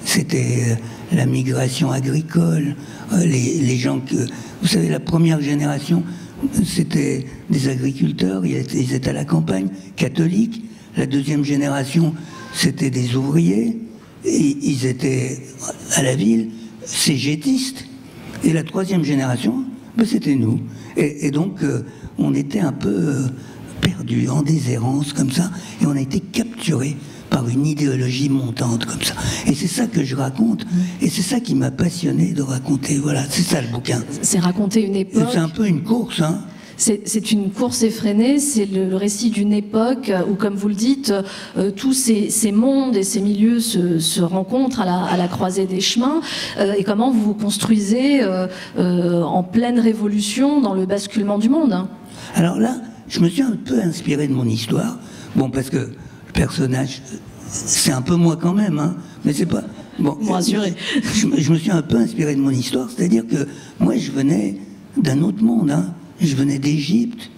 c'était la migration agricole, les gens que, vous savez, la première génération, c'était des agriculteurs, ils étaient à la campagne, catholiques. La deuxième génération, c'était des ouvriers, ils étaient à la ville, cégétistes. Et la troisième génération, c'était nous. Et donc, on était un peu perdus, en déshérence, comme ça, et on a été capturés par une idéologie montante comme ça. Et c'est ça que je raconte, et c'est ça qui m'a passionné de raconter. Voilà, c'est ça le bouquin.
C'est raconter une époque.
C'est un peu une course, hein.
C'est une course effrénée, c'est le récit d'une époque où, comme vous le dites, tous ces mondes et ces milieux se rencontrent à la croisée des chemins, et comment vous vous construisez en pleine révolution dans le basculement du monde. Hein.
Alors là, je me suis un peu inspiré de mon histoire, parce que le personnage, c'est un peu moi quand même, hein, mais c'est pas... Bon,
vous rassurez.
Je me suis un peu inspiré de mon histoire, c'est-à-dire que moi, je venais d'un autre monde, hein. Je venais d'Égypte,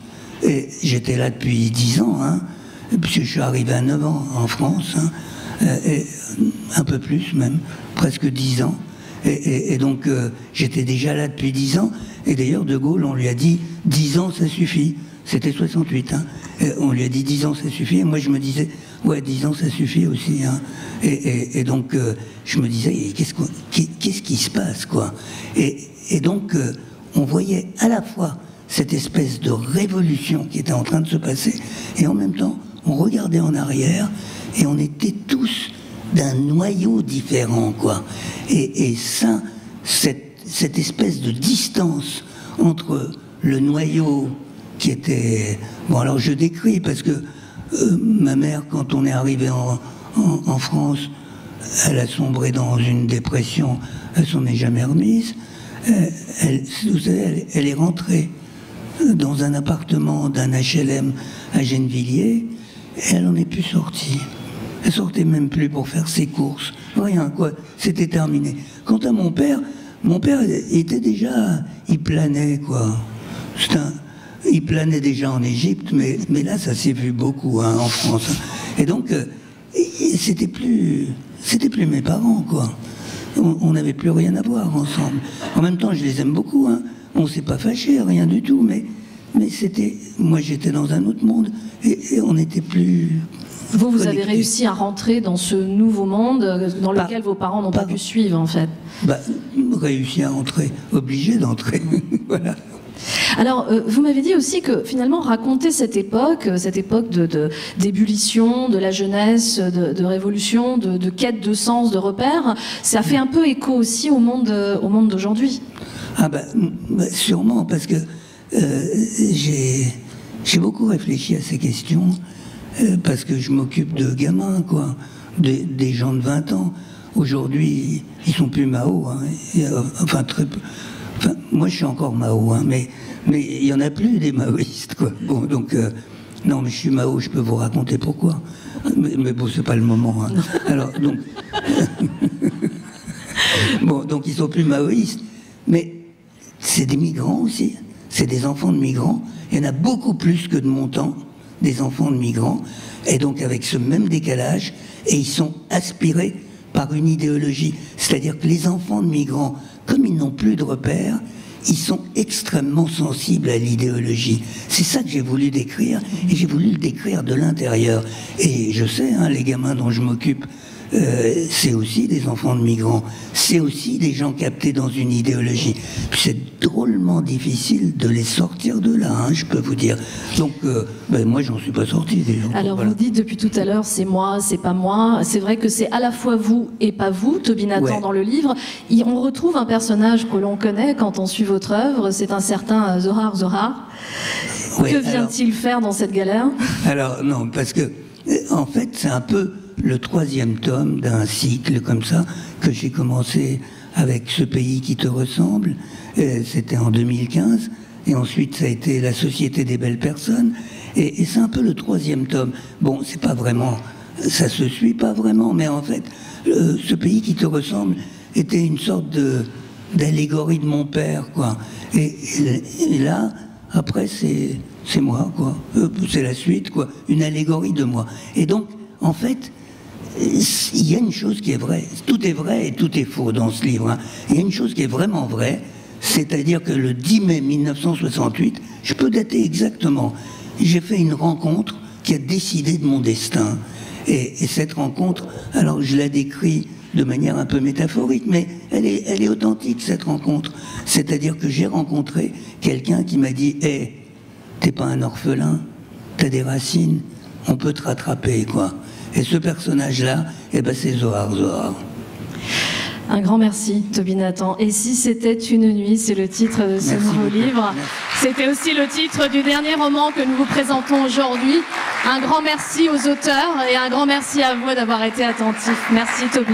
et j'étais là depuis 10 ans, hein, puisque je suis arrivé à 9 ans en France, hein, et un peu plus même, presque 10 ans. Et donc, j'étais déjà là depuis 10 ans, et d'ailleurs, De Gaulle, on lui a dit 10 ans, ça suffit. C'était 68, hein. Et on lui a dit 10 ans, ça suffit, et moi je me disais, ouais, 10 ans, ça suffit aussi, hein. Et donc, je me disais, qu'est-ce qui se passe, quoi. Et donc, on voyait à la fois cette espèce de révolution qui était en train de se passer, et en même temps, on regardait en arrière, et on était tous d'un noyau différent, quoi. Et ça, cette espèce de distance entre le noyau qui était... Bon, alors je décris parce que ma mère, quand on est arrivé en France, elle a sombré dans une dépression, elle s'en est jamais remise. Vous savez, elle est rentrée dans un appartement d'un HLM à Gennevilliers et elle n'en est plus sortie. Elle sortait même plus pour faire ses courses. Rien, quoi. C'était terminé. Quant à mon père était déjà... Il planait, quoi. Il planait déjà en Égypte, mais là, ça s'est vu beaucoup, hein, en France. Et donc, c'était plus mes parents, quoi. On n'avait plus rien à voir ensemble. En même temps, je les aime beaucoup, hein. On ne s'est pas fâchés, rien du tout, mais c'était... Moi, j'étais dans un autre monde, et on n'était plus...
Vous avez réussi à rentrer dans ce nouveau monde dans lequel vos parents n'ont pas pu suivre, en fait.
Réussi à entrer, obligé d'entrer, voilà.
Alors, vous m'avez dit aussi que finalement, raconter cette époque d'ébullition, de la jeunesse, de révolution, de quête de sens, de repères, ça fait un peu écho aussi au monde d'aujourd'hui.
Sûrement, parce que j'ai beaucoup réfléchi à ces questions, parce que je m'occupe de gamins, quoi, des gens de 20 ans. Aujourd'hui, ils sont plus Mao, hein, enfin très peu. Enfin, moi, je suis encore Mao, hein, mais il y en a plus des maoïstes, quoi. Bon, donc non, mais je suis Mao, je peux vous raconter pourquoi. Mais bon, c'est pas le moment. Hein. Alors donc, bon, donc ils sont plus maoïstes, mais c'est des migrants aussi. C'est des enfants de migrants. Il y en a beaucoup plus que de mon temps, des enfants de migrants, et donc avec ce même décalage, et ils sont aspirés par une idéologie. C'est-à-dire que les enfants de migrants, comme ils n'ont plus de repères, ils sont extrêmement sensibles à l'idéologie. C'est ça que j'ai voulu décrire, et j'ai voulu le décrire de l'intérieur. Et je sais, hein, les gamins dont je m'occupe, c'est aussi des enfants de migrants, c'est aussi des gens captés dans une idéologie. Puis c'est drôlement difficile de les sortir de là, hein, je peux vous dire. Donc, moi, j'en suis pas sorti.
Alors, voilà. Vous dites depuis tout à l'heure, c'est moi, c'est pas moi. C'est vrai que c'est à la fois vous et pas vous, Toby Nathan, dans le livre. On retrouve un personnage que l'on connaît quand on suit votre œuvre, c'est un certain Zohar Zohar. Ouais, que vient-il faire dans cette galère?
Alors, non, parce que, en fait, c'est un peu le 3e tome d'un cycle comme ça, que j'ai commencé avec Ce pays qui te ressemble, c'était en 2015, et ensuite ça a été La société des belles personnes, et c'est un peu le 3e tome. Bon, c'est pas vraiment, ça se suit pas vraiment, mais en fait, Ce pays qui te ressemble était une sorte d'allégorie de mon père, quoi. Et là, après, c'est moi, quoi. C'est la suite, quoi. Une allégorie de moi. Et donc, en fait, il y a une chose qui est vraie. Tout est vrai et tout est faux dans ce livre. Hein. Il y a une chose qui est vraiment vraie, c'est-à-dire que le 10 mai 1968, je peux dater exactement, j'ai fait une rencontre qui a décidé de mon destin. Et cette rencontre, alors je la décris de manière un peu métaphorique, mais elle est authentique, cette rencontre. C'est-à-dire que j'ai rencontré quelqu'un qui m'a dit « Hey, t'es pas un orphelin, t'as des racines, on peut te rattraper, quoi. » Et ce personnage-là, c'est Zohar Zohar.
Un grand merci, Toby Nathan. Et si c'était une nuit, c'est le titre de ce nouveau livre. C'était aussi le titre du dernier roman que nous vous présentons aujourd'hui. Un grand merci aux auteurs et un grand merci à vous d'avoir été attentifs. Merci, Toby.